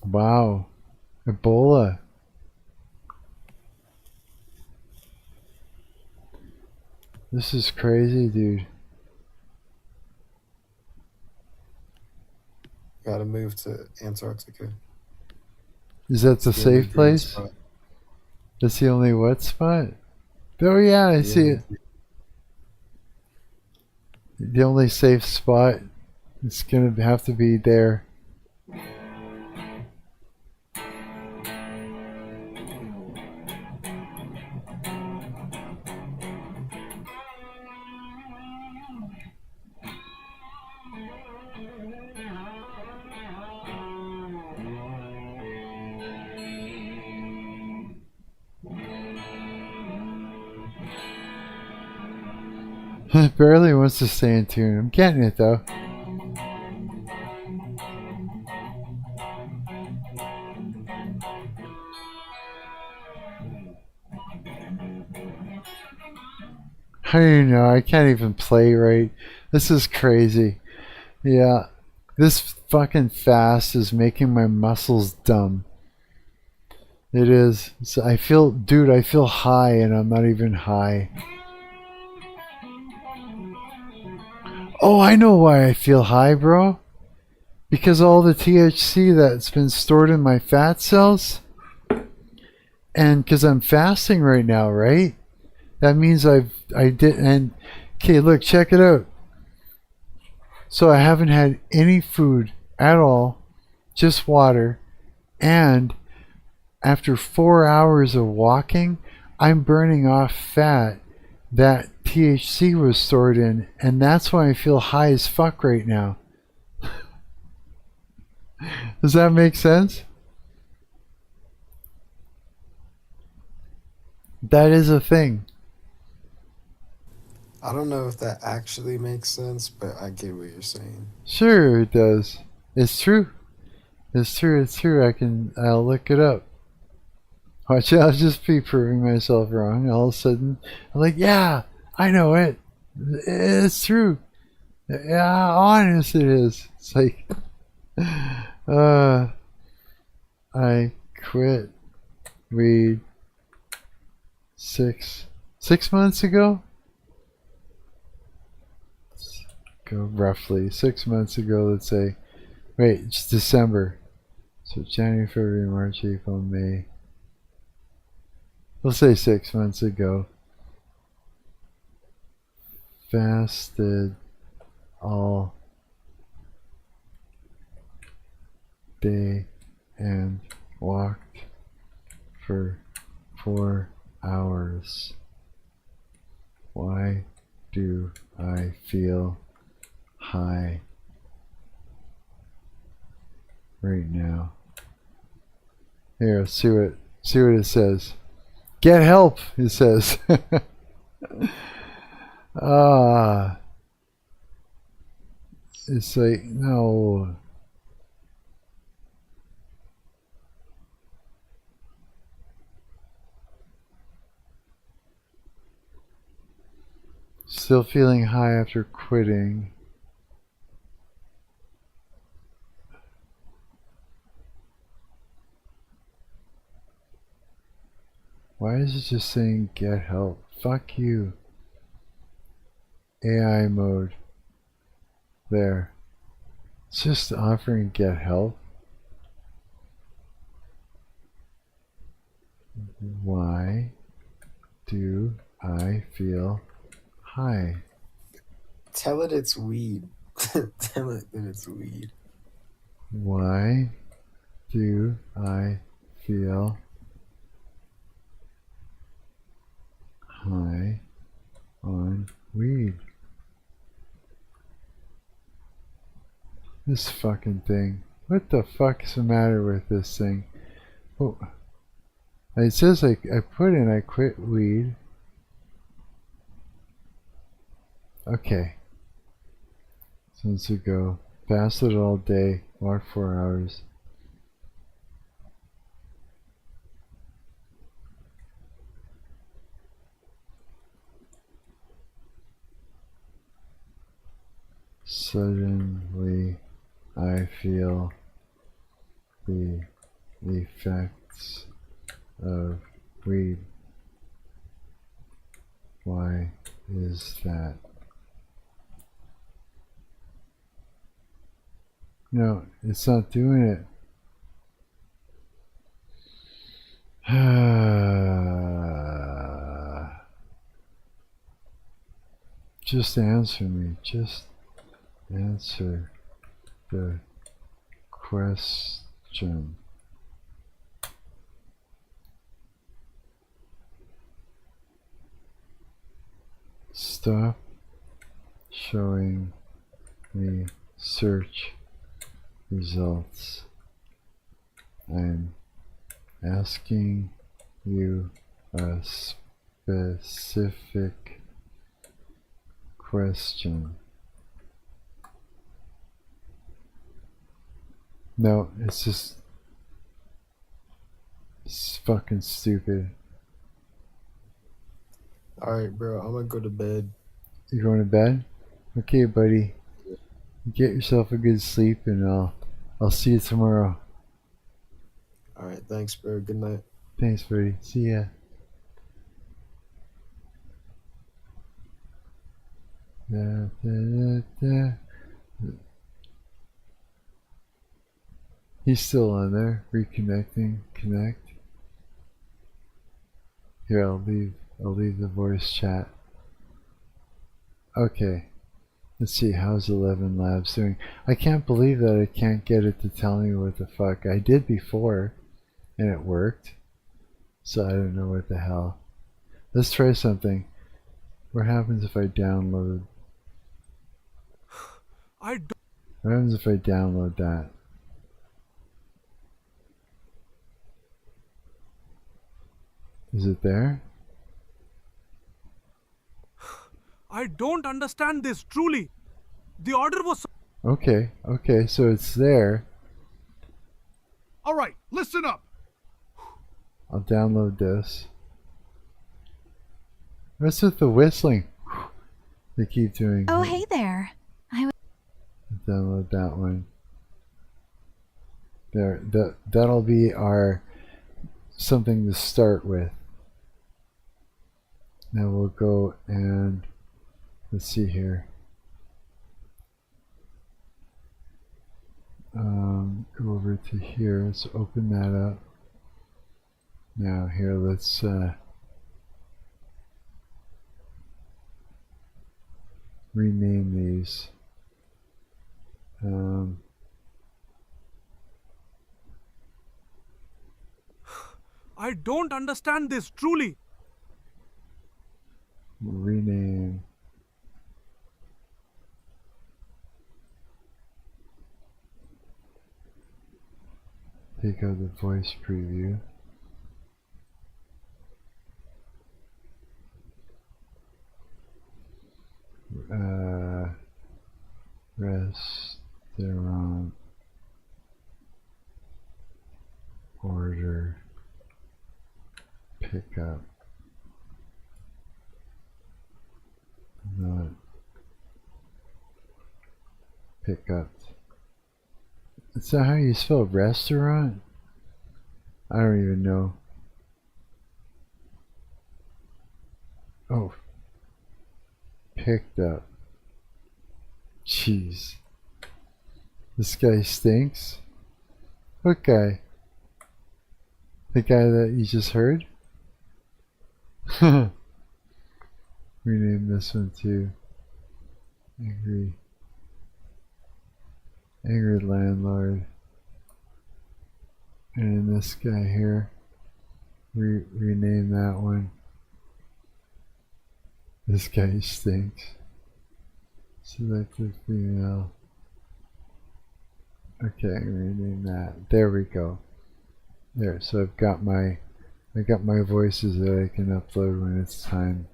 wow. Ebola. This is crazy, dude. Gotta move to Antarctica. Is that the It's the only safe green place? spot. That's the only what spot? Oh yeah, I see it. The only safe spot. It's gonna have to be there. Barely wants to stay in tune. I'm getting it though. I don't even know. I can't even play right. This is crazy. Yeah. This fucking fast is making my muscles dumb. It is. So I feel, dude, I feel high and I'm not even high. Oh, I know why I feel high, bro. Because all the THC that's been stored in my fat cells. And because I'm fasting right now, right? That means I did, and okay, look, check it out. So I haven't had any food at all, just water, and after 4 hours of walking, I'm burning off fat that THC was stored in, and that's why I feel high as fuck right now. Does that make sense? That is a thing. I don't know if that actually makes sense, but I get what you're saying. Sure it does. It's true. It's true, it's true. I'll look it up. Watch it, I'll just be proving myself wrong. All of a sudden, I'm like, yeah, I know it. It's true. Yeah, honest it is. It's like, I quit weed 6 months ago? Go roughly 6 months ago, let's say. Wait, it's December. So January, February, March, April, May. Let's say 6 months ago. Fasted all day and walked for 4 hours. Why do I feel high right now? Here, see what it says. Get help, it says. It's like, no. Still feeling high after quitting. Why is it just saying get help? Fuck you. AI mode. There. It's just offering get help. Why do I feel high? Tell it it's weed. Tell it that it's weed. Why do I feel high on weed? This fucking thing. What the fuck is the matter with this thing? Oh, it says I put in I quit weed. Okay. Since ago. Fasted all day. Walked 4 hours. Suddenly I feel the effects of weed. Why is that? No, it's not doing it. Just answer me. Just answer the question. Stop showing me search results. I'm asking you a specific question. No, it's fucking stupid. Alright, bro, I'm gonna go to bed. You going to bed? Okay, buddy. Get yourself a good sleep, and I'll see you tomorrow. Alright, thanks, bro. Good night. Thanks, buddy. See ya. Da, da, da, da. He's still on there. Reconnecting. Connect. Here, I'll leave the voice chat. Okay. Let's see, how's 11 Labs doing? I can't believe that I can't get it to tell me what the fuck. I did before, and it worked. So I don't know what the hell. Let's try something. What happens if I download? I don't. What happens if I download that? Is it there? I don't understand this truly. The order was. Okay, so it's there. All right, listen up. I'll download this. What's with the whistling? They keep doing. Oh, hey there. Download that one. There, that'll be our something to start with. Now we'll go and let's see here. Go over to here. Let's open that up. Now here, let's rename these. I don't understand this truly. Rename. Take out the voice preview. Restaurant order pickup. Not pickup. Is that how you spell restaurant? I don't even know. Oh. Picked up. Jeez. This guy stinks. What guy? The guy that you just heard? Rename this one too. Angry landlord. And this guy here. Rename that one. This guy stinks. Selected female. Okay, rename that. There we go. There, so I got my voices that I can upload when it's time.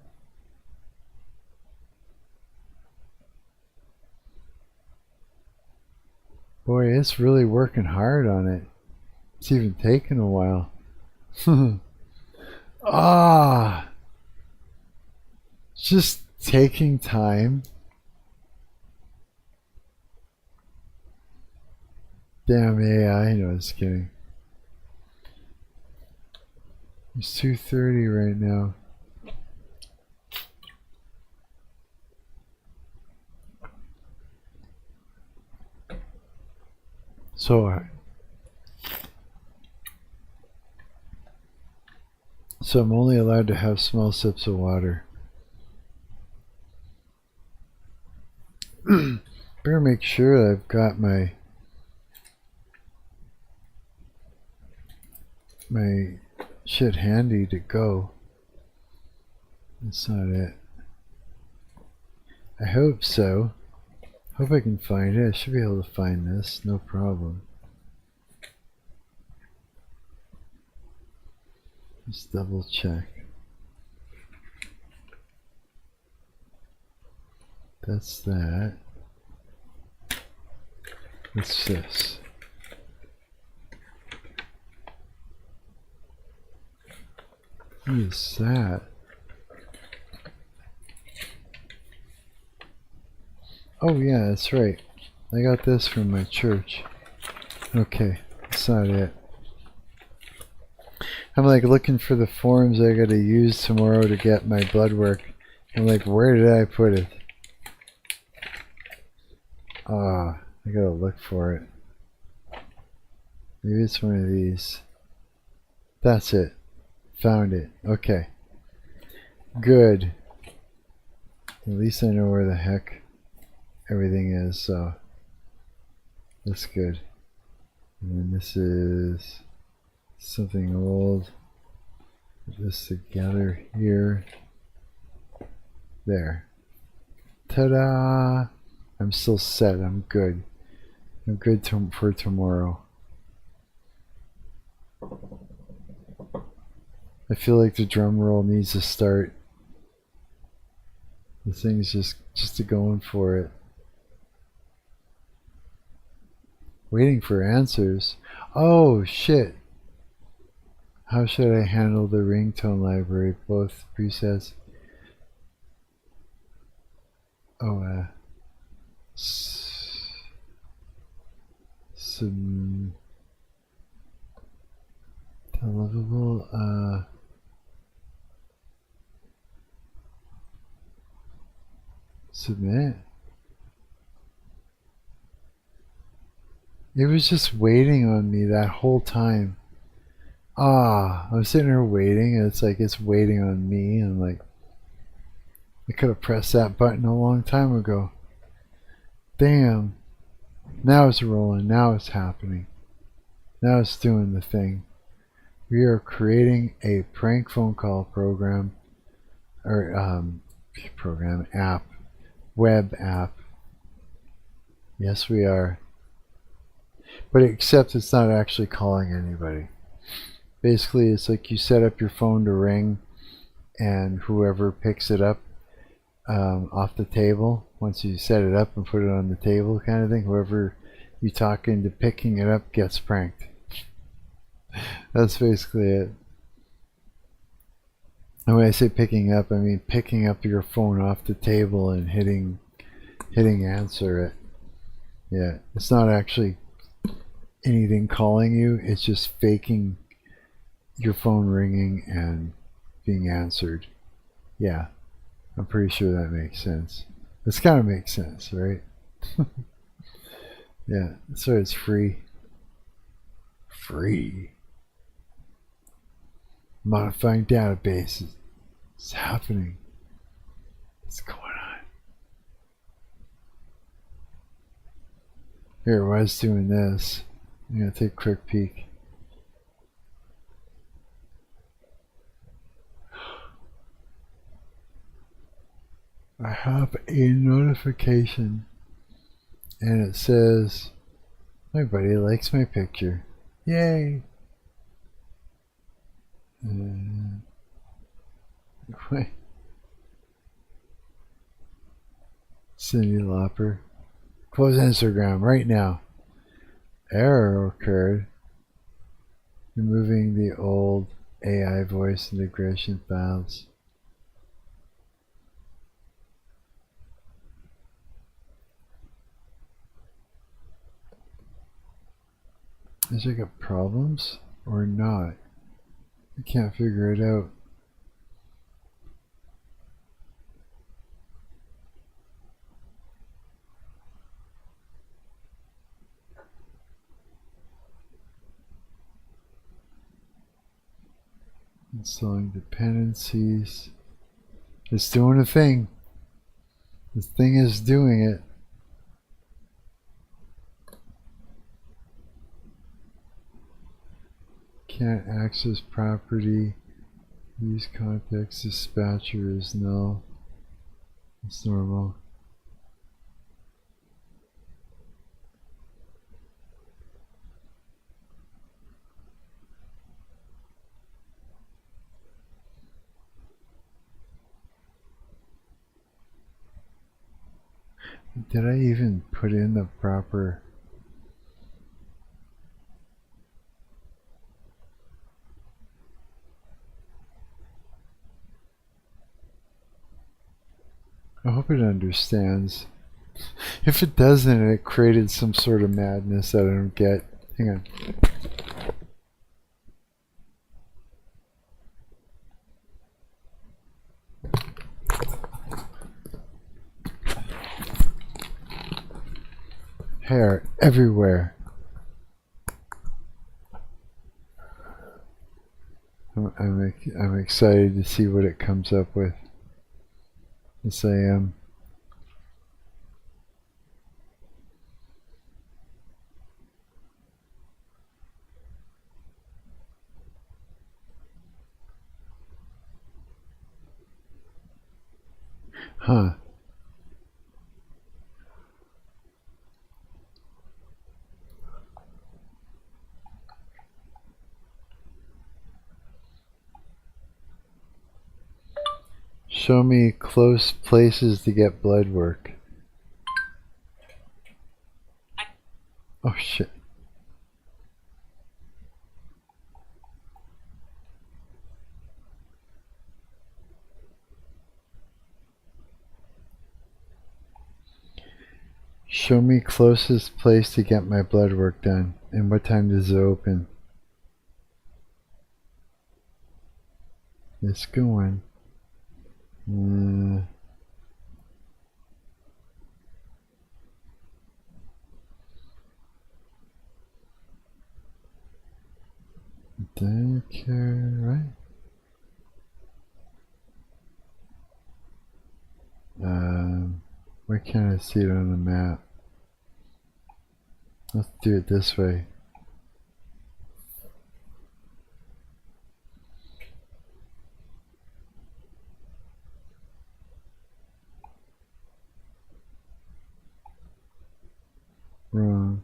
Boy, it's really working hard on it. It's even taken a while. Just taking time. Damn AI, no, just kidding. It's 2:30 right now. So I'm only allowed to have small sips of water. Better make sure that I've got my shit handy to go. That's not it. I hope so. Hope I can find it. I should be able to find this, no problem. Just double check. That's that. What's this? What is that? Oh yeah, that's right. I got this from my church. Okay, that's not it. I'm like looking for the forms I gotta use tomorrow to get my blood work. I'm like, where did I put it? Ah, I gotta look for it. Maybe it's one of these. That's it. Found it. Okay. Good. At least I know where the heck everything is, so that's good. And then this is something old. Put this together here. There. Ta-da! I'm still set. I'm good. I'm good for tomorrow. I feel like the drum roll needs to start. The thing's just going for it. Waiting for answers. Oh shit! How should I handle the ringtone library? Both presets. Oh, some deliverable. Submit. It was just waiting on me that whole time. I was sitting there waiting, and it's like it's waiting on me, and like I could have pressed that button a long time ago. Damn. Now it's rolling. Now it's happening. Now it's doing the thing. We are creating a prank phone call program, or app, web app. Yes, we are. But except it's not actually calling anybody. Basically, it's like you set up your phone to ring, and whoever picks it up off the table, once you set it up and put it on the table kind of thing, whoever you talk into picking it up gets pranked. That's basically it. And when I say picking up, I mean picking up your phone off the table and hitting answer it. Yeah, it's not actually anything calling you, it's just faking your phone ringing and being answered. Yeah, I'm pretty sure that makes sense. This kind of makes sense, right? Yeah, so it's free. Free. Modifying databases. It's happening. What's going on? Here, while I was doing this, I'm going to take a quick peek. I have a notification and it says my buddy likes my picture. Yay! Wait. Cyndi Lauper. Close Instagram right now. Error occurred. Removing the old AI voice integration files. Is it got problems or not? I can't figure it out. Installing dependencies. It's doing a thing. This thing is doing it. Can't access property. Use context dispatcher is null. It's normal. Did I even put in the proper... I hope it understands. If it doesn't, it created some sort of madness that I don't get. Hang on. Hair everywhere. I'm excited to see what it comes up with. Yes, I am. Huh. Show me close places to get blood work. Oh shit. Show me closest place to get my blood work done. And what time does it open? It's going. Daycare, right? Why can't I see it on the map? Let's do it this way. Wrong.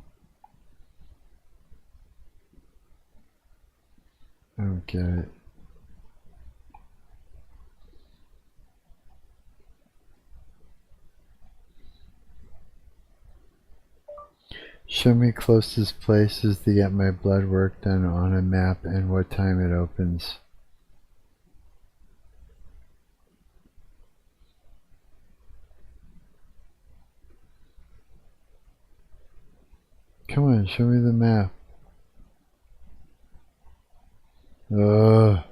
I don't get it. Show me closest places to get my blood work done on a map and what time it opens. Come on, show me the map. Ugh.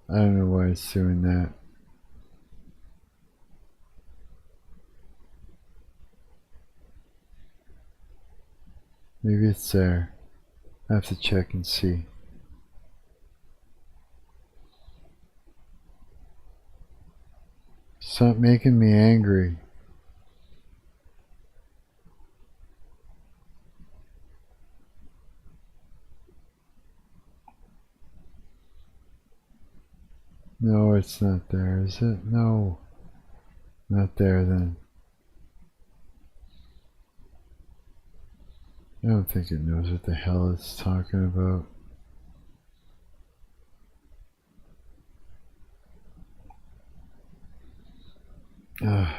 I don't know why it's doing that. Maybe it's there. I have to check and see. Stop making me angry. No, it's not there, is it? No. Not there then. I don't think it knows what the hell it's talking about. Ugh.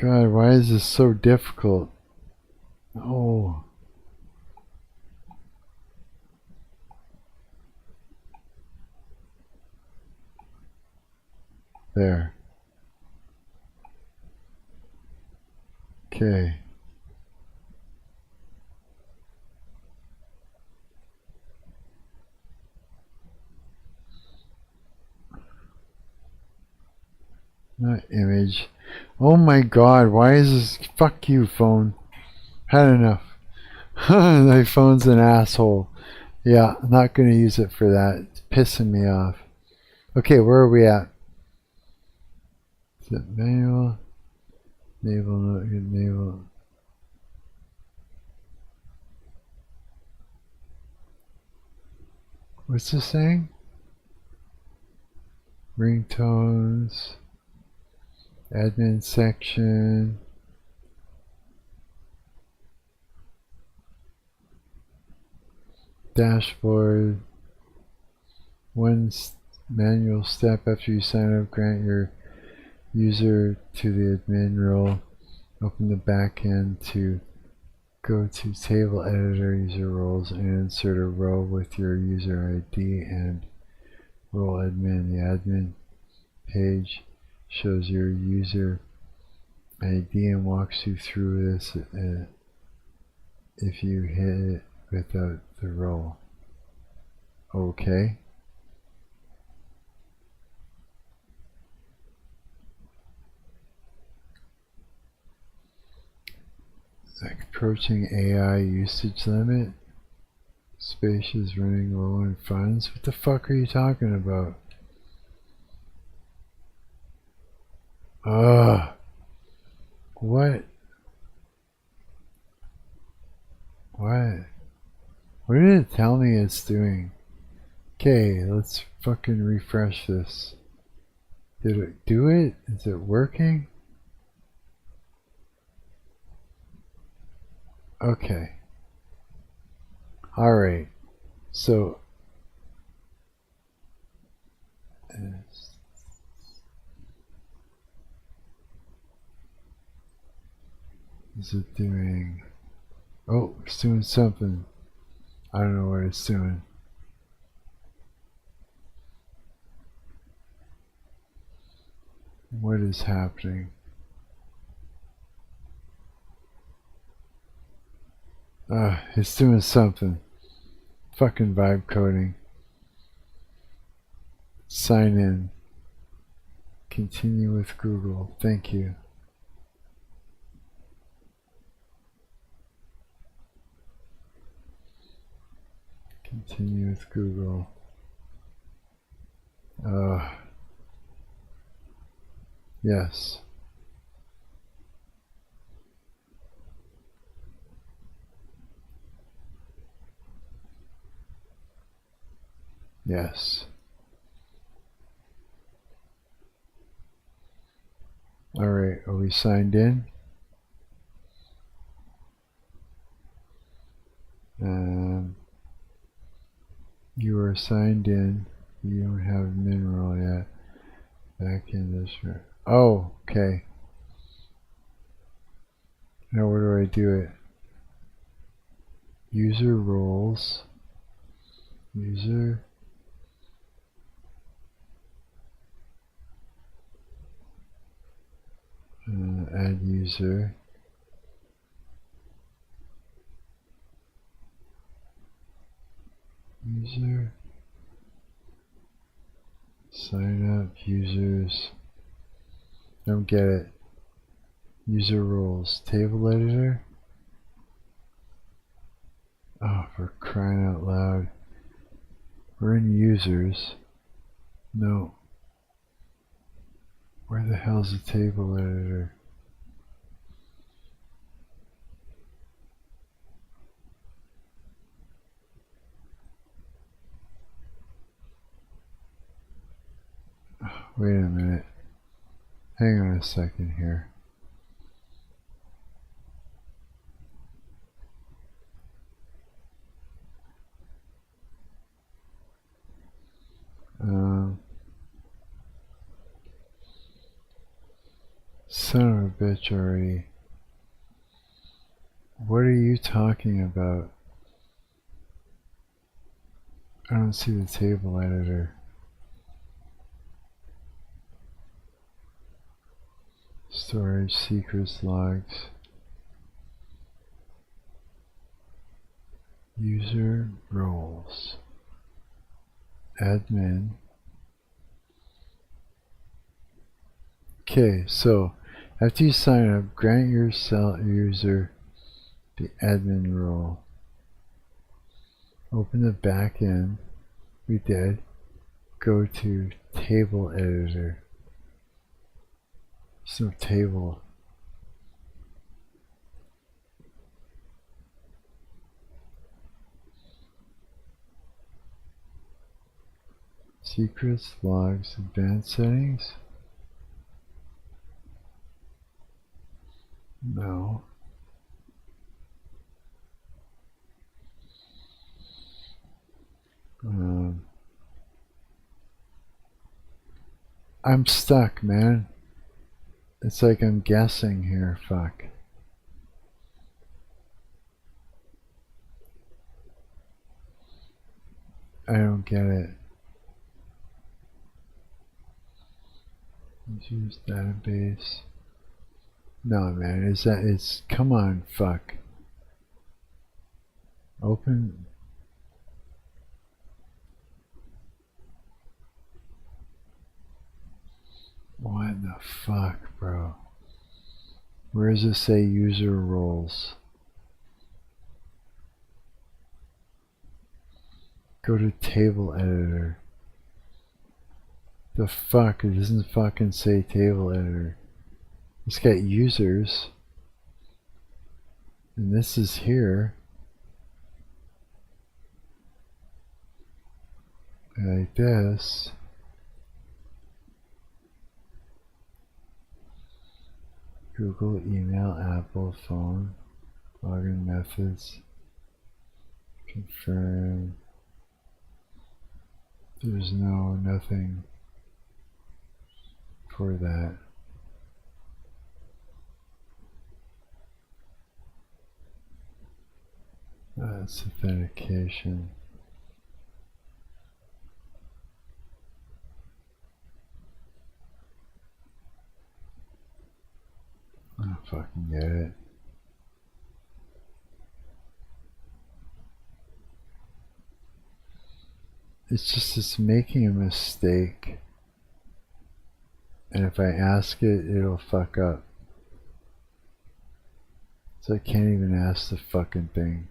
God, why is this so difficult? Oh. There. Okay. Not image. Oh my god, why is this? Fuck you, phone. Had enough. My phone's an asshole. Yeah, I'm not gonna use it for that. It's pissing me off. Okay, where are we at? Is it manual? Naval, not good, naval. What's this saying? Ringtones. Admin section. Dashboard. manual step after you sign up. Grant your user to the admin role. Open the back end to go to table editor, user roles, and insert a row with your user ID and role admin. The admin page shows your user ID and walks you through this if you hit it without the role. Okay. Approaching AI usage limit. Space is running low on funds. What the fuck are you talking about? Ugh. What? What? What did it tell me it's doing? Okay, let's fucking refresh this. Did it do it? Is it working? Okay. Alright. So. Is it doing? Oh, it's doing something. I don't know what it's doing. What is happening? It's doing something. Fucking vibe coding. Sign in. Continue with Google. Thank you. Continue with Google. Yes. Yes. Alright, are we signed in? You are signed in. You don't have mineral yet. Back in this room. Oh, okay. Now where do I do it? User roles. User. Add user. User. Sign up users. Don't get it. User roles. Table editor. Oh, for crying out loud. We're in users. No. Where the hell's the table editor? Wait a minute. Hang on a second here. Son of a bitch already. What are you talking about? I don't see the table editor. Storage, secrets, logs. User roles. Admin. Okay, so after you sign up, grant your user the admin role. Open the back end. We did. Go to table editor. There's no table. Secrets, logs, advanced settings. No. I'm stuck, man. It's like I'm guessing here. Fuck. I don't get it. Use database. No, man. Is that? It's. Come on. Fuck. Open. What the fuck, bro? Where does it say user roles? Go to table editor. The fuck? It doesn't fucking say table editor. It's got users. And this is here. Like this. Google, email, Apple, phone, login methods, confirm. There's nothing for that. That's authentication. I don't fucking get it. It's just it's making a mistake. And if I ask it, it'll fuck up. So I can't even ask the fucking thing.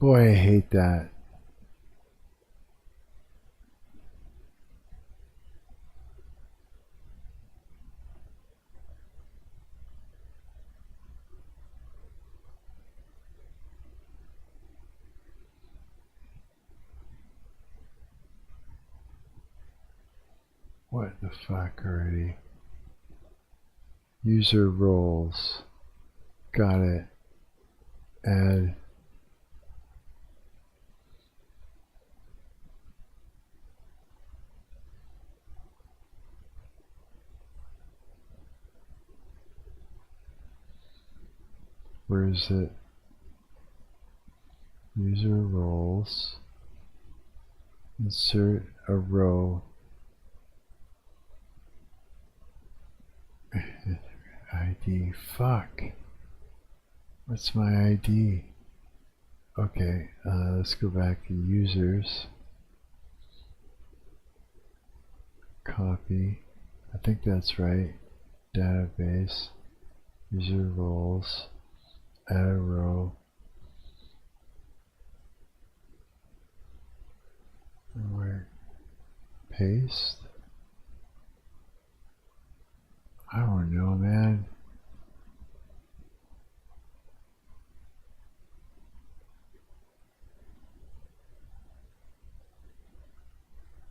Boy, I hate that. What the fuck already? User roles. Got it. Add. Where is it? User roles. Insert a row. ID. Fuck. What's my ID? Okay, let's go back to users. Copy. I think that's right. Database. User roles. Add a row. And where? Paste. I don't know, man.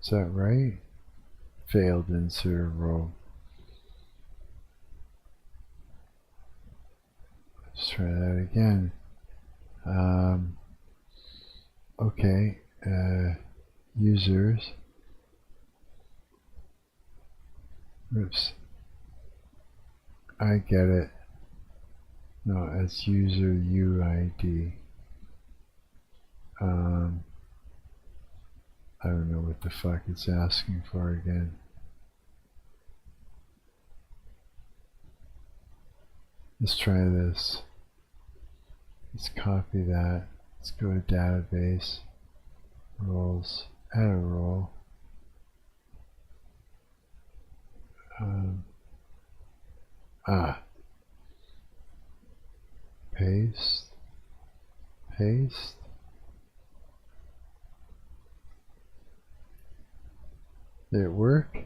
Is that right? Failed insert row. Let's try that again. Okay. Users. Oops. I get it. No, it's user UID. I don't know what the fuck it's asking for again. Let's try this. Let's copy that. Let's go to database. Roles. Add a role. Paste. Paste. Did it work?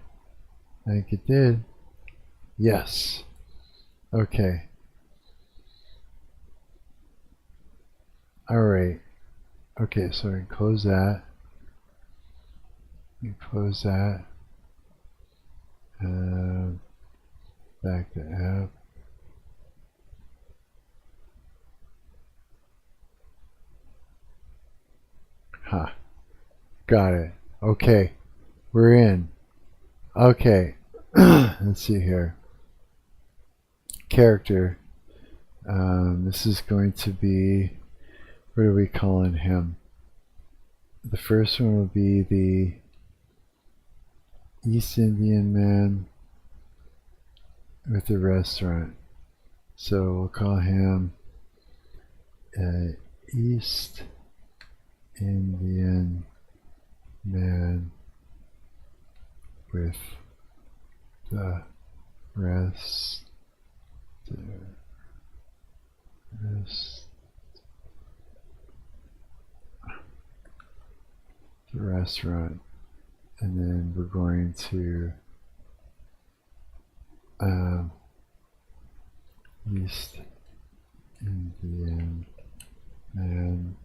I think it did. Yes. Okay. Alright. Okay, so I can close that. You close that. Back to app. Got it. Okay, we're in. Okay, let's see here. Character. This is going to be, what are we calling him? The first one will be the East Indian man with the restaurant. So we'll call him East Indian man with the rest. The restaurant, and then we're going to East Indian man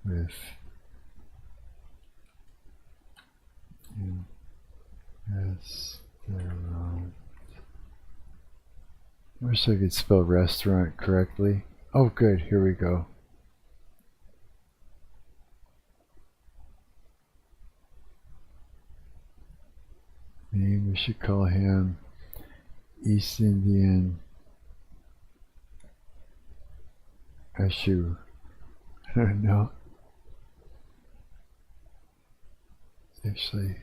with restaurant. I wish I could spell restaurant correctly. Oh, good. Here we go. Name, we should call him East Indian Ashu. I don't know. Actually,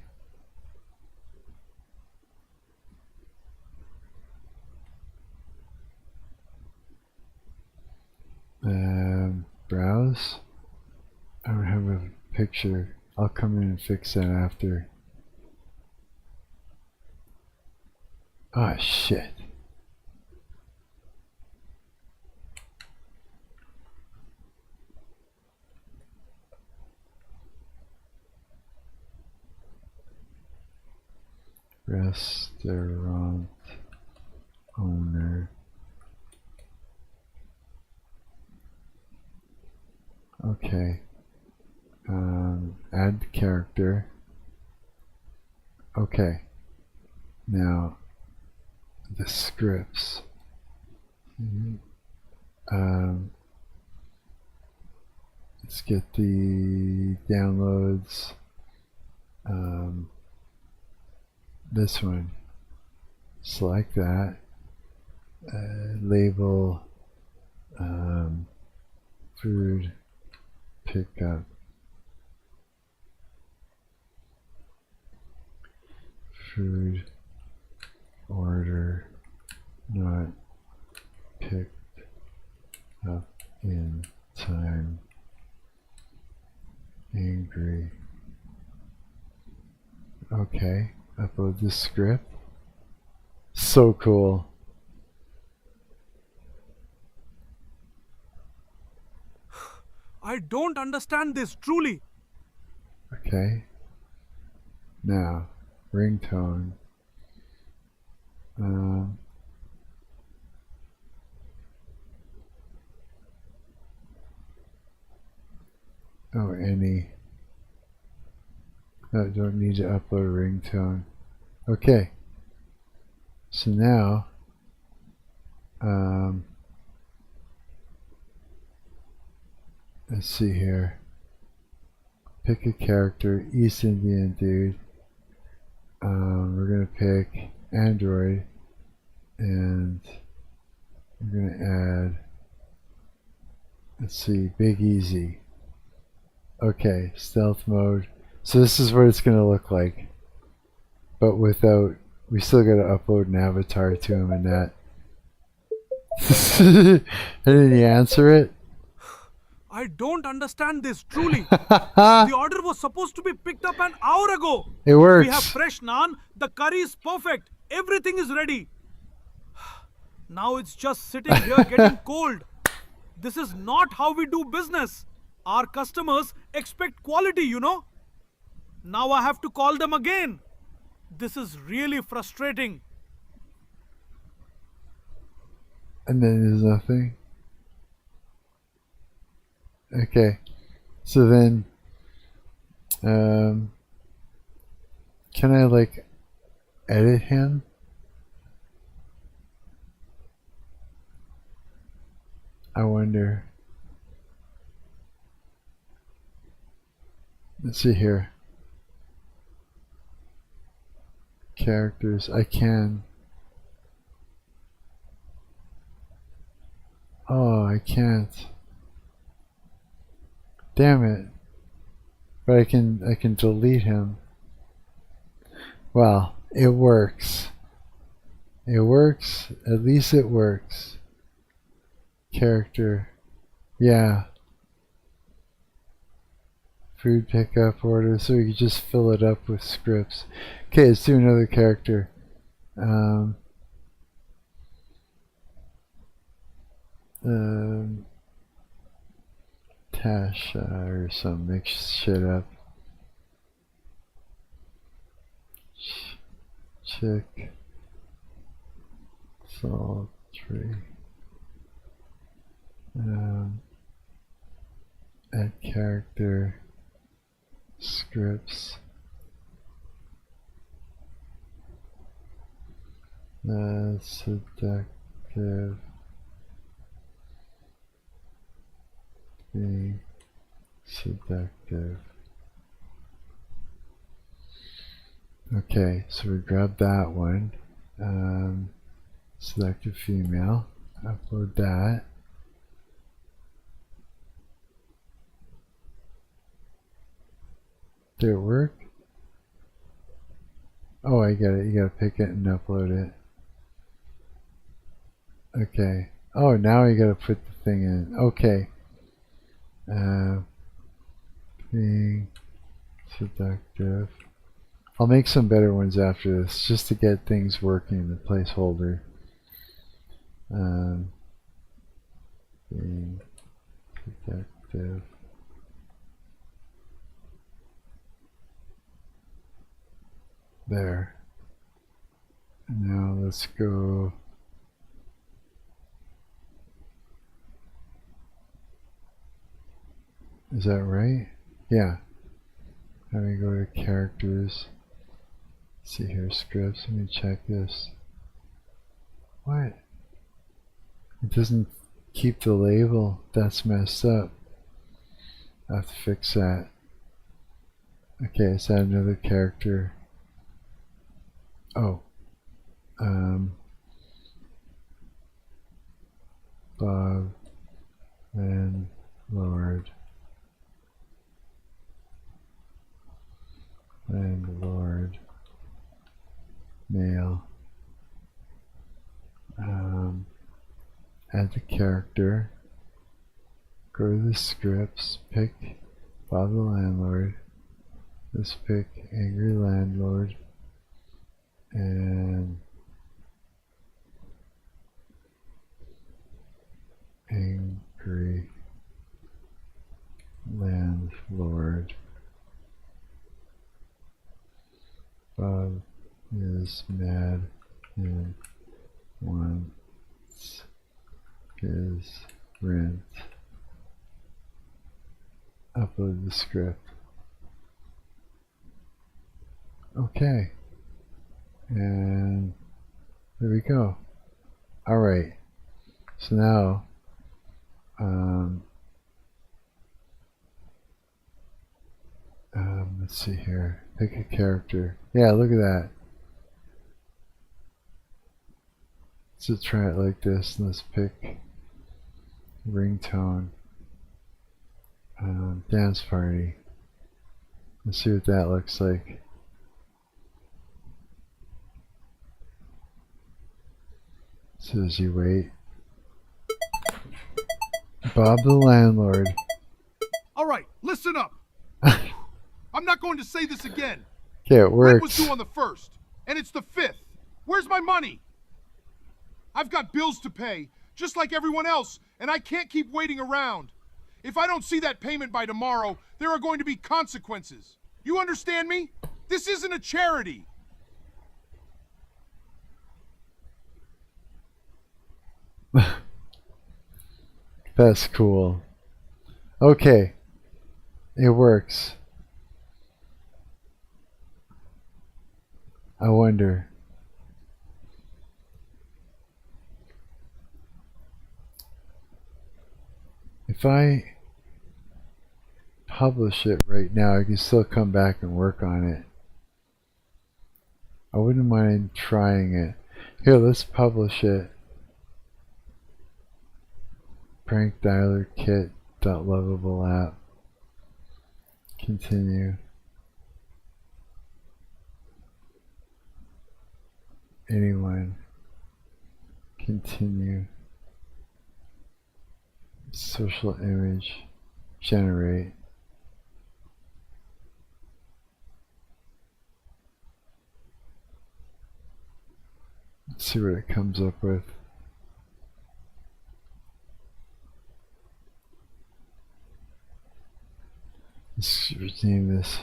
browse. I don't have a picture. I'll come in and fix that after. Ah, shit. Restaurant owner. Okay. Add the character. Okay. Now, the scripts. Let's get the downloads. This one. Select that. Label food pickup. Food order not picked up in time. Angry. Okay, upload the script. So cool. I don't understand this truly. Okay. Now, ringtone. Any. I don't need to upload a ringtone. Okay. So now, let's see here. Pick a character, East Indian dude. We're gonna pick Android, and we're gonna add, let's see, Big Easy. Okay, stealth mode. So this is what it's gonna look like, but without, we still gotta upload an avatar to him and that. Didn't he answer it? I don't understand this truly. The order was supposed to be picked up an hour ago. It works. We have fresh naan. The curry is perfect. Everything is ready. Now it's just sitting here getting cold. This is not how we do business. Our customers expect quality, you know. Now I have to call them again. This is really frustrating. And then there's nothing. Okay, so then, can I like edit him? I wonder. Let's see here. Characters. I can. Oh, I can't. Damn it. But I can delete him. Well, it works. It works. At least it works. Character. Yeah. Food pickup order. So you can just fill it up with scripts. Okay, let's do another character. Tasha or some mix shit up. Chick. Sultry. Add character. Scripts. Seductive. Being seductive. Okay, so we grab that one. Selected female. Upload that. Did it work? Oh, I get it. You gotta pick it and upload it. Okay. Oh, now you gotta put the thing in. Okay. Being seductive. I'll make some better ones after this, just to get things working, the placeholder. Being seductive. There. Now let's go. Is that right? Yeah. Now we go to characters. Let's see here, scripts. Let me check this. What? It doesn't keep the label. That's messed up. I have to fix that. Okay, let's add another character. Oh. Bob Landlord. Landlord. Male. Add the character. Go to the scripts. Pick Bob the Landlord. Let's pick Angry Landlord. And Angry Landlord. Bob is mad and wants his rent. Upload the script. Okay. And there we go. Alright. So now let's see here. Pick a character. Yeah, look at that. Let's try it like this. Let's pick ringtone. Dance party. Let's see what that looks like. So as you wait. Bob the Landlord. All right, listen up. I'm not going to say this again. Yeah, it Rent was works. due on the 1st, and it's the 5th. Where's my money? I've got bills to pay, just like everyone else, and I can't keep waiting around. If I don't see that payment by tomorrow, there are going to be consequences. You understand me? This isn't a charity. That's cool. Okay. It works. I wonder. If I publish it right now. I can still come back and work on it. I wouldn't mind trying it. Here, let's publish it. Prank dialer kit. Lovable app. Continue. Anyone. Continue. Social image. Generate. Let's see what it comes up with. Let's rename this.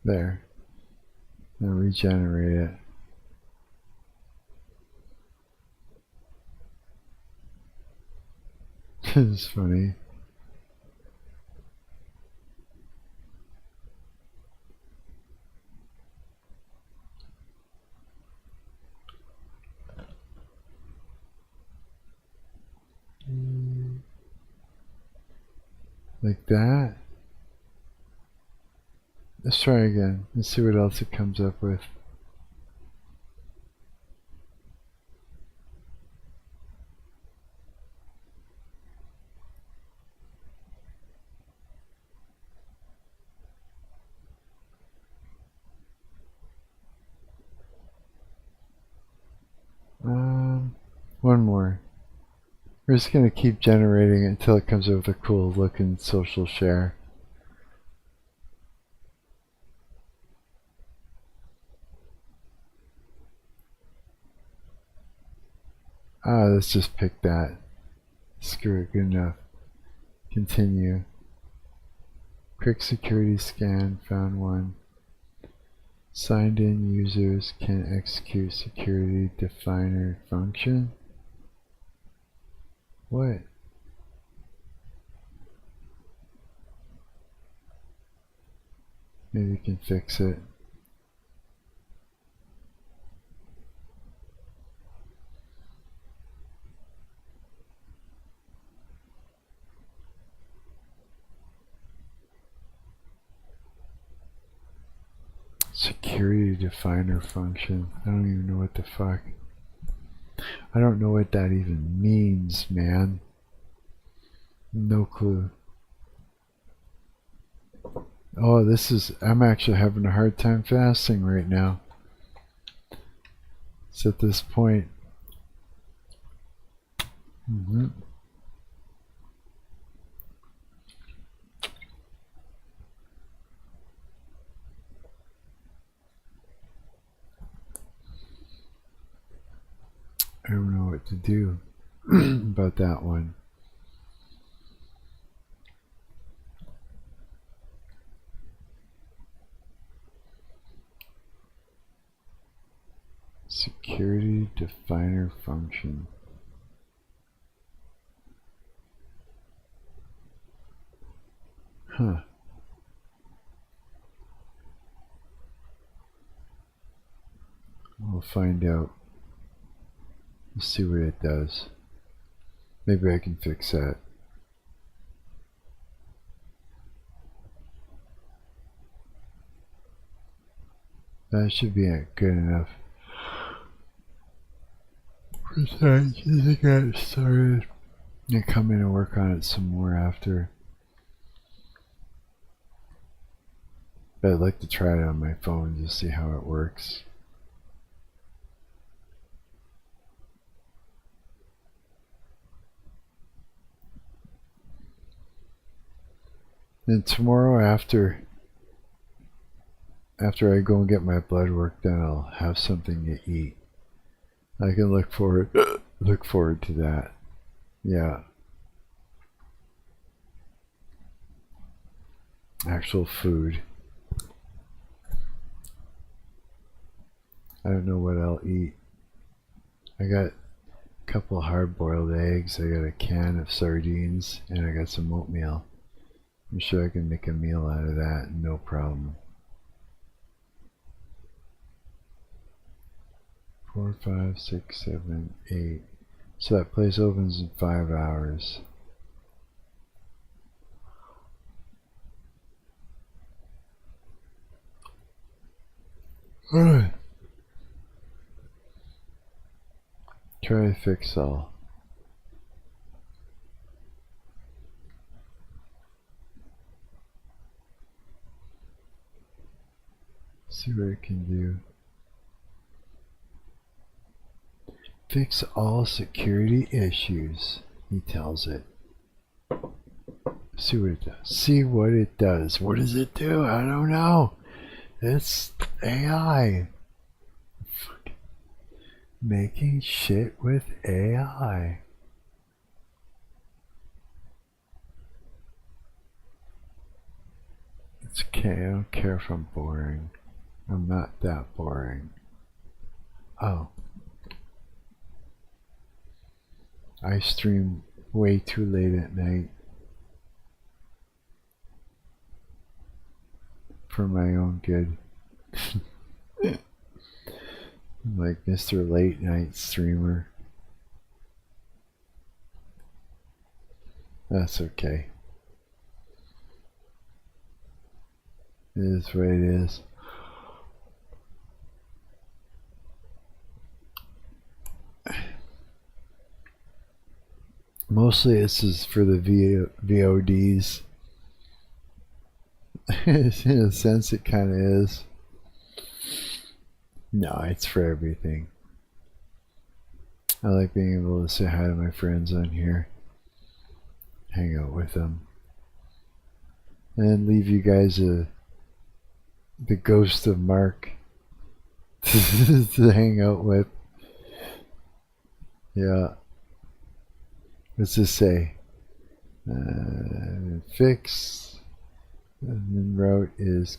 There. Now regenerate it. This is funny. Like that. Let's try again. Let's see what else it comes up with. One more. We're just going to keep generating it until it comes up with a cool looking social share. Let's just pick that. Screw it, good enough. Continue. Quick security scan, found one. Signed in users can execute security definer function. What? Maybe we can fix it. Security definer function. I don't even know what the fuck. I don't know what that even means, man. No clue. Oh, this is... I'm actually having a hard time fasting right now. It's at this point. I don't know what to do about that one. Security definer function. Huh. We'll find out. Let's see what it does. Maybe I can fix that. That should be good enough. Besides, I think I got started. I come in and work on it some more after. But I'd like to try it on my phone to see how it works. And tomorrow after I go and get my blood work done, I'll have something to eat. I can look forward to that. Yeah. Actual food. I don't know what I'll eat. I got a couple hard-boiled eggs, I got a can of sardines, and I got some oatmeal. I'm sure I can make a meal out of that, no problem. 4, 5, 6, 7, 8. So that place opens in 5 hours. Alright. Try to fix all. See what it can do. Fix all security issues, he tells it. See what it does. See what it does. What does it do? I don't know. It's AI. Making shit with AI. It's okay. I don't care if I'm boring. I'm not that boring. Oh. I stream way too late at night for my own good. Like Mr. Late Night Streamer. That's okay. It is what it is. Mostly this is for the VODs. In a sense it kind of is. No, it's for everything. I like being able to say hi to my friends on here. Hang out with them. And leave you guys the ghost of Marc to hang out with. Yeah. What's this say? Fix. Admin route is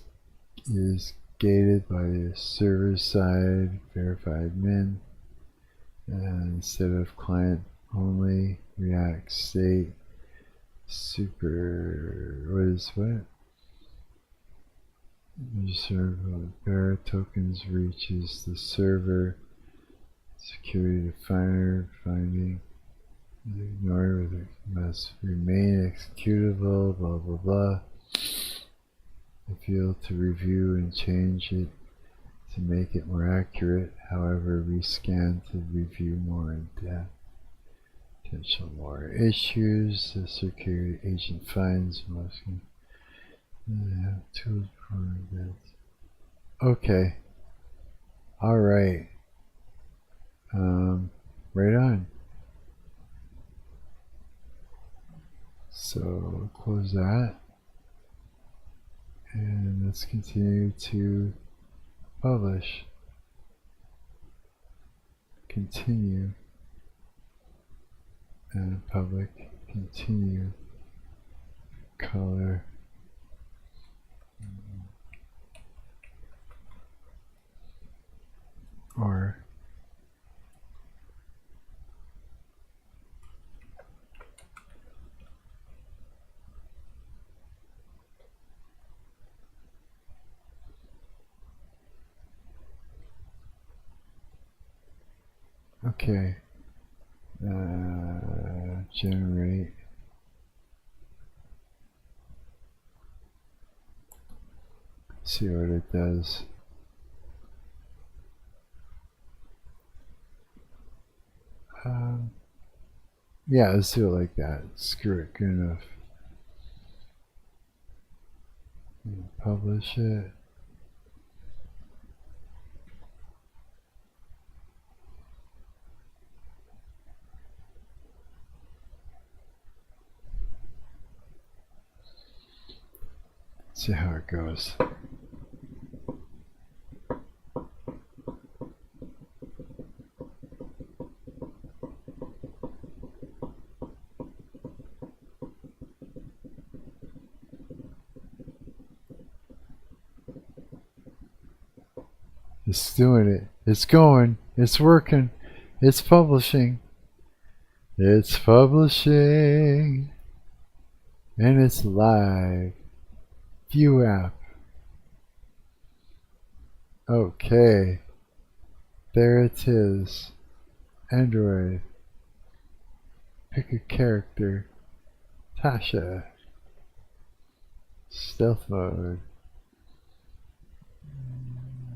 gated by the server side verified min. Instead of client only, React state super. What? The server bearer tokens reaches the server. Security definer finding. Ignore whether it must remain executable, blah blah blah. I feel to review and change it to make it more accurate. However, rescan to review more in depth. Potential more issues. The security agent finds most have tools for that. Okay. All right. Right on. So close that. And let's continue to publish. Continue. And public. Continue. Color. Or okay. Generate. See what it does. Yeah, let's do it like that. Screw it, good enough. Publish it. See how it goes. It's doing it. It's going. It's working. It's publishing. It's publishing. And it's live. View app. Okay. There it is. Android. Pick a character. Tasha. Stealth mode.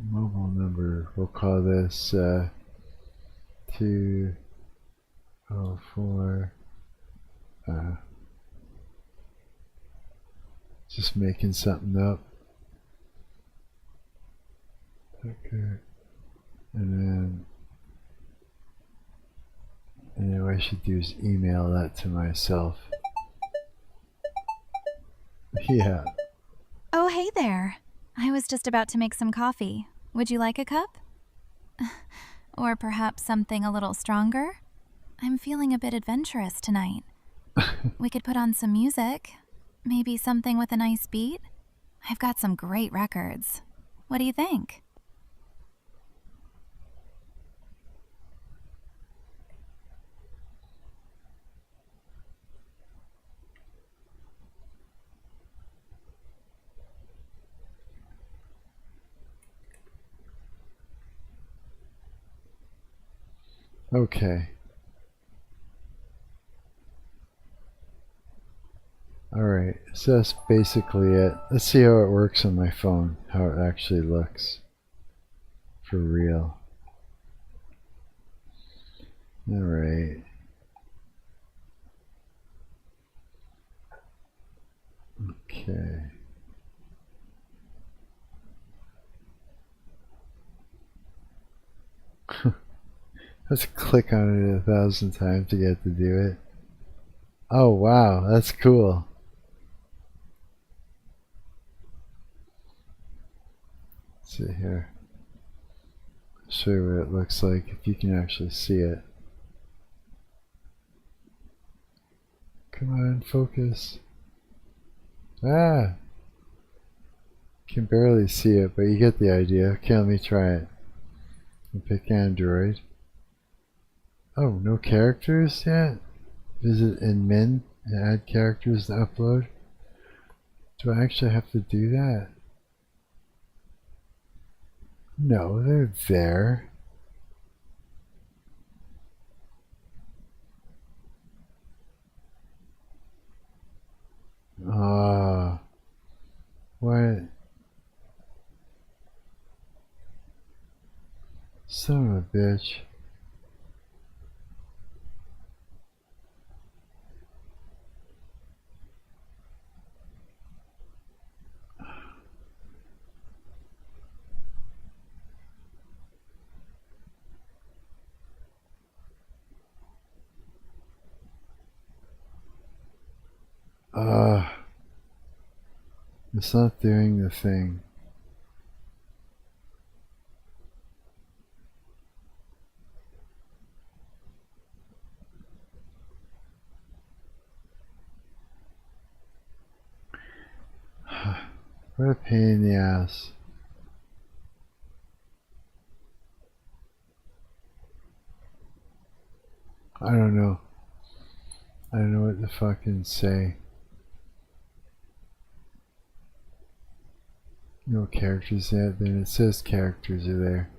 Mobile number. We'll call this 204. Just making something up. Okay. And then what I should do is email that to myself. Yeah. Oh, hey there. I was just about to make some coffee. Would you like a cup? Or perhaps something a little stronger? I'm feeling a bit adventurous tonight. We could put on some music. Maybe something with a nice beat? I've got some great records. What do you think? Okay. Alright, so that's basically it. Let's see how it works on my phone, how it actually looks. For real. Alright. Okay. Let's click on it 1,000 times to get to do it. Oh wow, that's cool. Let's see here. I'll show you what it looks like if you can actually see it. Come on, focus. Ah! Can barely see it, but you get the idea. Okay, let me try it. I'll pick Android. Oh, no characters yet? Visit admin and add characters to upload. Do I actually have to do that? No, they're there. Ah, what? Son of a bitch. It's not doing the thing. What a pain in the ass. I don't know. I don't know what to fucking say. No characters yet, then it says characters are there.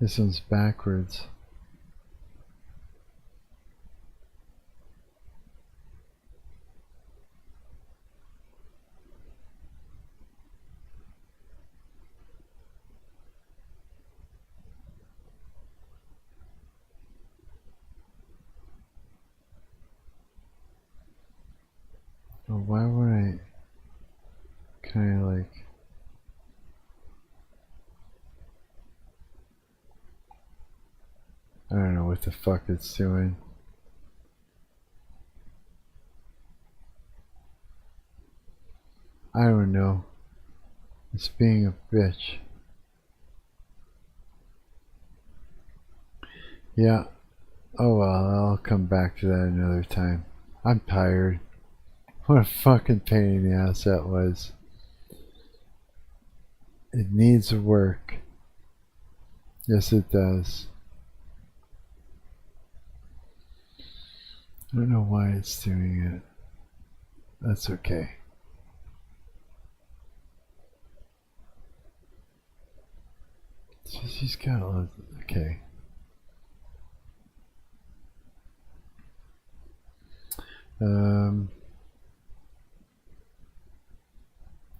This one's backwards. Oh, why would I kind of like... I don't know what the fuck it's doing. I don't know. It's being a bitch. Yeah. Oh well, I'll come back to that another time. I'm tired. What a fucking pain in the ass that was. It needs work. Yes, it does. I don't know why it's doing it. That's okay. He's got a lot. Okay.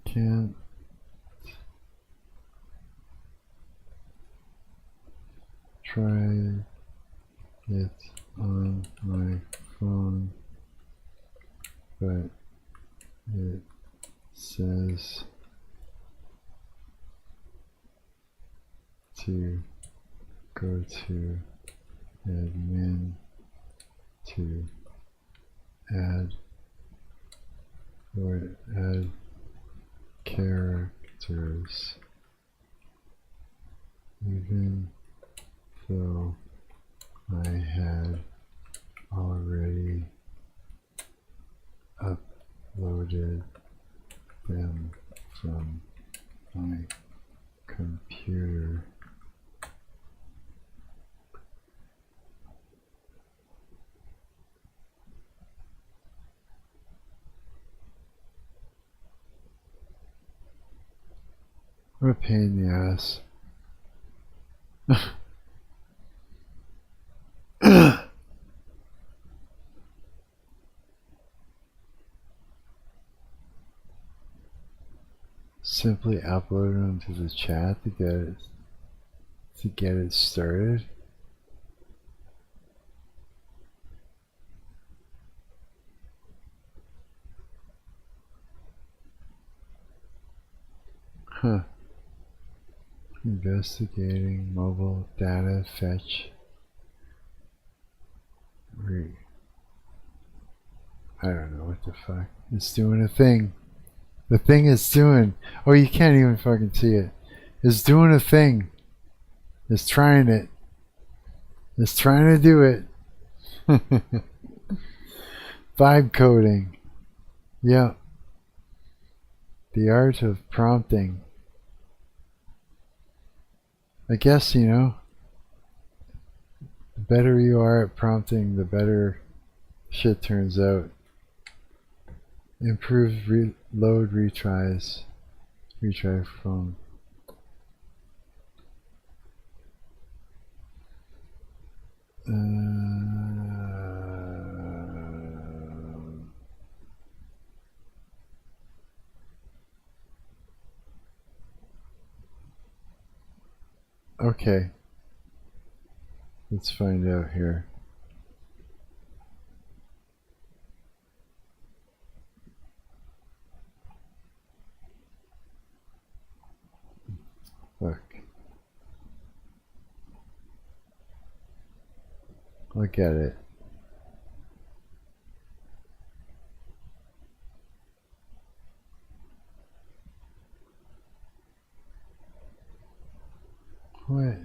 Can't try it on my phone, but it says to go to admin to add or add characters, even though I had already uploaded them from my computer. What a pain in the ass. Simply upload them to the chat to get it started. Huh. Investigating mobile data fetch. I don't know what the fuck. It's doing a thing. The thing is doing. Oh, you can't even fucking see it. It's doing a thing. It's trying it. It's trying to do it. Vibe coding. Yeah. The art of prompting. I guess, you know, the better you are at prompting, the better shit turns out. Improved load retries. Retry phone. Okay. Let's find out here. Look. Look at it. What?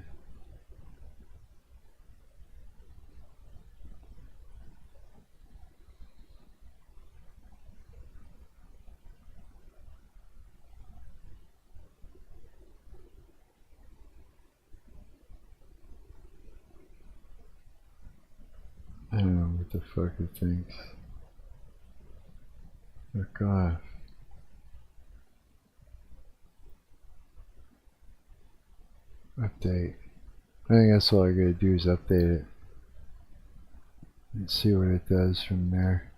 I don't know what the fuck it thinks. Fuck off. Update. I think that's all I gotta do is update it. And see what it does from there.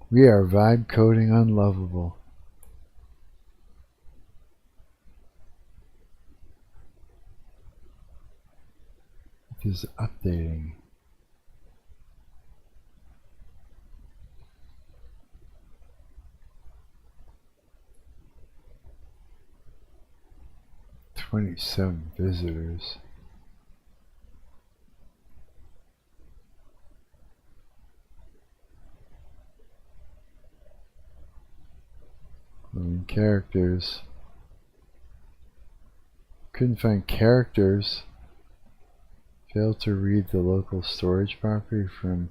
We are vibe coding unlovable. It is updating. "27 visitors. Characters. Couldn't find characters. Failed to read the local storage property from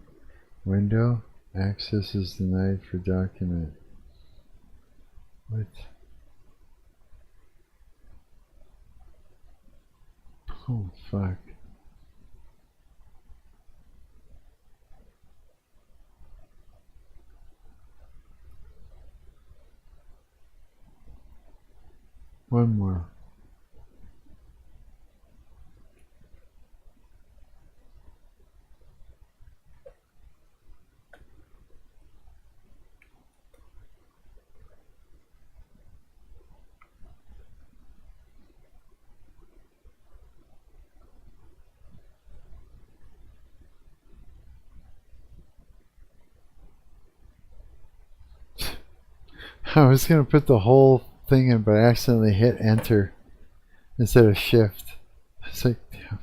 window. Access is denied for document. What? Oh, fuck. One more. I was gonna put the whole thing in, but I accidentally hit enter instead of shift. It's like, damn.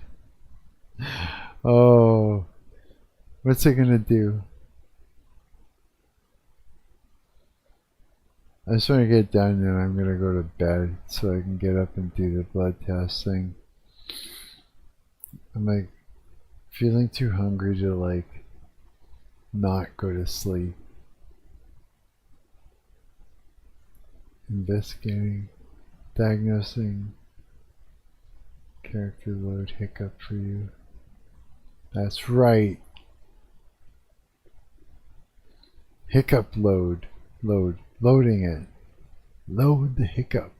Oh, what's it gonna do? I just want to get done and I'm gonna go to bed so I can get up and do the blood test thing. I'm like feeling too hungry to like not go to sleep. Investigating, diagnosing, character load hiccup for you. That's right. Hiccup load. Loading it. Load the hiccup.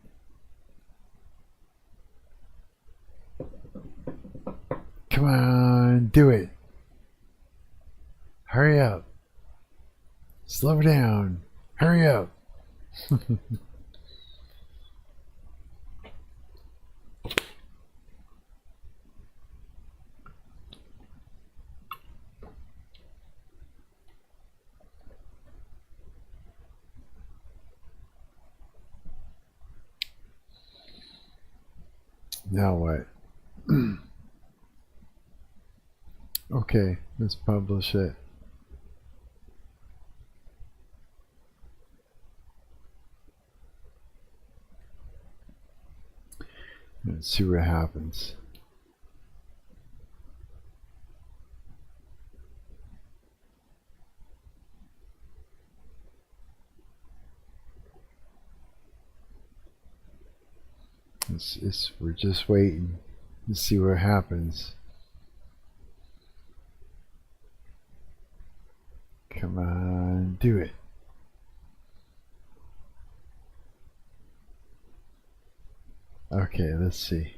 Come on, do it. Hurry up. Slow down. Hurry up. Now what? Okay, let's publish it. Let's see what happens. We're just waiting to see what happens. Come on, do it. Okay, let's see.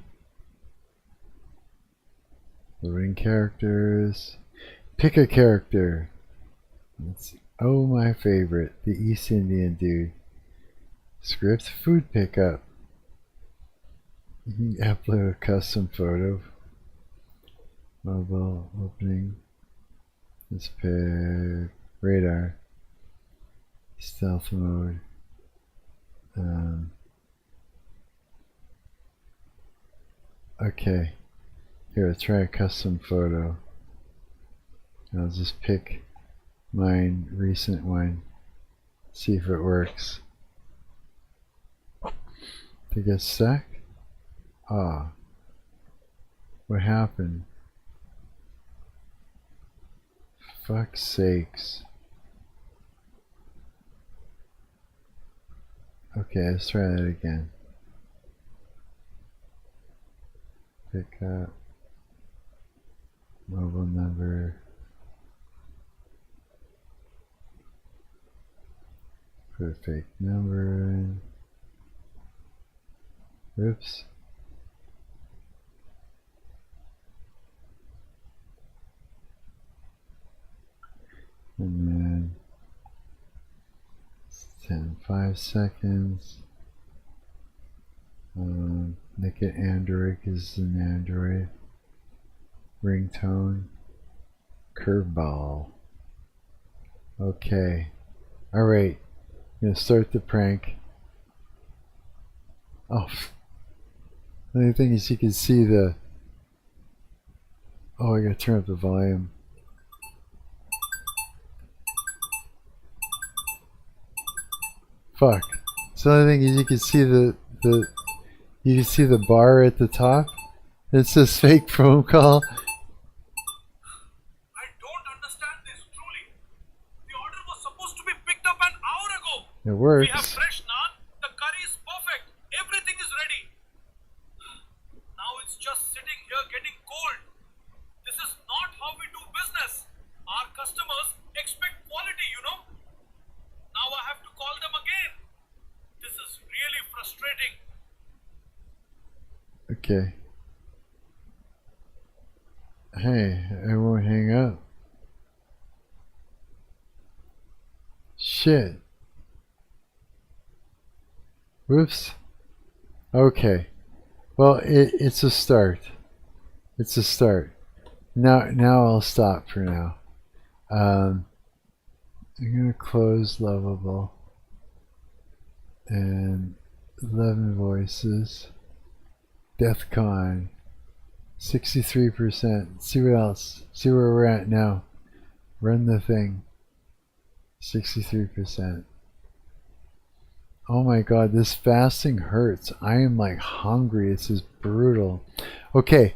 Loading characters. Pick a character. Let's see. Oh, my favorite, the East Indian dude. Script food pickup. You can upload a custom photo. Mobile opening. Let's pick radar. Stealth mode. Okay. Here, let's try a custom photo. I'll just pick mine, recent one. See if it works. Did it get stuck? Ah. What happened? Fuck's sakes. Okay, let's try that again. Pick up mobile number. Put a fake number in. Oops. And then 5 seconds. Make it Android because it's an Android. Ringtone. Curveball. Okay. Alright. I'm gonna start the prank. Oh. The only thing is you can see the... Oh, I gotta turn up the volume. Fuck. So the only thing is you can see you can see the bar at the top. It says fake phone call. I don't understand this truly. The order was supposed to be picked up an hour ago. It works. We have fresh naan. The curry is perfect. Everything is ready. Now it's just sitting here getting cold. This is not how we do business. Our customers expect quality, you know. Now I have to call them again. This is really frustrating. Okay. Hey, I won't hang up. Shit. Whoops. Okay. Well, it's a start. It's a start. Now I'll stop for now. I'm gonna close Lovable. and 11 voices. DEFCON 63%. See what else? See where we're at now. Run the thing. 63%. Oh my god, this fasting hurts. I am like hungry. This is brutal. Okay.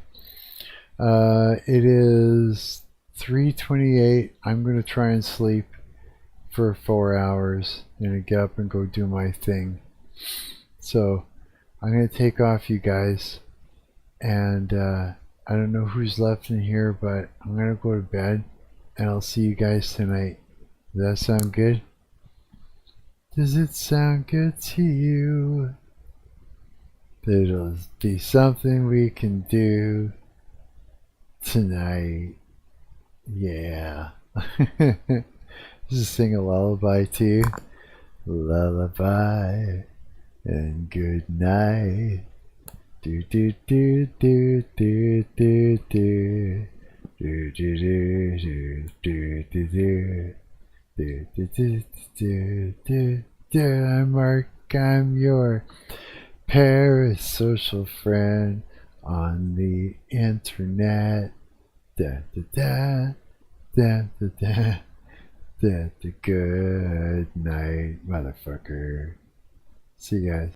It is 3:28. I'm going to try and sleep for 4 hours. I'm going to get up and go do my thing. So I'm going to take off, you guys. And I don't know who's left in here, but I'm going to go to bed. And I'll see you guys tonight. Does that sound good? Does it sound good to you? It'll be something we can do tonight. Yeah. Just sing a lullaby to you. Lullaby and good night. Do do do do do do do do do do do do do. I'm Mark, I'm your parasocial friend on the internet. Da da da da da da da da. Good night, motherfucker. See you guys.